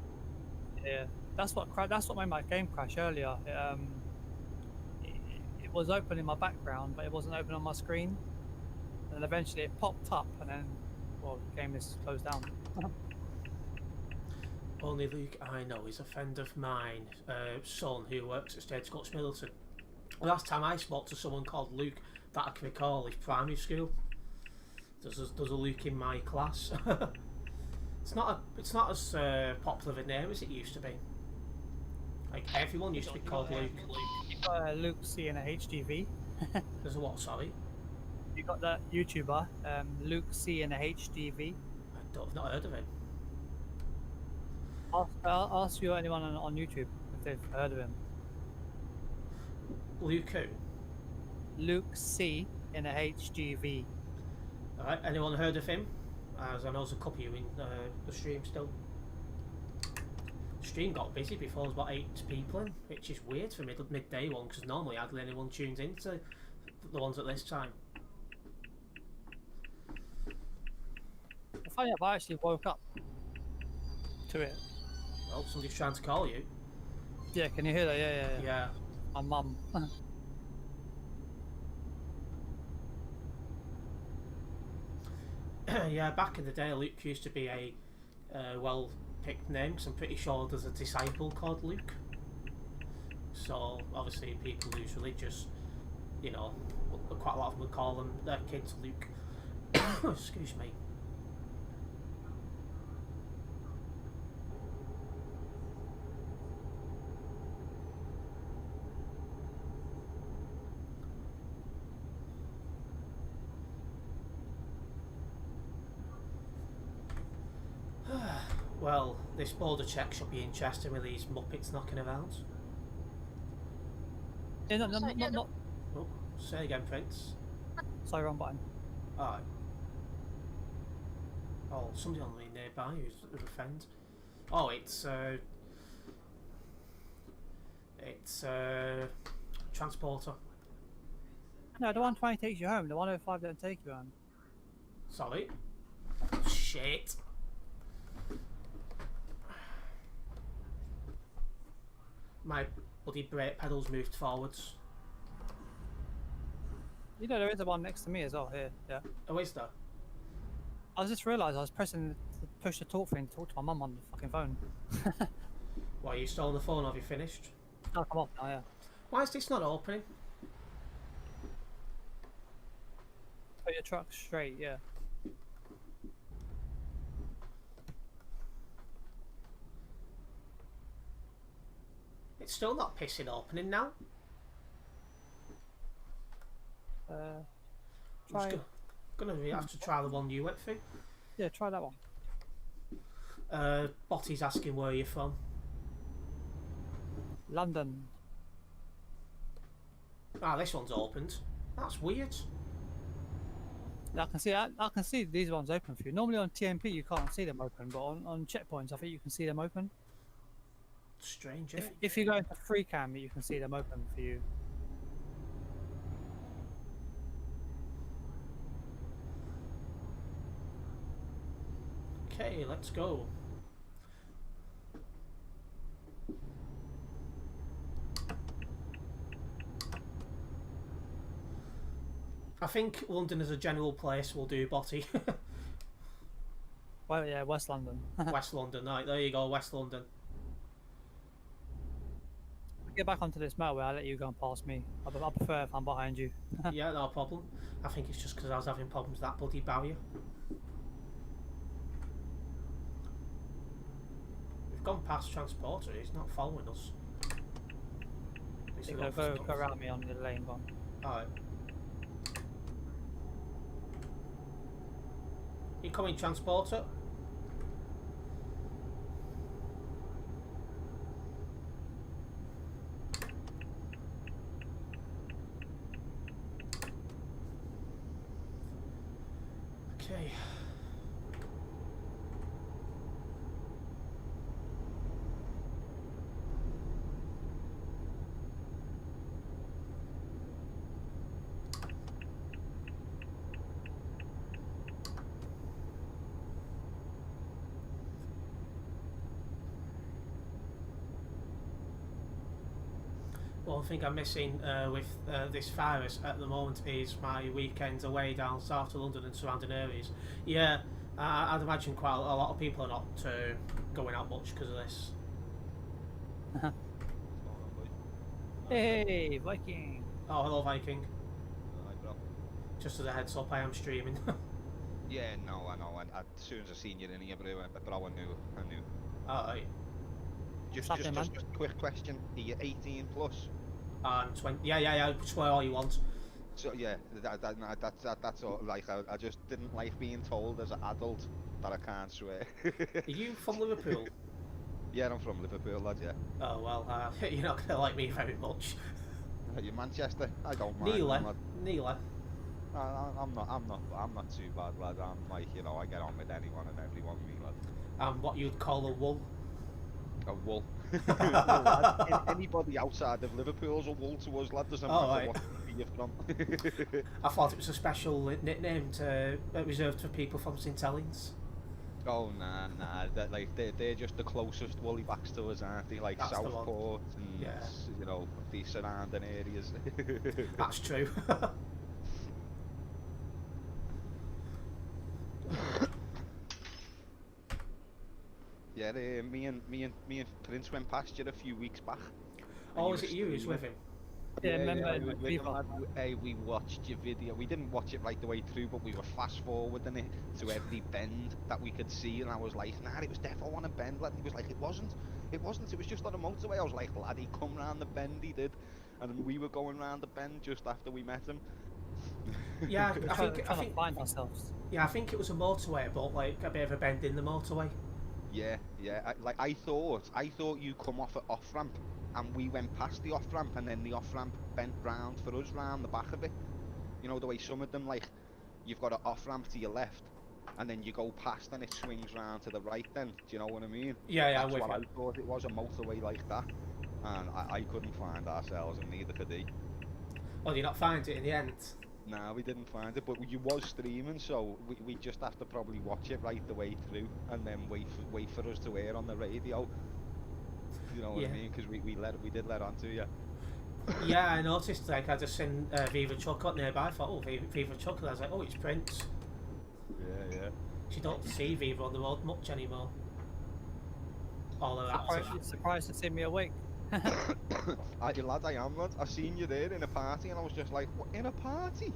Yeah, that's what made my game crash earlier. It, it was open in my background, but it wasn't open on my screen. And then eventually it popped up, and then, well, the game is closed down. Only Luke I know is a friend of mine, son who works at Stagecoach Middleton. The last time I spoke to someone called Luke that I can recall is primary school. There's a Luke in my class. It's not as popular of a name as it used to be. Like everyone used to be called Luke. You got Luke C in a HDV. There's a what? Sorry, You got that YouTuber, Luke C in a HDV. I've not heard of him. I'll ask you anyone on YouTube if they've heard of him. Luke who? Luke C in a HGV. Alright, anyone heard of him? As I know there's a couple of you in the stream still. The stream got busy before there was about 8 people in, which is weird for midday one because normally hardly anyone tunes in to the ones at this time. I find out I actually woke up to it. Well, somebody's trying to call you. Yeah, can you hear that? Yeah. Yeah. My mum. Yeah, back in the day, Luke used to be a well-picked name because I'm pretty sure there's a disciple called Luke. So obviously, people who's religious, you know, quite a lot of them would call them their kids Luke. Excuse me. Well, this border check should be interesting with these muppets knocking around. Yeah, not. Oh, say again, Prince. Sorry, wrong button. Alright. Oh, somebody on the nearby who's a friend. Oh, it's transporter. No, the 120 takes you home. The 105 don't take you home. Sorry. Shit. My bloody brake pedals moved forwards. You know, there is a one next to me as well here. Yeah. Oh, is there? I just realised I was pressing the push to talk thing to talk to my mum on the fucking phone. Why, are you still on the phone or have you finished? Oh, come off now, yeah. Why is this not opening? Put your truck straight, yeah. It's still not pissing opening now. Try. Gonna have to try the one you went through. Yeah, try that one. Botty's asking where you're from. London. Ah, this one's opened. That's weird. I can see these ones open for you. Normally on TMP you can't see them open, but on checkpoints I think you can see them open. Strange, eh? If you go into free cam, you can see them open for you. Okay, let's go. I think London as a general place will do, Botty. Well, yeah, West London. West London, right, there you go, West London. Get back onto this motorway, I'll let you go and pass me. I prefer if I'm behind you. Yeah, no problem. I think it's just because I was having problems with that bloody barrier. We've gone past transporter, he's not following us. Go around me on the lane one. Alright. You coming, transporter? Okay. only thing I'm missing with this virus at the moment is my weekends away down south to London and surrounding areas. Yeah, I'd imagine quite a lot of people are not going out much because of this. Hey, Viking! Oh, hello Viking. Hi, bro. Just as a heads up, I am streaming. Yeah, no, I know. And as soon as I seen you in here, bro, I knew. Alright. Just What's happening, a quick question. Are you 18 plus? I'm 20. Yeah. Swear all you want. So yeah, that's all. Like I just didn't like being told as an adult that I can't swear. Are you from Liverpool? Yeah, I'm from Liverpool, lad. Yeah. Oh well, you're not gonna like me very much. Are you Manchester? I don't mind. Neela. I'm not too bad, lad. I'm like, I get on with anyone and everyone, me, lad. What you'd call a wool. A wool. Lad, anybody outside of Liverpool's a wool to us, lad. Doesn't matter Right. what country you're from. I thought it was a special nickname reserved for people from St Helens. Oh nah, they're just the closest woolly backs to us, aren't they? Like That's the one. Southport and Yeah. the surrounding areas. That's true. Yeah, me and Prince went past you a few weeks back. Oh, is it you who's with him? Yeah, remember I was with him, people. lad. We watched your video. We didn't watch it right the way through, but we were fast forwarding it to every bend that we could see, and I was like, nah, it was definitely on a bend, lad. And he was like, it wasn't, it was just on a motorway. I was like, lad, he come round the bend, he did, and we were going round the bend just after we met him. Yeah, We're I trying think to find ourselves. yeah, I think it was a motorway, but like a bit of a bend in the motorway. Yeah. I thought you come off at off ramp, and we went past the off ramp, and then the off ramp bent round for us round the back of it. You know the way some of them, like, you've got an off ramp to your left, and then you go past, and it swings round to the right. Then, do you know what I mean? Yeah, That's with what you. I thought it was, a motorway like that, and I couldn't find ourselves, and neither could he. Oh, did you not find it in the end? Nah, we didn't find it, but you was streaming, so we just have to probably watch it right the way through, and then wait for us to air on the radio. You know what I mean? Because we did let on to you. Yeah, I noticed. Like, I just seen Viva Chocolate nearby. I thought, oh, Viva Chocolate. I was like, oh, it's Prince. Yeah. You don't see Viva on the road much anymore. All of that. Surprised to see me awake. Lad, I am, lad. I seen you there in a party, and I was just like, what, in a party?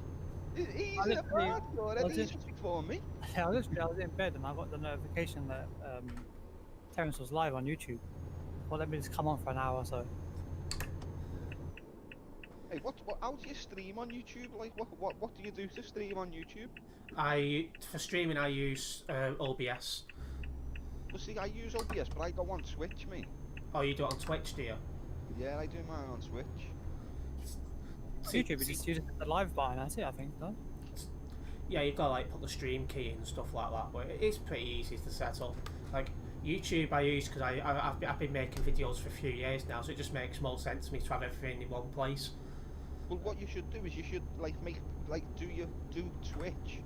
He's in a party already, he's just before me. I was in bed and I got the notification that Terence was live on YouTube. Well, let me just come on for an hour or so. Hey, how do you stream on YouTube? Like, what do you do to stream on YouTube? For streaming, I use OBS. Well, see, I use OBS, but I go on Twitch, me. Oh, you do it on Twitch, do you? Yeah, I do mine on Twitch. YouTube, you just use the live button, that's it, I think, no? Yeah, you've got to like put the stream key in and stuff like that, but it's pretty easy to set up. Like YouTube, I use because I've been making videos for a few years now, so it just makes more sense to me to have everything in one place. Well, what you should do is you should do Twitch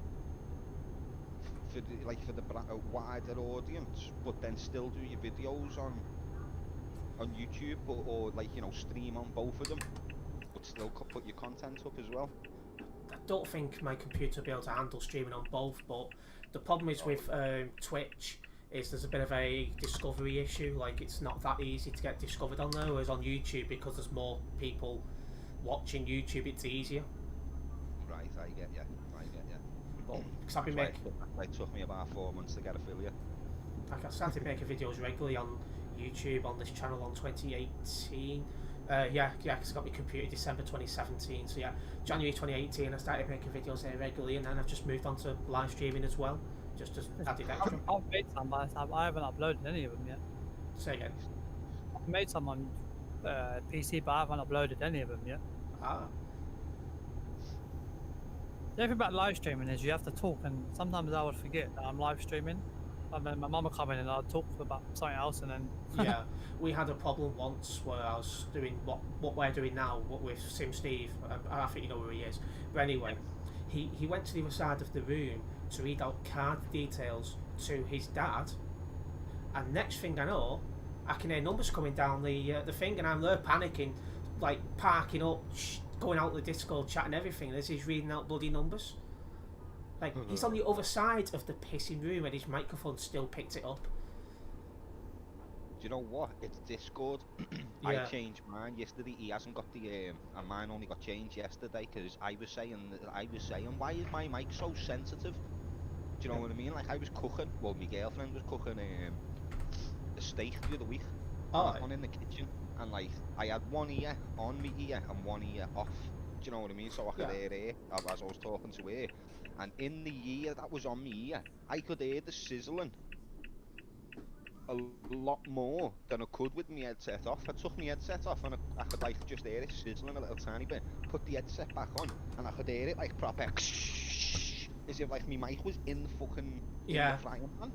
for the wider audience, but then still do your videos on YouTube, or stream on both of them, but still put your content up as well. I don't think my computer will be able to handle streaming on both, but the problem is with Twitch is there's a bit of a discovery issue. Like, it's not that easy to get discovered on there, whereas on YouTube, because there's more people watching YouTube, it's easier. Right, I get you. But because I've been making, it took me about 4 months to get affiliate. like, I started making videos regularly on YouTube on this channel on 2018. Because I got my computer December 2017. So yeah, January 2018 I started making videos there regularly, and then I've just moved on to live streaming as well, just as added extra. I've made some, but I haven't uploaded any of them yet. Say again. I've made some on PC, but I haven't uploaded any of them yet. The thing about live streaming is you have to talk, and sometimes I would forget that I'm live streaming. And then my mum would come in and I'd talk about something else, and then Yeah, we had a problem once where I was doing what we're doing now, what with Sim Steve. I think you know where he is. But anyway, he went to the other side of the room to read out card details to his dad, and next thing I know, I can hear numbers coming down the thing, and I'm there panicking, like parking up, going out the Discord chat and everything, as he's reading out bloody numbers. Like, he's on the other side of the pissing room and his microphone still picked it up. Do you know what? It's Discord. I changed mine yesterday. He hasn't got the and mine only got changed yesterday because I was saying, why is my mic so sensitive? Do you know what I mean? Like, I was cooking. Well, my girlfriend was cooking a steak the other week. On in the kitchen, and like I had one ear on my ear and one ear off. Do you know what I mean? So I could hear her as I was talking to her. And in the ear that was on my ear, I could hear the sizzling a lot more than I could with my headset off. I took my headset off and I could like just hear it sizzling a little tiny bit. Put the headset back on and I could hear it like proper as if like my mic was in the fucking in the frying pan.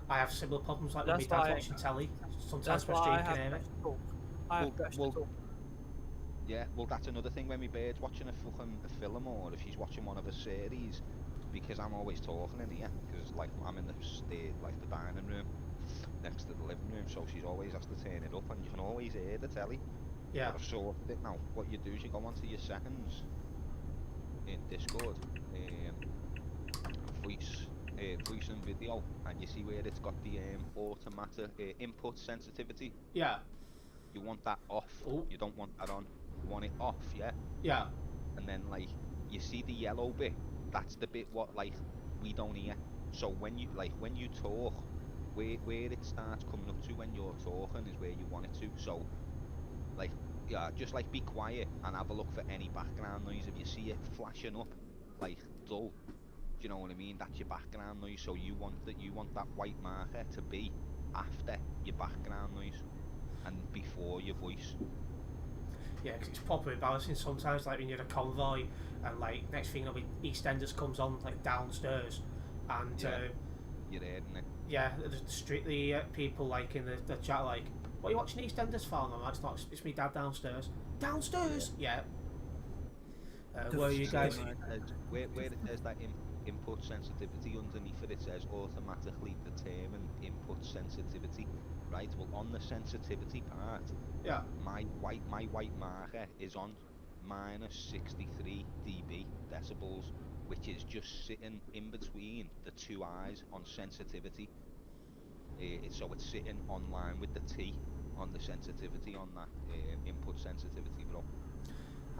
I have similar problems like with my dad watching telly. Sometimes my stream can hear it. Yeah, well that's another thing when my bird's watching a film or if she's watching one of her series, because I'm always talking in here, because like I'm in the dining room next to the living room, so she's always has to turn it up and you can always hear the telly. Yeah. But I've sorted it now. What you do is you go onto your settings in Discord, voice and video, and you see where it's got the automatic input sensitivity. Yeah. You want that off. Ooh. You don't want that on. You want it off, yeah? Yeah. And then like you see the yellow bit, that's the bit what like we don't hear. So when you talk, where it starts coming up to when you're talking is where you want it to. So like just like be quiet and have a look for any background noise. If you see it flashing up like dull, do you know what I mean? That's your background noise. So you want that white marker to be after your background noise and before your voice. Yeah, because it's proper embarrassing sometimes, like when you're in a convoy and like next thing you know, EastEnders comes on like downstairs and you're there, isn't it? Yeah, the people like in the chat like, what are you watching EastEnders for? And I'm like, it's me dad downstairs. Downstairs? Yeah. Where are you guys? Where it says that input sensitivity underneath it says automatically determine input sensitivity. Right, well on the sensitivity part, my white marker is on -63 dB decibels, which is just sitting in between the two eyes on sensitivity. So it's sitting on line with the T on the sensitivity on that input sensitivity, bro.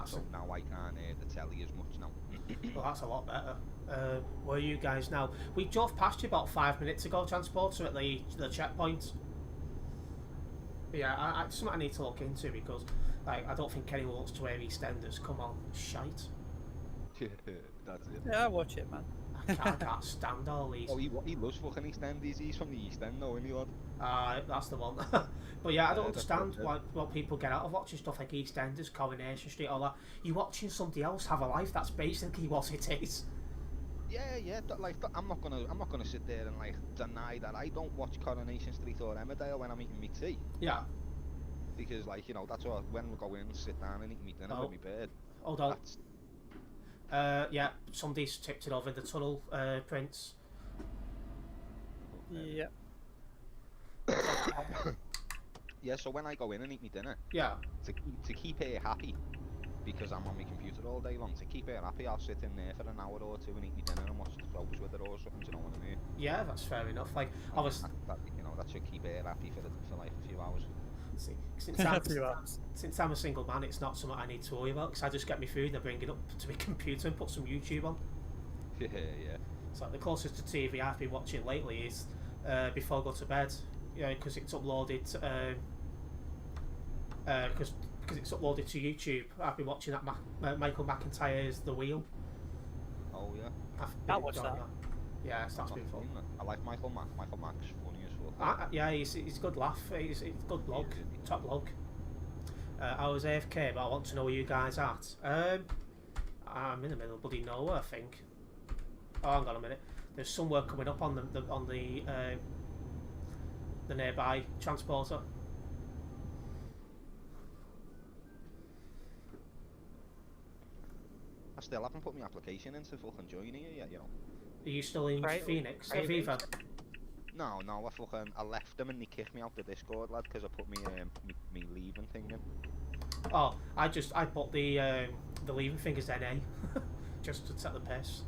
So now I can't hear the telly as much now. Well, that's a lot better. Where are you guys now? We drove past you about 5 minutes ago, Transporter, at the checkpoint. Yeah, I something I need to look into because like I don't think anyone wants to wear EastEnders. Come on, shite. That's it. Yeah, I watch it, man. I can't stand all these. Oh, he loves fucking EastEnders. He's from the East End, though, isn't he, lad? That's the one. But yeah, I don't understand what people get out of watching stuff like EastEnders, Coronation Street, all that. You're watching somebody else have a life. That's basically what it is. Yeah. I'm not gonna sit there and like deny that I don't watch Coronation Street or Emmerdale when I'm eating my tea. Yeah. Because like that's what when we go in and sit down and eat my dinner with my bird. Hold on. Yeah, somebody's tipped it over in the tunnel, Prince. Yeah. Yeah. So when I go in and eat my dinner. Yeah. To keep her happy. Because I'm on my computer all day long, to keep her happy, I'll sit in there for an hour or two and eat my dinner and watch the shows with her or something. Do you know what I mean? Yeah, that's fair enough. Like I was, that should keep her happy for like a few hours. See, since I'm a single man, it's not something I need to worry about because I just get my food and I bring it up to my computer and put some YouTube on. Yeah. So the closest to TV I've been watching lately is before I go to bed. Yeah, because it's uploaded. Because it's uploaded to YouTube. I've been watching that Michael McIntyre's The Wheel. Oh yeah. I watched that. Yeah, that's been fun. I like Michael Mack. Michael Mack's funny as well. Yeah, he's a good laugh. He's a good blog, top blog. I was AFK, but I want to know where you guys at. I'm in the middle of bloody nowhere, I think. Oh, hang on a minute. There's somewhere coming up on the nearby transporter. I still haven't put my application into fucking joining here yet, you know. Are you still in Phoenix? Viva? No, I left them and they kicked me out the Discord, lad, because I put me leaving thing in. Oh, I put the leaving thing as NA, just to set the pace.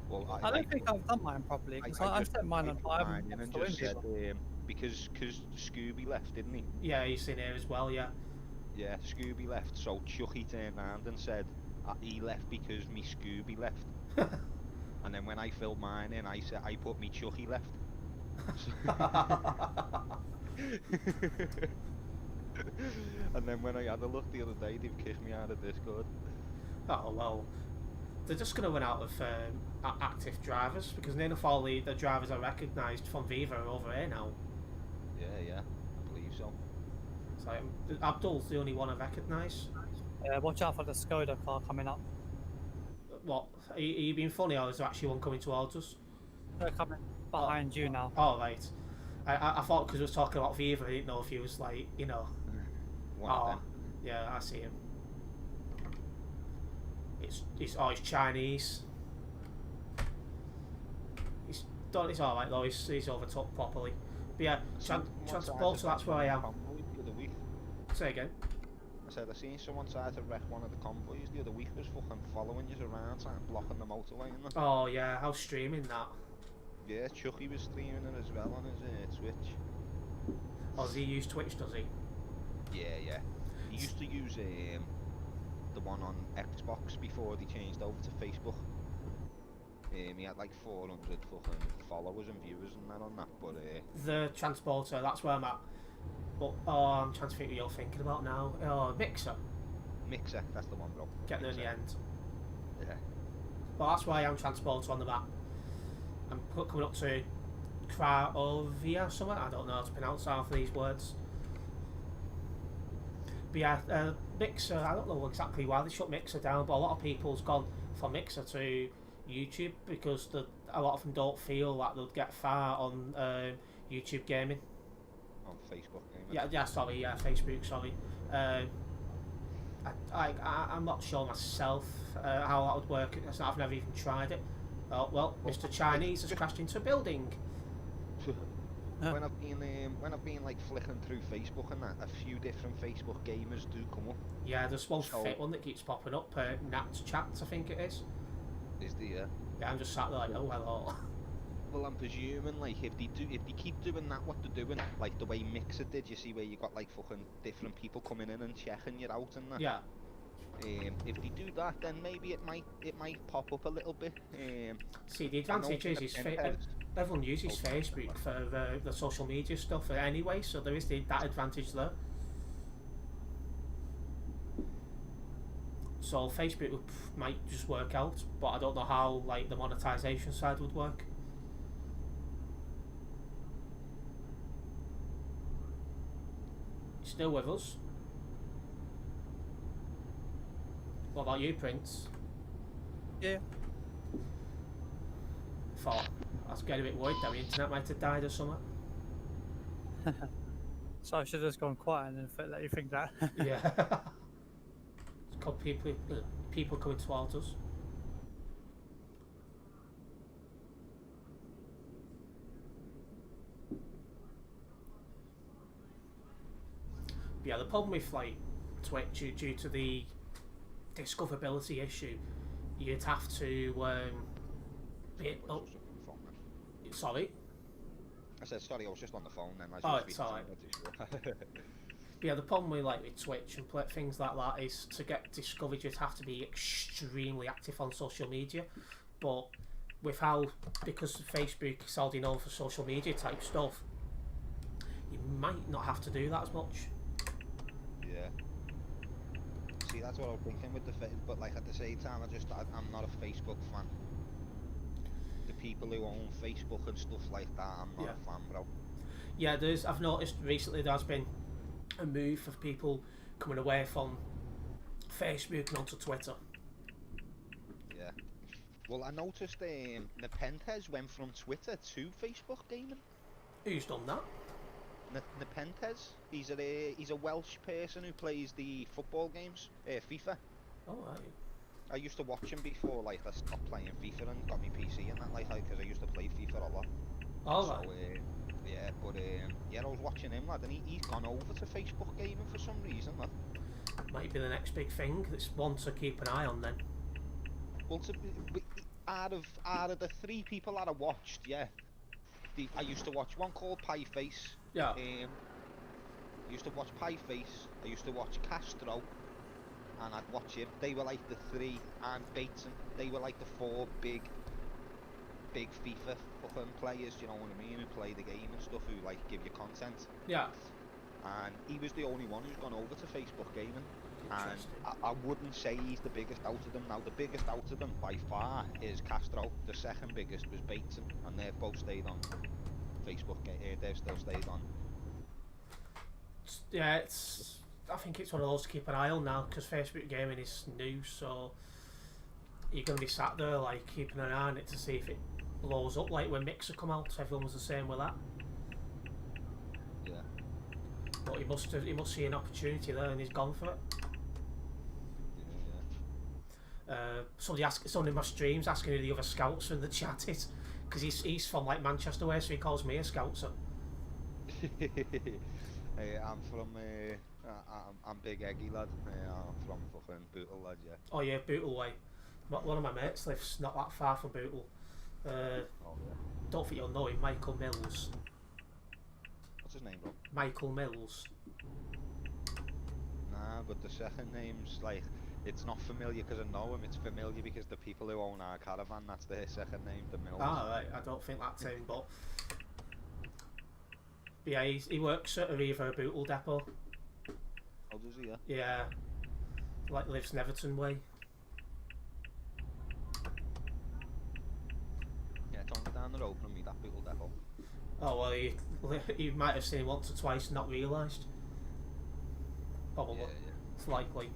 Well, I don't think I've done mine properly because I set mine on. put I mine haven't in and the win just said people. because Scooby left, didn't he? Yeah, he's in here as well. Yeah. Yeah, Scooby left, so Chucky turned around and said he left because me Scooby left. And then when I filled mine in, I said I put me Chucky left. And then when I had a look the other day, they've kicked me out of Discord. Oh well, they're just going to run out of active drivers because nearly all the drivers are recognised from Viva are over here now. Yeah, I believe so. So Abdul's the only one I recognise. Watch out for the Skoda car coming up. What? Are you being funny, or is there actually one coming towards us? They're coming behind you now. Oh right. I thought because we were talking about Viva, I didn't know if he was like, you know. One of them. Yeah, I see him. He's Chinese. It's all right though. He's overtook properly. But yeah, transporter. That's where I am. The other week. Say again. I said I seen someone try to wreck one of the convoys the other week. Was fucking following you around, blocking the motorway and that. Oh yeah, I was streaming that. Yeah, Chucky was streaming it as well on his Twitch. Oh, does he use Twitch? Does he? Yeah. He used to use the one on Xbox before they changed over to Facebook. He had like 400 fucking followers and viewers and that on that, but the transporter, that's where I'm at. But I'm trying to think what you're thinking about now. Oh, Mixer, that's the one, bro. Get there in the end. Yeah. Well, that's why I'm transporter on the map. I'm coming up to Kraovia somewhere. I don't know how to pronounce half of these words. But yeah, Mixer, I don't know exactly why they shut Mixer down, but a lot of people's gone from Mixer to YouTube because a lot of them don't feel like they'll get far on YouTube gaming. On Facebook gaming. Facebook, sorry. I'm not sure myself how that would work. I've never even tried it. Oh well, Mr. Chinese has crashed into a building. When I've been like flicking through Facebook and that, a few different Facebook gamers do come up. Yeah, there's one fit one that keeps popping up. Nat Chats, I think it is. Is there? Yeah, I'm just sat there like, oh hello. Well, I'm presuming like if they keep doing that, what they're doing, like the way Mixer did, you see where you got like fucking different people coming in and checking you out and that. Yeah. If they do that, then maybe it might pop up a little bit. See, the advantage is everyone uses Facebook for the social media stuff anyway, so there is that advantage there. So Facebook might just work out, but I don't know how like the monetization side would work. Still with us? What about you, Prince? Yeah. Thought I was getting a bit worried that the internet might have died or something. So I should have just gone quiet and then let you think that. Yeah. It's called people coming towards us. But yeah, the problem with like Twitch due to the discoverability issue, you'd have to sorry. I said sorry. I was just on the phone then. It's alright. Yeah, the problem with Twitch and things like that is to get discovered, you'd have to be extremely active on social media. But because Facebook is holding over for social media type stuff, you might not have to do that as much. Yeah. See, that's what I was thinking with the but like at the same time, I'm not a Facebook fan. The people who own Facebook and stuff like that, I'm not a fan, bro. Yeah, I've noticed recently there's been a move of people coming away from Facebook and onto Twitter. Yeah. Well, I noticed Nepenthes went from Twitter to Facebook gaming. Who's done that? Nepenthes. He's a Welsh person who plays the football games, FIFA. Oh, right. I used to watch him before, like I stopped playing FIFA and got me PC and that, like, because I used to play FIFA a lot. Oh, right. I was watching him, lad, and he's gone over to Facebook gaming for some reason, lad. might be the next big thing. It's one to keep an eye on then. Well, out of the 3 people that I watched, yeah, I used to watch one called Pieface. Yeah. I used to watch Pieface. I used to watch Castro, and I'd watch him. They were like the 3, and Bateson. They were like the 4 big FIFA fucking players. You know what I mean? Who play the game and stuff. Who like give you content. Yeah. And he was the only one who's gone over to Facebook gaming. And Interesting. I wouldn't say he's the biggest out of them. Now, the biggest out of them by far is Castro. The second biggest was Bateson, and they've both stayed on Facebook. They've still stayed on. Yeah, I think it's one of those to keep an eye on now, because Facebook gaming is new, so you're going to be sat there like keeping an eye on it to see if it blows up. Like when Mixer come out, everyone was the same with that. Yeah. But he must see an opportunity there, and he's gone for it. Somebody in my streams asking who the other scouts in the chat is, because he's from like Manchester way, so he calls me a scoutser. I'm from I'm Big Eggy lad. I'm from fucking Bootle lad, yeah. Oh yeah, Bootle way. One of my mates lives not that far from Bootle. Oh yeah. Don't think you'll know him, Michael Mills. What's his name, bro? Michael Mills. Nah, but the second name's like, it's not familiar because I know him, it's familiar because the people who own our caravan, that's their second name, the Mills. Ah, right, I don't think that's him, but yeah, he works at a Riva Bootle depot. Oh, does he, yeah? Yeah, like lives Neverton way. Yeah, it's only down the road from me, that Bootle depot. Oh well, you might have seen him once or twice and not realised. Probably. Yeah. It's likely.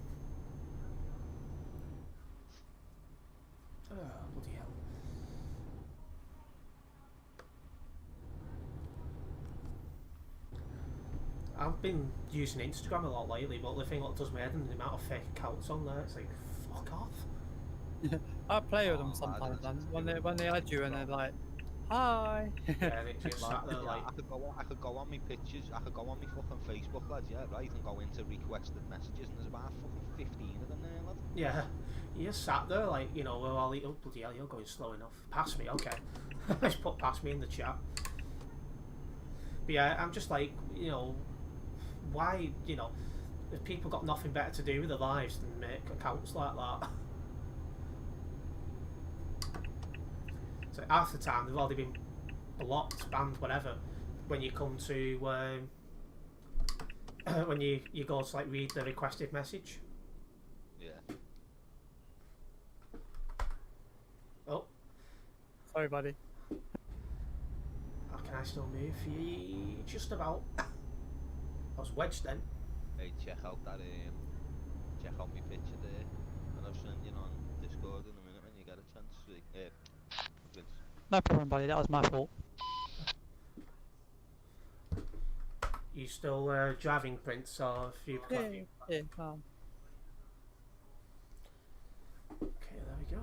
Oh, bloody hell. I've been using Instagram a lot lately, but the thing that does my head in the amount of fake accounts on there, it's like, fuck off. I play with them sometimes, and when they add you and they're like, hi. Yeah, and it just sat there like... I could go on my pictures, I could go on my fucking Facebook, lads, yeah, right, and go into requested messages, and there's about fucking 15 of them there, lad. Yeah, you just sat there like, you know, well, I'll eat, oh bloody hell, you're going slow enough. Pass me, okay. Just put pass me in the chat. But yeah, I'm just like, you know, why, you know, if people got nothing better to do with their lives than make accounts like that. So half the time they've already been blocked, banned, whatever. When you come to when you go to like read the requested message. Yeah. Oh, Sorry, buddy. how can I still move? Just about. I was wedged then. Hey, check out my picture there, and I'll send you on Discord in a minute when you get a chance. Vince. No problem, buddy. That was my fault. You still driving, Prince, or if you... Yeah. Okay, there we go.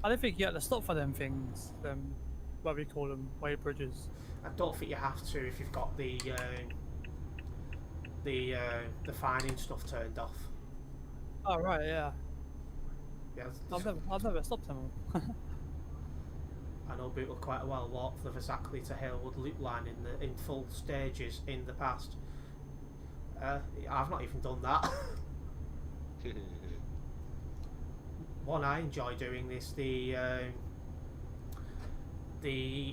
I don't think you had to stop for them things. Them, what we call them, weight bridges. I don't think you have to if you've got the fining stuff turned off. Oh right, yeah. Yeah, I've never stopped them. I know Bootle quite a well. Walked the exactly to Halewood loop line in full stages in the past. I've not even done that. One I enjoy doing this, the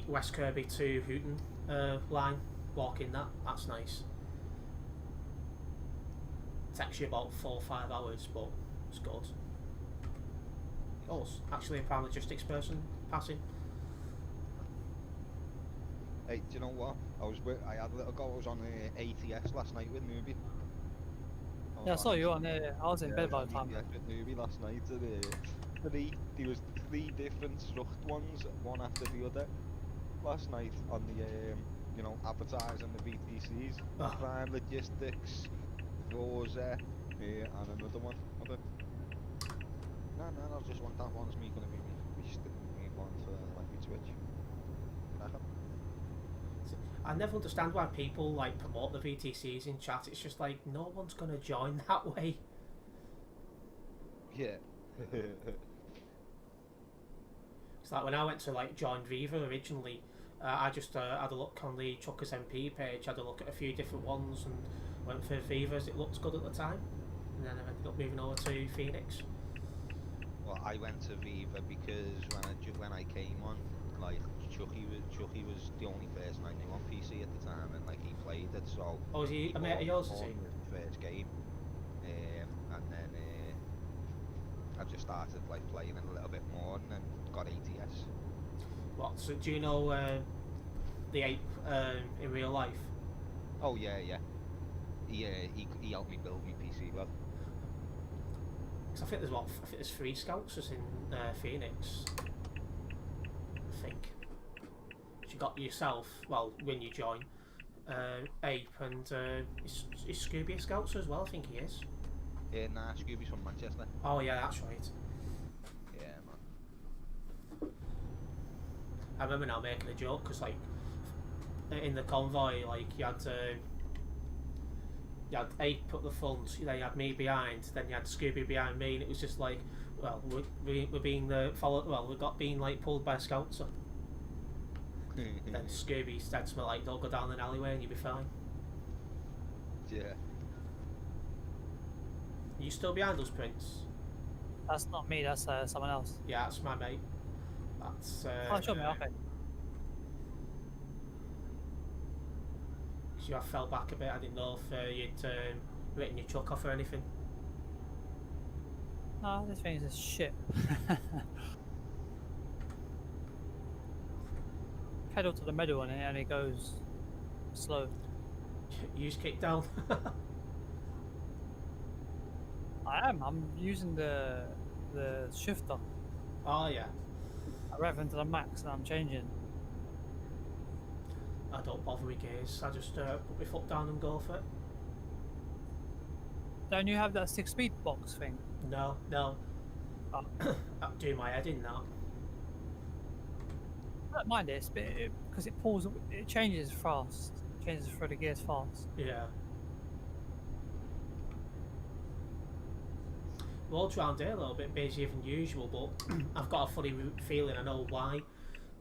West Kirby to Hooton line, walking that's nice. Takes you about 4 or 5 hours, but it's good. Oh, it's actually a paralogistics person passing. Hey, do you know what? I had a little go. I was on ATS last night with Newbie. Yeah, I saw you on there. I was in bed by the time. Yeah, with Newbie last night. There was 3 different struct ones, one after the other. Last night on the advertising the VTCs, Prime Logistics, Rosa, and another one. No, I just want that one's me gonna be me one for like me Twitch. I never understand why people like promote the VTCs in chat. It's just like no one's gonna join that way. Yeah. It's like when I went to like join Viva originally, I just had a look on the Truckers MP page, had a look at a few different ones, and went for Viva's. It looked good at the time, and then I ended up moving over to Phoenix. Well, I went to Viva because when I came on, like Chucky was the only person I knew on PC at the time, and like he played it. So Oh, is he a mate of yours? Is he? The first game, and then I just started like playing it a little bit more, and then got ATS. What? So do you know the ape in real life? Oh yeah. He helped me build my PC well. Cause I think there's 3 scouts in Phoenix. I think. You got yourself. Well, when you join, Ape and is Scooby a scouts as well? I think he is. Nah, Scooby's from Manchester. Oh yeah, that's right. Yeah, man. I remember now making a joke because like in the convoy, like you had Ape at the front, then you had me behind, then you had Scooby behind me, and it was just like, well, we're being followed. Well, we got being like pulled by scouts. Then Scooby said to me like, "Don't go down an alleyway and you'll be fine." Yeah. You still behind us, Prince? That's not me. That's someone else. Yeah, that's my mate. That's. Oh, sure, mate. Okay. So I fell back a bit. I didn't know if you'd written your truck off or anything. No, this thing is just shit. Pedal to the metal on it and it goes slow. You just kick down. I'm using the shifter. Oh yeah. I rev into the max and I'm changing. I don't bother with gears. I just put my foot down and go for it. Don't you have that 6-speed box thing? No. Oh. I'm doing my head in now. I don't mind this, but because it pulls, it changes fast. It changes through the gears fast. Yeah. Roads around here a little bit busier than usual, but I've got a funny feeling I know why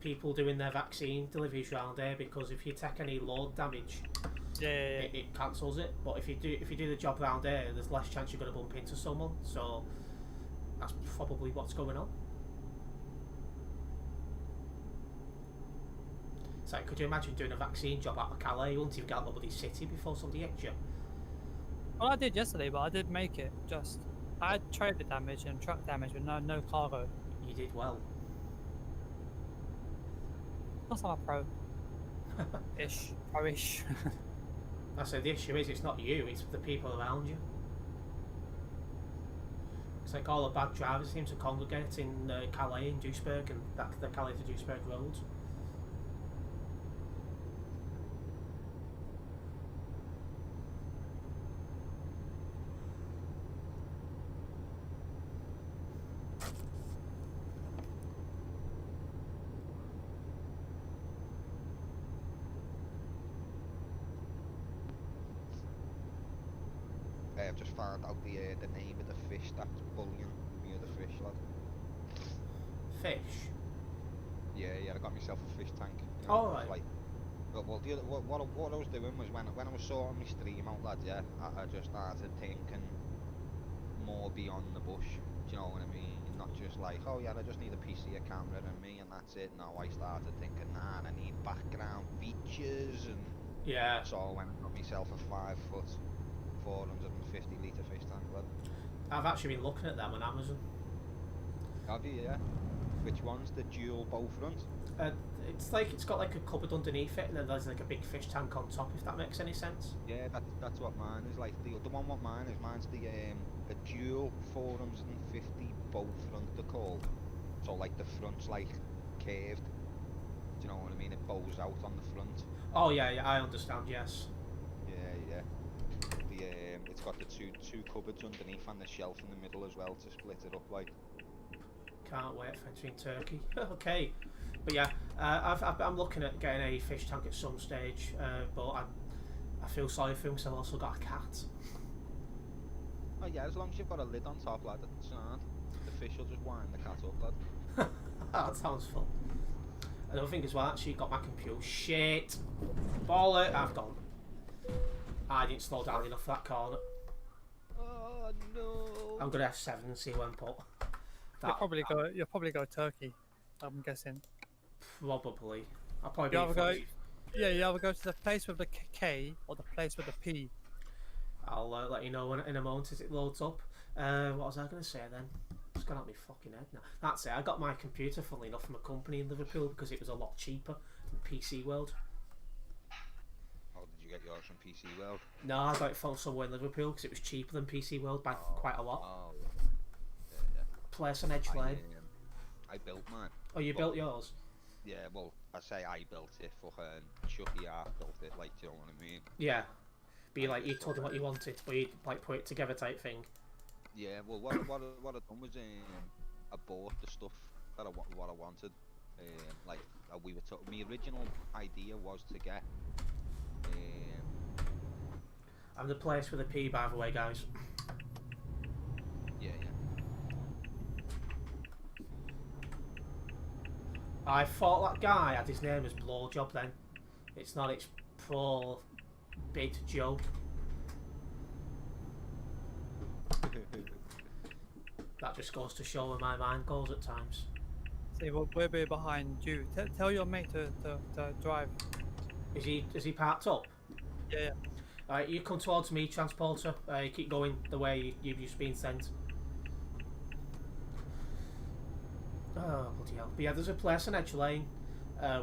people doing their vaccine deliveries around here, because if you take any load damage, Yeah. it cancels it. But if you do the job around here, there's less chance you're going to bump into someone. So that's probably what's going on. It's like, could you imagine doing a vaccine job out of Calais? You wouldn't even get out of the bloody city before somebody hits you. Well, I did yesterday, but I did make it. Just I had trailer damage and truck damage, but no cargo. You did well. Plus, I'm a pro. Pro-ish. I said the issue is it's not you, it's the people around you. It's like all the bad drivers seem to congregate in Calais and Duisburg and the Calais to Duisburg roads. I've just found out the name of the fish that's bullying me of the fish, lad. Fish? Yeah, I got myself a fish tank. You Oh, right. Like, well, what I was doing was when I was sorting my stream out, lad, yeah, I just started thinking more beyond the bush. Do you know what I mean? Not just like, oh yeah, I just need a PC, a camera, and me, and that's it. No, I started thinking, nah, I need background features, and Yeah. so I went and got myself a 5-foot, 450 litre fish tank, lad. I've actually been looking at them on Amazon. Have you, yeah? Which one's the dual bow front? It's like it's got like a cupboard underneath it, and then there's like a big fish tank on top. If that makes any sense. Yeah, that's what mine is like. The one what mine is, mine's the a dual 450 bow front, they're called. So like the front's like curved. Do you know what I mean? It bows out on the front. Oh yeah, I understand. Yes. Yeah. It's got the two cupboards underneath and the shelf in the middle as well to split it up like. Can't wait for entering Turkey. Okay, but yeah, I'm looking at getting a fish tank at some stage, but I feel sorry for him because I've also got a cat. Oh yeah, as long as you've got a lid on top, lad, it's not. The fish will just wind the cat up, lad. That sounds fun. Another thing as well, actually, got my computer. Shit! Ball it! I've gone. I didn't slow down enough for that corner. Oh no! I'm gonna F7 and see when put. You'll probably go Turkey. I'm guessing. Probably. I'll probably You be either go, fuzzy. yeah, you either go to the place with the K or the place with the P. I'll let you know in a moment as it loads up. What was I going to say then? It's gone out my fucking head now. That's it. I got my computer, funnily enough, from a company in Liverpool because it was a lot cheaper than PC World. How did you get yours from PC World? No, I got it from somewhere in Liverpool because it was cheaper than PC World by quite a lot. Oh, yeah. Place on Edge Lane. I built mine. Oh, you built yours? Yeah, well, I say I built it. Fucking Chucky Art built it. Like, do you know what I mean? Yeah. But you, like, you told him what you wanted, but you like put it together type thing. Yeah, well, what I done was I bought the stuff that what I wanted. Like we were talking. My original idea was to get. I'm the place with a P, by the way, guys. Yeah. I thought that guy had his name as Blowjob then. It's not, it's Pro Bid Joe. That just goes to show where my mind goes at times. See, we'll be behind you. Tell your mate to drive. Is he parked up? Yeah. Alright, you come towards me, transporter. You keep going the way you've just been sent. Oh, bloody hell. But yeah, there's a place in Edge Lane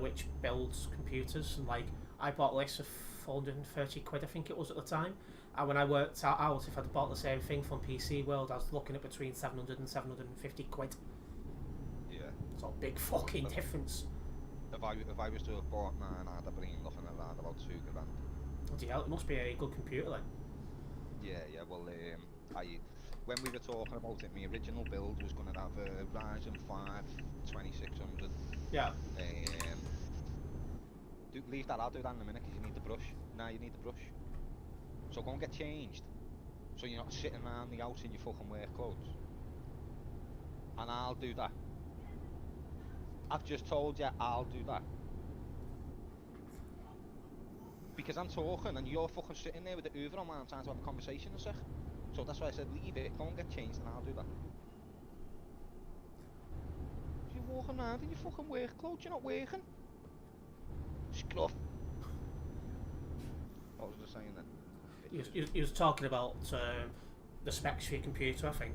which builds computers, and like, I bought a list of 430 quid, I think it was at the time. And when I worked out if I'd bought the same thing from PC World, I was looking at between 700 and 750 quid. Yeah. It's a big fucking difference. If I was to have bought mine, I'd have been looking around about £2 grand. Bloody hell, it must be a good computer then. Yeah. Well, when we were talking about it, my original build was going to have a Ryzen 5 2600. Yeah. Leave that. I'll do that in a minute because you need the brush. Now you need the brush. So go and get changed. So you're not sitting around the house in your fucking work clothes. And I'll do that. I've just told you I'll do that. Because I'm talking and you're fucking sitting there with the Uber on while I'm trying to have a conversation and stuff. So that's why I said leave it, go and get changed and I'll do that. You're walking around in your fucking work clothes, you're not working. Scruff. What was I saying then? You was talking about the specs for your computer, I think.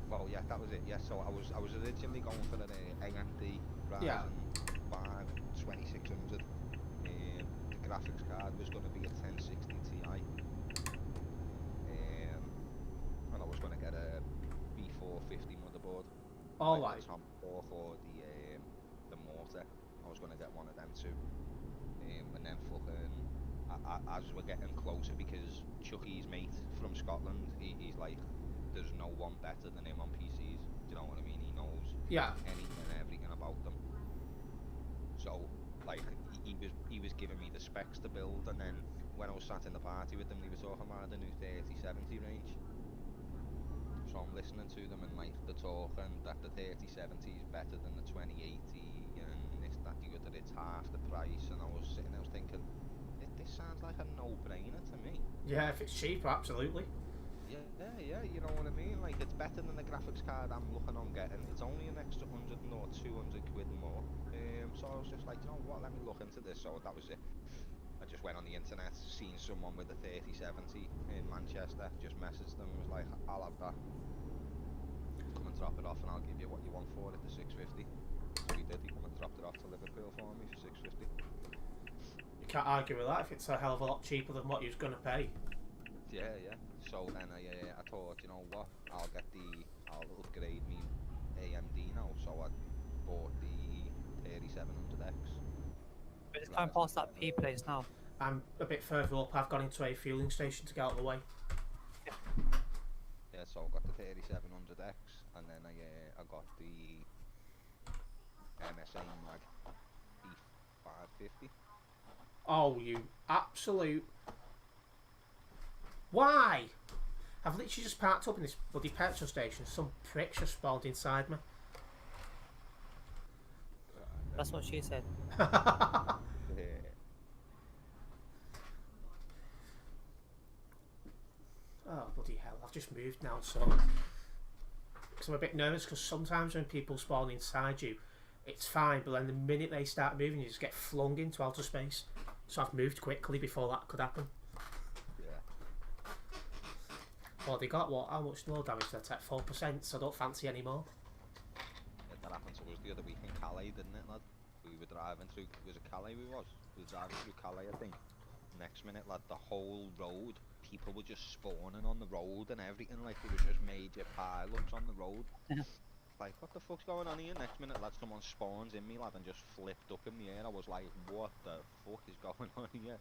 Well, yeah, that was it. Yeah, so I was originally going for an AMD Ryzen 5 2600. The graphics card was going to be a 1060 Ti. And I was going to get a B450 motherboard. All like right. the top four for the mortar. I was going to get one of them too. And then fucking as we're getting closer, because Chucky's mate from Scotland, he's like, there's no one better than him on PCs. Do you know what I mean? He knows anything and everything about them. So like he was giving me the specs to build, and then when I was sat in the party with them, they were talking about the new 3070 range. So I'm listening to them and like they're talking that the 3070 is better than the 2080 and this, that, the other, it's half the price, and I was sitting there, I was thinking, this sounds like a no-brainer to me. Yeah, if it's cheaper, absolutely. Yeah, you know what I mean? Like, it's better than the graphics card I'm looking on getting. It's only an extra 100 or 200 quid more. So I was just like, you know what, let me look into this. So that was it. I just went on the internet, seen someone with a 3070 in Manchester, just messaged them, was like, I'll have that. Come and drop it off and I'll give you what you want for it, the 650. So he did, he come and dropped it off to Liverpool for me for 650. You can't argue with that if it's a hell of a lot cheaper than what you was going to pay. Yeah. So then I thought, you know what, I'll upgrade me AMD now. So I bought the 3700X. It's time past that P place now. I'm a bit further up. I've gone into a fueling station to get out of the way. Yeah, so I got the 3700X, and then I got the MSA Mag E550. Oh, you absolute... Why? I've literally just parked up in this bloody petrol station. Some pricks just spawned inside me. That's what she said. Yeah. Oh, bloody hell. I've just moved now, so... Because I'm a bit nervous, because sometimes when people spawn inside you, it's fine, but then the minute they start moving, you just get flung into outer space. So I've moved quickly before that could happen. Yeah. Well, they got, what, how much low damage? That's at 4%, so I don't fancy anymore. Yeah, that happened to us the other week in Calais, didn't it, lad? We were driving through, was it Calais we was? We were driving through Calais, I think. Next minute, lad, the whole road, people were just spawning on the road and everything, like there was just major pile-ups on the road. Like, what the fuck's going on here? Next minute, lad, someone spawns in me, lad, and just flipped up in the air. I was like, what the fuck is going on here?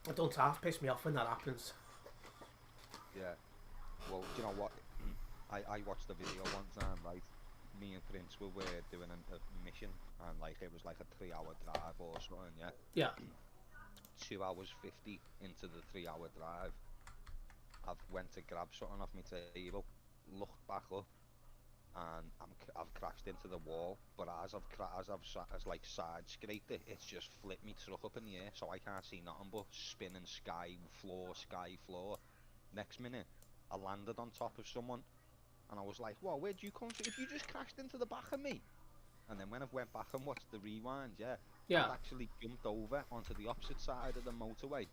It don't half piss me off when that happens. Yeah. Well, do you know what? I watched the video one time, right? Me and Prince were doing a mission, and like it was like a 3-hour drive or something, yeah? Yeah. 2 hours 50 into the 3-hour drive. I've went to grab something off my table, looked back up, and I've crashed into the wall. But as I've like side scraped it, it's just flipped me truck up in the air, so I can't see nothing but spinning sky floor. Next minute, I landed on top of someone, and I was like, "Whoa, where'd you come from? If you just crashed into the back of me." And then when I went back and watched the rewind, Yeah. I actually jumped over onto the opposite side of the motorway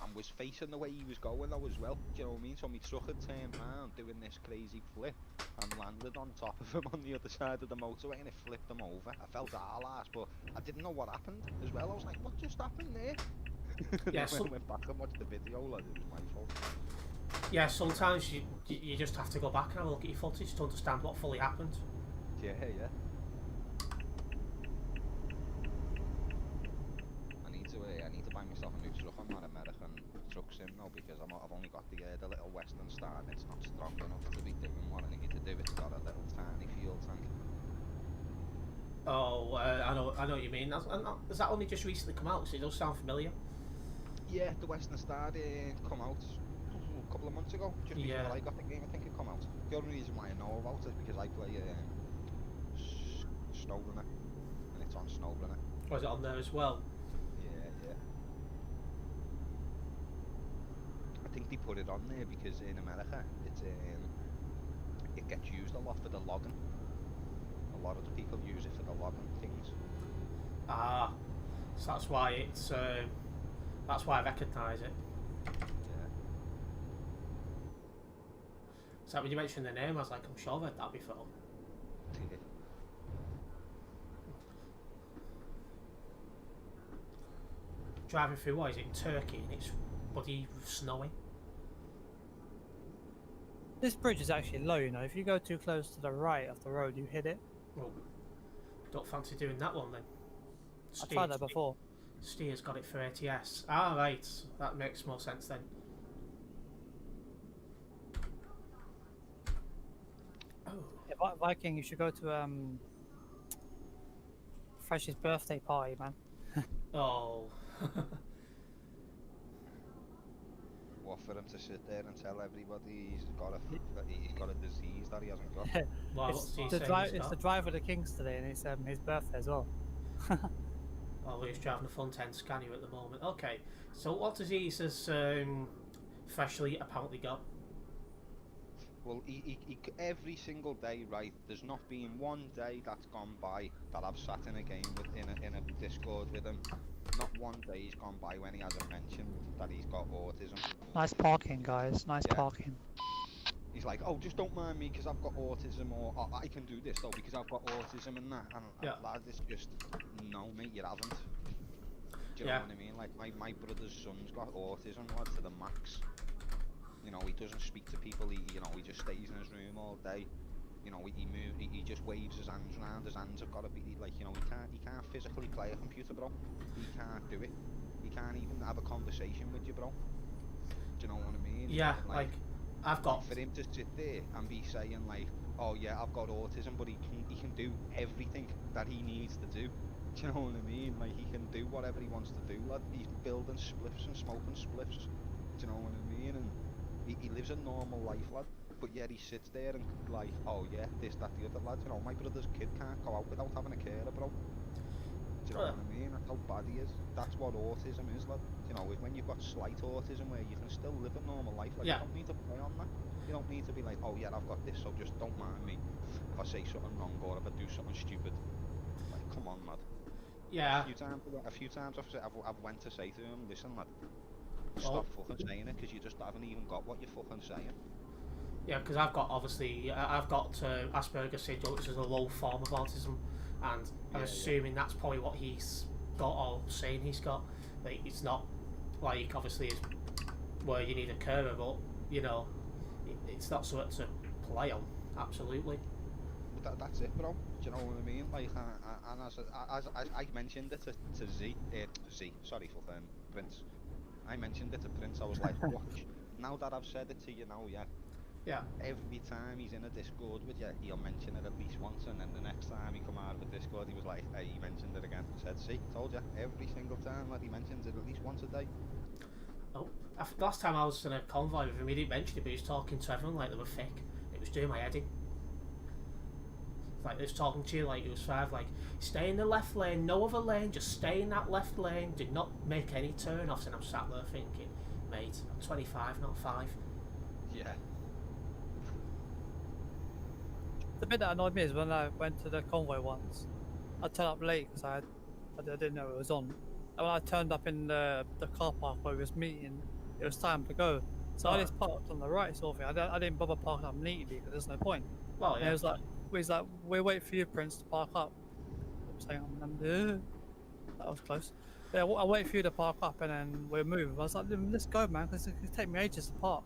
and was facing the way he was going though as well. Do you know what I mean? So my truck had turned round doing this crazy flip and landed on top of him on the other side of the motorway, and it flipped him over. I felt our-ass, but I didn't know what happened as well. I was like, what just happened there? Yeah, When I went back and watched the video, like, it was my fault. Yeah, sometimes you just have to go back and have a look at your footage to understand what fully happened. Yeah. I need to buy myself a new truck. I'm not American truck sim now because I've only got the little Western Star, and it's not strong enough to be doing what I need to do. It's got a little tiny fuel tank. Oh, I know what you mean. Has that only just recently come out? So it does sound familiar. Yeah, the Western Star come out a couple of months ago, just before I got the game. I think it come out. The only reason why I know about it is because I play Snowrunner, and it's on Snowrunner. Or is it on there as well? Yeah. I think they put it on there because in America it gets used a lot for the logging. A lot of the people use it for the logging things. Ah, so that's why it's that's why I recognise it. Yeah. So when you mentioned the name, I was like, I'm sure I've heard that before. Driving through, what is it, Turkey, and it's bloody snowing. This bridge is actually low, you know. If you go too close to the right of the road, you hit it. Well, don't fancy doing that one then. I've tried that before. Steer's got it for ATS. Ah, right. That makes more sense then. Oh. Yeah, Viking, you should go to Fresh's birthday party, man. Oh. What, for him to sit there and tell everybody he's got a disease that he hasn't got? Well, It's the drive of the Kings today, and it's his birthday as well. Well, he's driving a front end scanner at the moment. Okay, so what disease has Freshly apparently got? Well, he every single day, right? There's not been one day that's gone by that I've sat in a game in a Discord with him. Not one day he's gone by when he hasn't mentioned that he's got autism. Nice parking, guys. Nice parking. He's like, oh, just don't mind me because I've got autism, or oh, I can do this though because I've got autism and that. And lad, it's just, no, mate, you haven't. Do you know what I mean? Like my brother's son's got autism, lad, to the max. You know, he doesn't speak to people. He just stays in his room all day. You know, he just waves his hands around. His hands have got to be like, you know, he can't physically play a computer, bro. He can't do it. He can't even have a conversation with you, bro. Do you know what I mean? Yeah, like I've got. For him to sit there and be saying like, oh yeah, I've got autism, but he can do everything that he needs to do. Do you know what I mean? Like he can do whatever he wants to do. Like he's building spliffs and smoking spliffs. Do Do you know what I mean? And he lives a normal life, lad. But yet he sits there and like, oh yeah, this, that, the other, lad. You know, my brother's kid can't go out without having a carer, bro. Do you know what I mean? That's how bad he is. That's what autism is, lad. You know, when you've got slight autism where you can still live a normal life, like you don't need to play on that. You don't need to be like, oh yeah, I've got this, so just don't mind me if I say something wrong or if I do something stupid. Like, come on, lad. Yeah. A few times I've went to say to him, listen, lad, stop fucking saying it, because you just haven't even got what you're fucking saying. Yeah, because I've got Asperger's syndrome, which is a low form of autism, and I'm assuming that's probably what he's got, or saying he's got. Like, it's not like obviously it's where you need a carer, but you know, it's not something to play on. Absolutely. But that's it, bro. Do you know what I mean? Like, and as I mentioned it to sorry for Prince. I mentioned it to Prince. I was like, watch. Now that I've said it to you, now, yeah. Every time he's in a Discord with you, he'll mention it at least once, and then the next time he come out of a Discord, he was like, hey, he mentioned it again. I said, see, told you, every single time that he mentions it at least once a day. Oh, last time I was in a convoy with him, he didn't mention it, but he was talking to everyone like they were thick. It was doing my head in. Like, he was talking to you like it was 5, like, stay in the left lane, no other lane, just stay in that left lane, do not make any turn-offs. And I'm sat there thinking, mate, I'm 25, not 5. Yeah. The bit that annoyed me is when I went to the convoy once, I turned up late because I didn't know it was on. And when I turned up in the car park where we was meeting, it was time to go. So I just parked on the right sort of thing. I didn't bother parking up neatly because there's no point. Well, yeah. And it was like, we'll wait for you, Prince, to park up. I'm saying, that was close. Yeah, I'll wait for you to park up and then we'll move. I was like, let's go, man, because it could take me ages to park.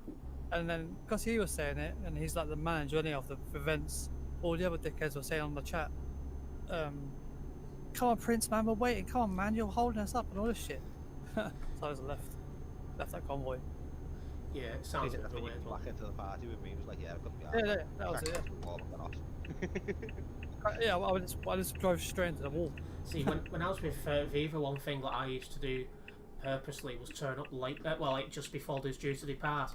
And then, because he was saying it, and he's like the manager of the events, all the other dickheads were saying on the chat, come on, Prince, man, we're waiting. Come on, man, you're holding us up and all this shit. So I was left that convoy. Yeah, it sounds a bit weird. Back into the party with me, he was like, yeah, I've got the Yeah, that was it. Yeah, I just drove straight into the wall. See, when I was with Viva, one thing that I used to do purposely was turn up late, like just before they was due to depart,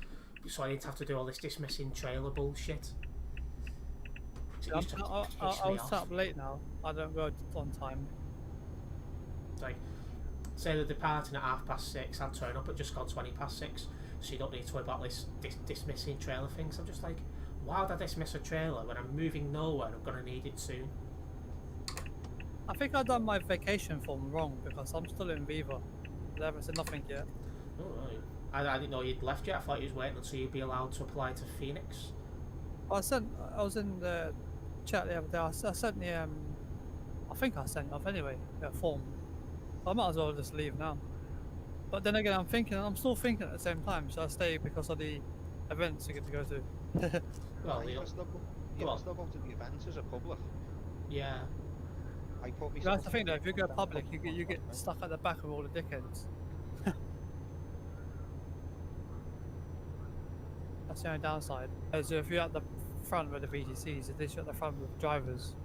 so I didn't have to do all this dismissing trailer bullshit. I was set up late now. I don't go on time. Like, say they're departing at 6:30, I'd turn up at just gone 6:20, so you don't need to worry about this dismissing trailer things. I'm just like, why would I dismiss a trailer when I'm moving nowhere and I'm going to need it soon? I think I've done my vacation form wrong because I'm still in Viva. They haven't said nothing yet. Oh, right. I didn't know you'd left yet. I thought you was waiting until you'd be allowed to apply to Phoenix. I was in the chat the other day. I sent the I think I sent it off anyway, the form. I might as well just leave now. But then again, I'm still thinking at the same time. Should I stay because of the events you get to go to? Well, you can still go to the events as a public. Yeah. That's the thing though, if you go public, you get stuck at the back of all the dickheads. That's the only downside. As if you're at the front with the VGCs, at least you're at the front with drivers.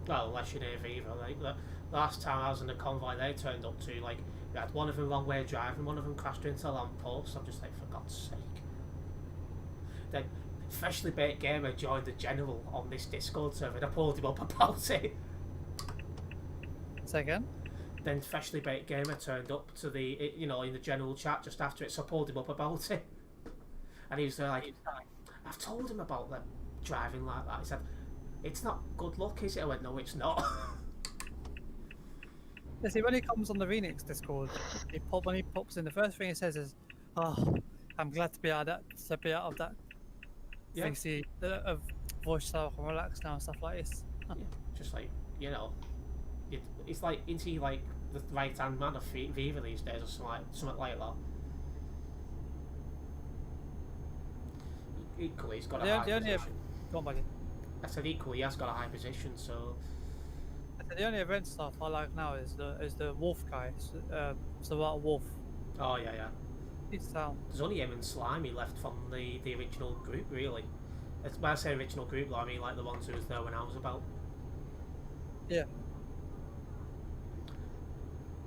Well, unless you're near Viva. Like, the last time I was in the convoy they turned up to, like, we had one of them wrong way driving, one of them crashed into a lamppost. I'm just like, for God's sake. Then, Freshly Baked Gamer joined the general on this Discord server and I pulled him up about it. Say again? Then Freshly Baked Gamer turned up to the, in the general chat just after it, so I pulled him up about it. And he was there like, I've told him about them driving like that. He said, it's not good luck, is it? I went, no, it's not. Yeah, see, when he comes on the Phoenix Discord, when he pops in, the first thing he says is, "Oh, I'm glad to be out of that, thing. See, of voice style, I can relax now and stuff like this." Yeah, just like it's like, isn't he like the right hand man of Viva these days or something like that? Equally, he's got a high position. Go on, buddy. I said equally, he has got a high position, so. The only event stuff I like now is the wolf guy. It's about wolf. Oh yeah. It's down. There's only him and Slimy left from the original group, really. When I say original group, though, I mean like the ones who was there when I was about. Yeah.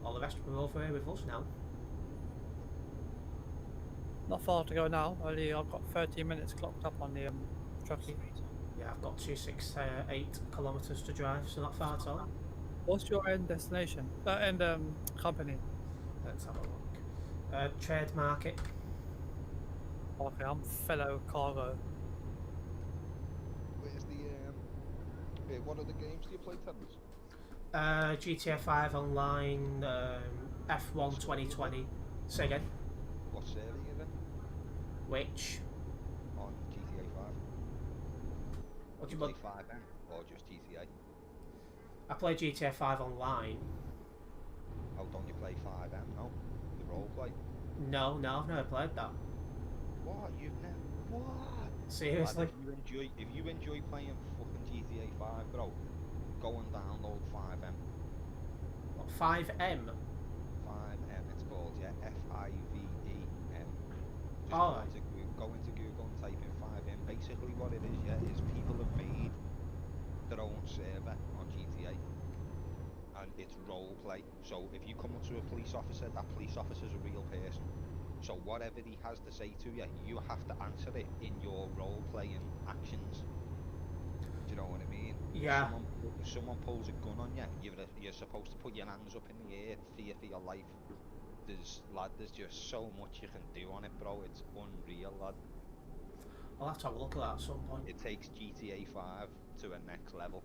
All the rest are over here with us now. Not far to go now. Only I've got 13 minutes clocked up on the truckie. Yeah, I've got 268 kilometres to drive, so not far at all. What's your end destination? End company. Let's have a look. Trade market. Okay, I'm fellow cargo. Where's the what other games do you play, Terence? GTA 5 online, F1 2020. Say again. What server are you in? Which? On GTA 5? What do You you play want? 5M or just GTA? I play GTA 5 online. Oh, don't you play 5M? No, the roleplay. No, I've never played that. What? You've never? What? Seriously? Lad, if you enjoy playing fucking GTA 5, bro, go and download 5M. What, 5M? 5M, it's called, yeah. FIVEM. Just Oh. go into Google and type in 5M. Basically, what it is, yeah, is people have made their own server on GTA, and it's role play. So if you come up to a police officer, that police officer's a real person. So whatever he has to say to you, you have to answer it in your role playing actions. Do you know what I mean? Yeah. If someone pulls a gun on you, you're supposed to put your hands up in the air, fear for your life. There's just so much you can do on it, bro. It's unreal, lad. I'll have to have a look at that at some point. It takes GTA 5 to a next level.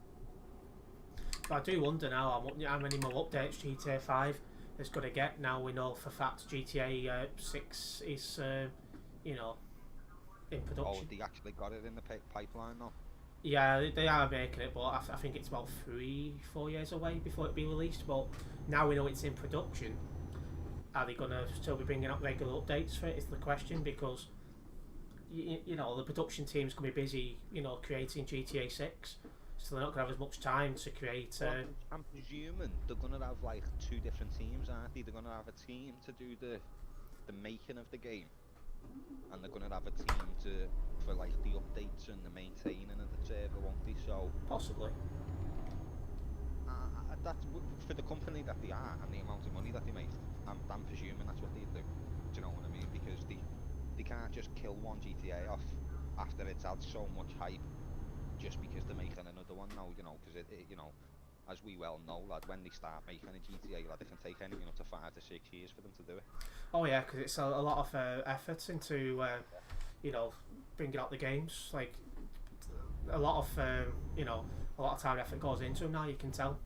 But I do wonder now how many more updates GTA 5 is going to get. Now we know for fact GTA 6 is, in Oh, production. they actually got it in the pipeline now. Yeah, they are making it, but I think it's about 3-4 years away before it be released. But now we know it's in production. Are they going to still be bringing up regular updates for it? Is the question, because the production team's going to be busy, creating GTA 6, so they're not going to have as much time to create. Well, I'm presuming they're going to have like 2 different teams, aren't they? They're going to have a team to do the making of the game, and they're going to have a team for like the updates and the maintaining of the server, won't they? So Possibly. that's for the company that they are and the amount of money that they make. I'm presuming that's what they do. Do you know what I mean? Because they can't just kill one GTA off after it's had so much hype, just because they're making another one now. Because as we well know, lad, when they start making a GTA, lad, it can take anything up to 5 to 6 years for them to do it. Oh yeah, because it's a lot of effort into bringing out the games. Like a lot of a lot of time and effort goes into them now. You can tell.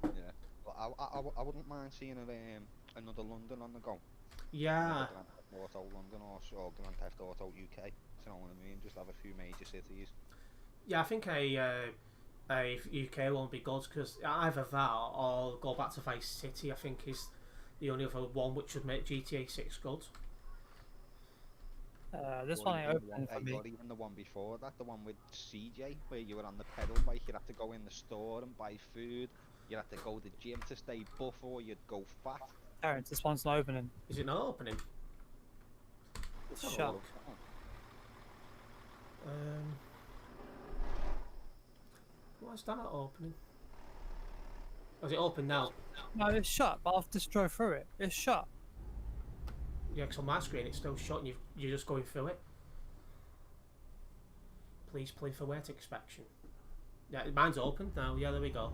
Yeah, but I wouldn't mind seeing another London on the go. Yeah. Grand Theft Auto London or Grand Theft Auto UK. Do you know what I mean? Just have a few major cities. Yeah, I think a UK won't be good, because either that or go back to Vice City. I think is the only other one which would make GTA 6 good. This Or one ain't even open for me. Or even the one before that, the one with CJ, where you were on the pedal bike. You'd have to go in the store and buy food. You'd have to go to the gym to stay buff, or you'd go fat. Terrence, this one's not opening. Is it not opening? It's Oh, shut. look. Why is that not opening? Oh, is it open now? No, it's shut, but I've just drove through it. It's shut. Yeah, because on my screen it's still shut and you're just going through it. Please play for wet inspection. Yeah, mine's open now. Yeah, there we go.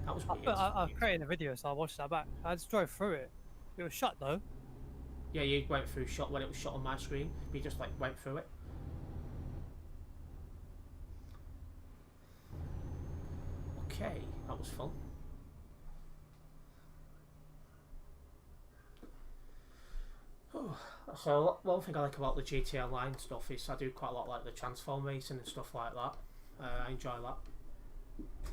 That was weird. I've created a video, so I watched that back. I just drove through it. It was shut though. Yeah, you went through shot when it was shot on my screen. But you just went through it. Okay, that was fun. So one thing I like about the GTA Online stuff is I do quite a lot like the transform racing and stuff like that. I enjoy that.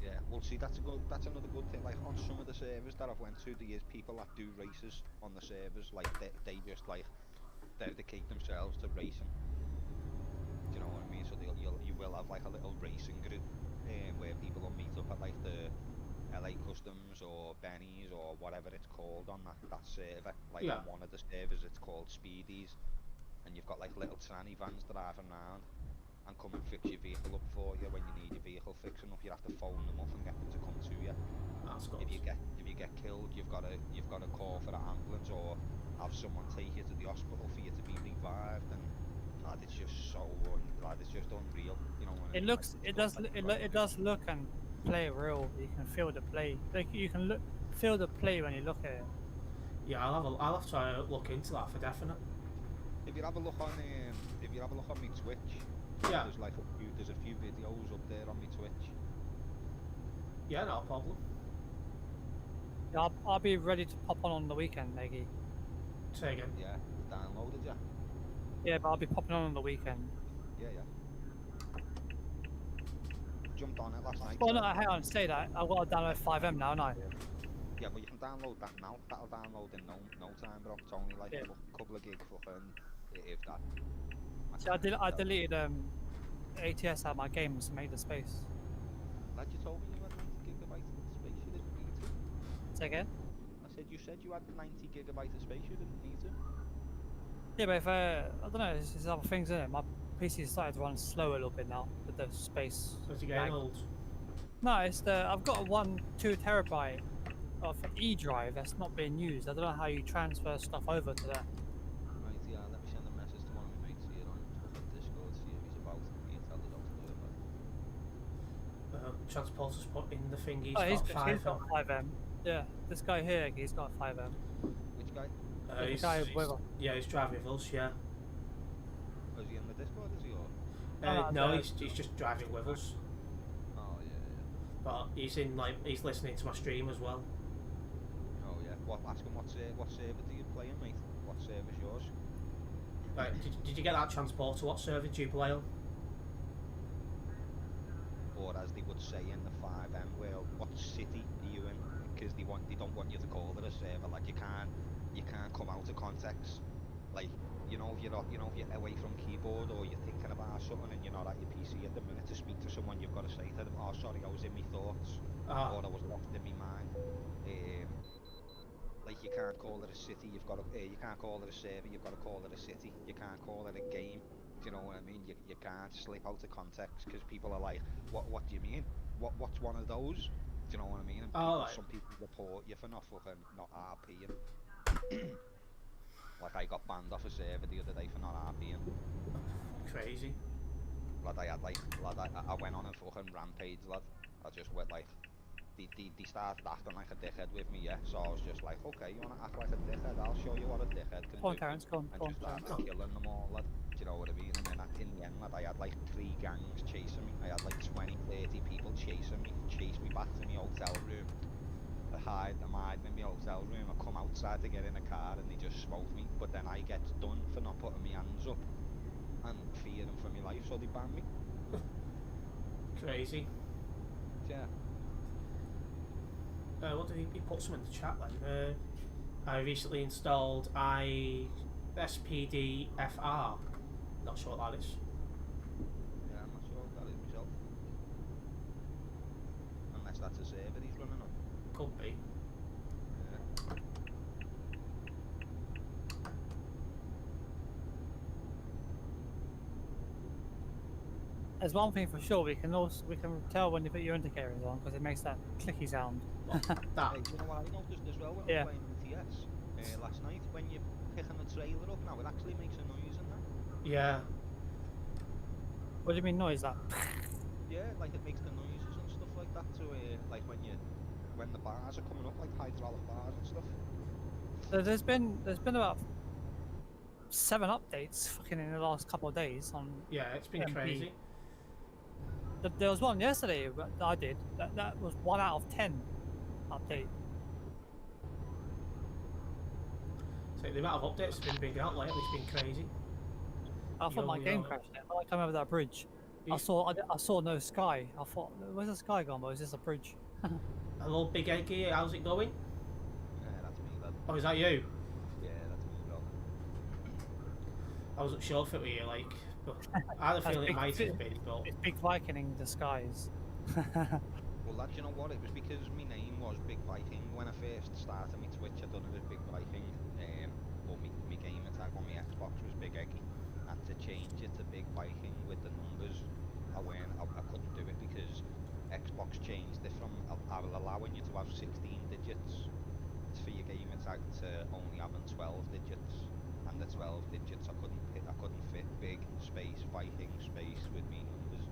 Yeah, well, see, that's another good thing. Like on some of the servers that I've went to, there's people that do races on the servers. Like they just dedicate themselves to racing. Do you know what I mean? So you will have like a little racing group, where people will meet up at like the LA Customs or Benny's or whatever it's called on that server. Like Yeah. on one of the servers, it's called Speedies, and you've got like little tranny vans driving around and come and fix your vehicle up for you when you need your vehicle fixing up. You have to phone them up and get them to come to you. That's good. If you get killed, you've got to call for an ambulance, or have someone take you to the hospital for you to be revived, and lad, it's just lad, it's just unreal. You know what I It mean? looks, Like, it it's does, like it does look and play real. You can feel the play. Like you can feel the play when you look at it. Yeah, I'll have to look into that for definite. If you have a look on my Twitch, Yeah. there's a few videos up there on my Twitch. Yeah, no problem. Yeah, I'll be ready to pop on the weekend, Maggie. Say again. Yeah, downloaded ya. Yeah, but I'll be popping on the weekend. Yeah. Jumped on it last night. Well, no, hang on, say that. I've got to download 5M now, haven't I? Yeah, but you can download that now. That'll download in no time, bro. It's only like Yeah. a couple of gig fucking, if that. See, I deleted ATS out of my games to make the space. Lad, you told me you had 90 gigabytes of space you didn't need to. Say again? You said you had 90 gigabytes of space you didn't need to. Yeah, but if I don't know, there's other things in it. My PC started to run slow a little bit now with the space. So it's getting lag. old. No, it's I've got a 2 terabyte of E drive that's not being used. I don't know how you transfer stuff over to that. Right, yeah, let me send a message to one of my mates here on Discord, see if he's about. He can tell us how to do it. Transporter's put in the thing. He's got 5M. Yeah, this guy here, he's got 5M. Which guy? The guy with us. Yeah, he's driving with us. Yeah. Was he in the Discord? Is he or? No, he's just driving with us. Oh yeah. But he's he's listening to my stream as well. Oh yeah. Ask him what server do you play in, mate? What server's yours? Right, did you get that transporter? What server do you play on? Or as they would say in the 5M world, what city are you in? Because they don't want you to call it a server. Like you can't come out of context. Like if you're away from keyboard or you're thinking about something and you're not at your PC at the minute to speak to someone, you've got to say to them, "Oh, sorry, I was in my thoughts," or "I was lost in my mind." Like you can't call it a city. You can't call it a server. You've got to call it a city. You can't call it a game. Do you know what I mean? You can't slip out of context because people are like, "What do you mean? What's one of those?" Do you know what I mean? And some people report you for not RPing. Like I got banned off a server the other day for not RPing. Crazy. Lad, I went on a fucking rampage, lad. I just went like, they started acting like a dickhead with me, yeah. So I was just like, okay, you wanna act like a dickhead? I'll show you what a dickhead can do. Go on, Terence, go on. And just started killing them all, lad. Do you know what I mean? And then in the end, lad, I had like 3 gangs chasing me. I had like 20, 30 people chasing me, chase me back to my hotel room. I'm hiding in my hotel room. I come outside to get in a car and they just smoke me. But then I get done for not putting my hands up and fearing for my life, so they ban me. Crazy. Yeah. What did he put some in the chat then? I recently installed ISPDFR. Not sure what that is. Yeah, I'm not sure what that is myself. Unless that's a server he's running on. Could be. Yeah. There's one thing for sure, we can tell when you put your indicators on because it makes that clicky sound. That. Hey, do you know what I noticed as well when Yeah. I was playing TS last night? When you're picking the trailer up now, it actually makes a noise in that. Yeah. What do you mean noise that? Yeah, like it makes the noises and stuff like that. So like when the bars are coming up, like hydraulic bars and stuff. So there's been about 7 updates fucking in the last couple of days on. Yeah, it's been MP. crazy. There was one yesterday that I did. That was 1 out of 10 update. So the amount of updates have been big out lately. It's been crazy. I thought my game crashed. I come over that bridge. I saw no sky. I thought, where's the sky gone? But it's just a bridge. Hello, Big Eggy. How's it going? Yeah, that's me, lad. Oh, is that you? Yeah, that's me, bro. I wasn't sure if it were you, like, but I had a feeling it might have been, but It's Big Viking in disguise. Well, lad, you know what? It was because my name was Big Viking when I first started my Twitch. I done it as Big Viking. But my game attack on my Xbox was Big Eggy. And to change it to Big Viking with the numbers, I couldn't do it because Xbox changed it from allowing you to have 16 digits for your gamer tag to only having 12 digits, and the 12 digits I couldn't fit big space fighting space with me numbers,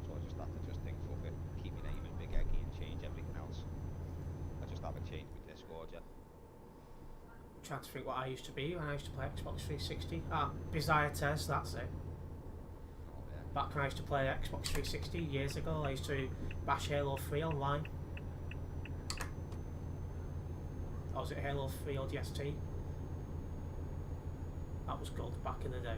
so I just had to just think, fuck it, keep my name as Big Eggy and change everything else. I just haven't changed my Discord yet. I'm trying to think what I used to be when I used to play Xbox 360. Bizarre Test, that's it. Oh yeah. Back when I used to play Xbox 360 years ago, I used to bash Halo 3 online. Or was it Halo 3 ODST? That was good back in the day.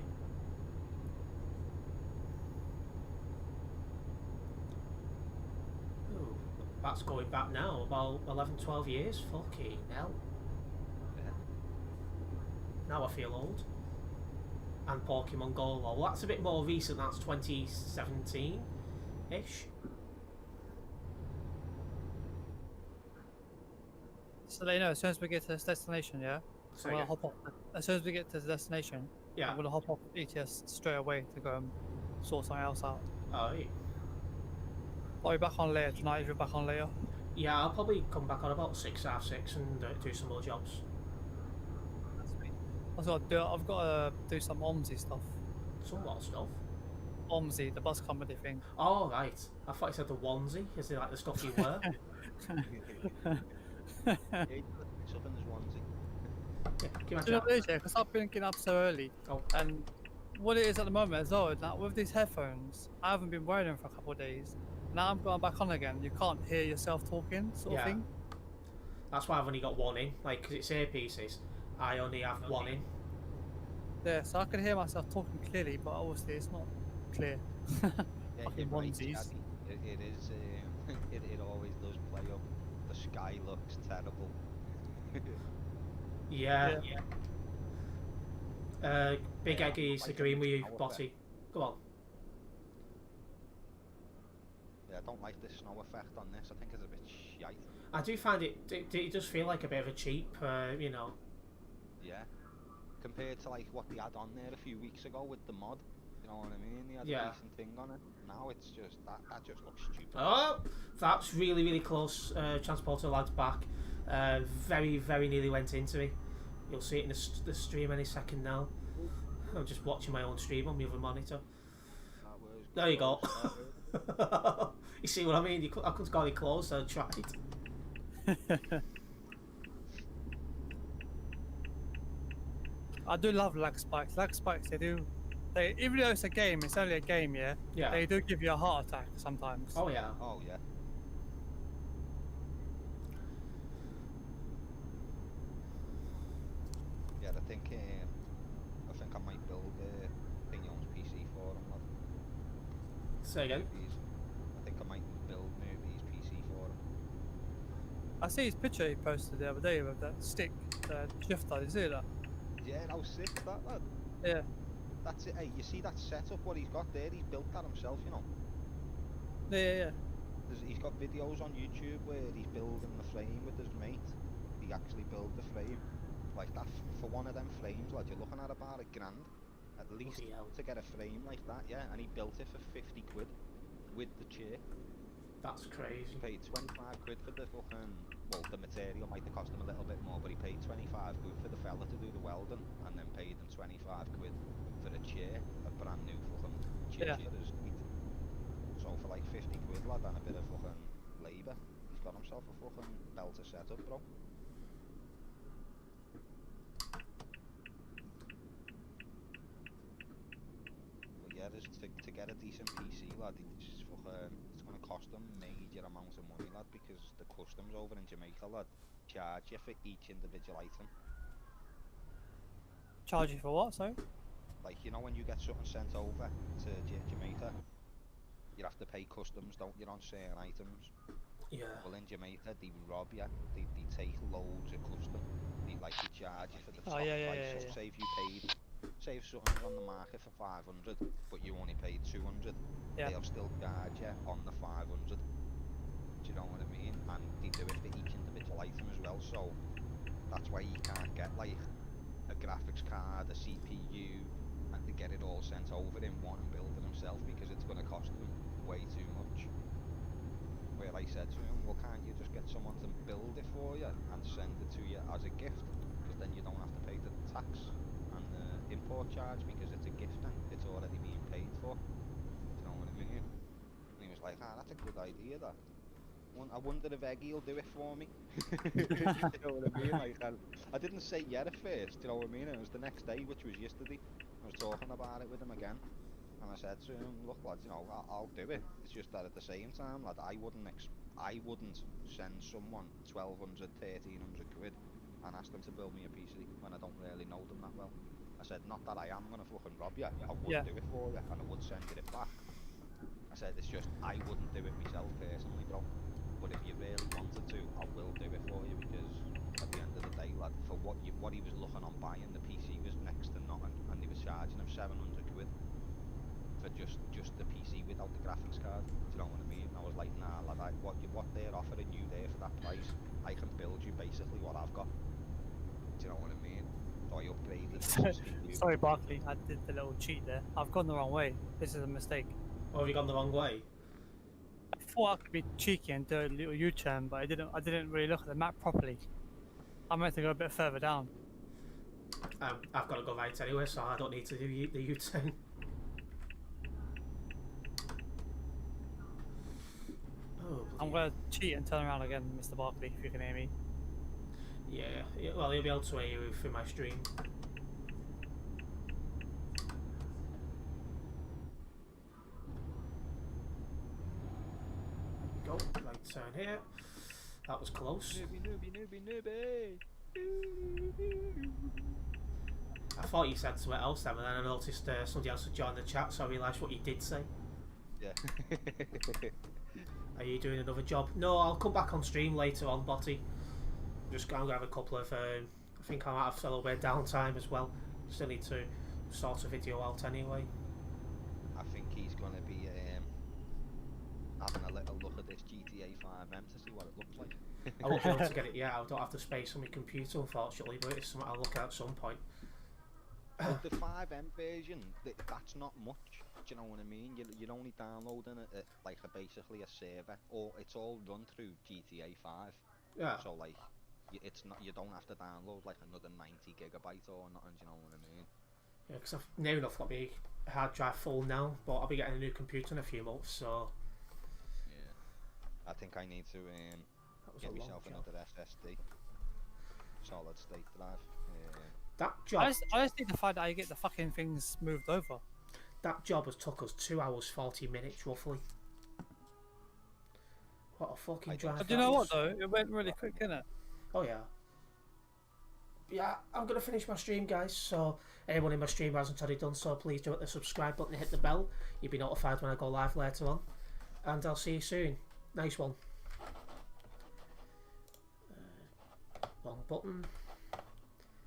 Ooh, that's going back now, about 11, 12 years. Fucking hell. Yeah. Now I feel old. And Pokemon Go, well, that's a bit more recent, that's 2017-ish. So you know, as soon as we get to this destination, yeah, So I'm gonna yeah, hop off. As soon as we get to the destination, yeah. I'm gonna hop off ETS straight away to go and sort something else out. Alright. I'll be back on later tonight if you're back on later. Yeah, I'll probably come back on about 6, half 6 and do some more jobs. I've got to do some OMSI stuff. Some what stuff? OMSI, the bus comedy thing. Oh, right. I thought you said the onesie. Is it like the stuff you wear? Yeah, you put stuff in this onesie. Yeah, give me a Do you know chat. what it is, yeah? Because I've been getting up so early, Oh, and what it is at the moment as well, now with these headphones, I haven't been wearing them for a couple of days. Now I'm going back on again. You can't hear yourself talking, sort of Yeah. thing. that's why I've only got one in. Like, because it's earpieces, I only have one in. Yeah, so I can hear myself talking clearly, but obviously it's not clear. Yeah, Fucking you're right, onesies. Caddy. It is. It always does play up. The sky looks terrible. Yeah. Big Yeah, Eggy's like agreeing a with you, snow Botty. Go on. Yeah, I don't like the snow effect on this. I think it's a bit shite. I do find it does feel like a bit of a cheap, you know. Yeah. Compared to like what they had on there a few weeks ago with the mod. You know what I mean? They had Yeah. a decent thing on it. Now it's just that just looks stupid. Oh, that's really, really close. Transporter lad's back. Very, very nearly went into me. You'll see it in the stream any second now. I'm just watching my own stream on my other monitor. That was There you go. close, that was- You see what I mean? I couldn't go any closer. I tried. I do love lag spikes. Lag spikes, they even though it's a game, it's only a game, yeah. Yeah. They do give you a heart attack sometimes. Oh yeah. Oh yeah. Yeah, I think I might build Pignon's PC for him. Lad. Say again. I think I might build Movies PC for him. I see his picture he posted the other day with that stick, shifter. You see that? Yeah, that was sick, that lad. Yeah. That's it. Hey, you see that setup? What he's got there? He's built that himself, you know. Yeah. He's got videos on YouTube where he's building the frame with his mate. He actually built the frame. Like that, for one of them frames, lad, you're looking at about £1,000 at least Bloody hell. to get a frame like that, yeah. And he built it for 50 quid with the chair. That's crazy. He paid 25 quid for the fucking, well, the material might have cost him a little bit more, but he paid 25 quid for the fella to do the welding, and then paid him 25 quid for a chair, a brand new fucking chair Yeah. for his feet. So for like 50 quid, lad, and a bit of fucking labour, he's got himself a fucking belter setup, bro. But yeah, to get a decent PC, lad, it's fucking, it's gonna cost them major amounts of money, lad, because the customs over in Jamaica, lad, charge you for each individual item. Charge you for what? Sorry. Like, you know when you get something sent over to Jamaica, you have to pay customs, don't you, on certain items? Yeah. Well, in Jamaica, they rob you. They take loads of custom. They charge you for the top price. So say if you paid, say if something was on the market for 500, but you only paid 200, Yeah. they'll still charge you on the 500. Do you know what I mean? And they do it for each individual item as well. So that's why you can't get like a graphics card, a CPU, and to get it all sent over in one and build it himself, because it's going to cost them way too much. Where I said to him, well, can't you just get someone to build it for you and send it to you as a gift, because then you don't have to pay the tax and the import charge because it's a gift and it's already being paid for. Do you know what I mean? And he was like, that's a good idea, that. I wonder if Eggy will do it for me. You know what I mean? Like, I didn't say yeah at first, you know what I mean? It was the next day, which was yesterday. I was talking about it with him again. And I said to him, look lad, you know, I'll do it. It's just that at the same time, lad, I wouldn't send someone 1,200, 1,300 quid and ask them to build me a PC when I don't really know them that well. I said, not that I am going to fucking rob you, I would do it for you and I would send you it back. I said, it's just, I wouldn't do it myself personally, bro. But if you really wanted to, I will do it for you, because at the end of the day, lad, for what he was looking on buying, the PC was next to nothing, and they was charging him 700 quid for just the PC without the graphics card. Do you know what I mean? I was like, nah, lad, what they're offering you there for that price, I can build you basically what I've got. Do you know what I mean? So I upgraded the CPU. Sorry, Barkley, I did the little cheat there. I've gone the wrong way. This is a mistake. Oh, have you gone the wrong way? I thought I could be cheeky and do a little U-turn, but I didn't really look at the map properly. I meant to go a bit further down. I've got to go right anyway, so I don't need to do the U-turn. Oh, I'm gonna cheat and turn around again, Mr. Barkley, if you can hear me. Yeah, well, you'll be able to hear you through my stream. Go, right turn here. That was close. Newbie. I thought you said something else then, but then I noticed somebody else had joined the chat, so I realised what you did say. Yeah. Are you doing another job? No, I'll come back on stream later on, Botty. I'm gonna have a couple of. I think I might have a little bit of downtime as well. Still need to sort a video out anyway. I think he's gonna be having a little look at this GTA 5M to see what it looks like. I won't be able to get it yet. I don't have the space on my computer, unfortunately, but it's something I'll look at some point. But the 5M version, that's not much. Do you know what I mean? You're only downloading it at like basically a server, or it's all run through GTA 5. Yeah. So like, it's not. You don't have to download like another 90 gigabyte or nothing. Do you know what I mean? Yeah, because I've near enough got my hard drive full now, but I'll be getting a new computer in a few months, so. Yeah. I think I need to get myself another SSD, solid state drive. That job. I just need to find out how you get the fucking things moved over. That job has took us 2 hours 40 minutes roughly. What a fucking drive! But do you know what though? It went really quick, didn't it? Oh yeah. Yeah, I'm gonna finish my stream, guys. So anyone in my stream who hasn't already done so, please do hit the subscribe button and hit the bell. You'll be notified when I go live later on. And I'll see you soon. Nice one. Wrong button.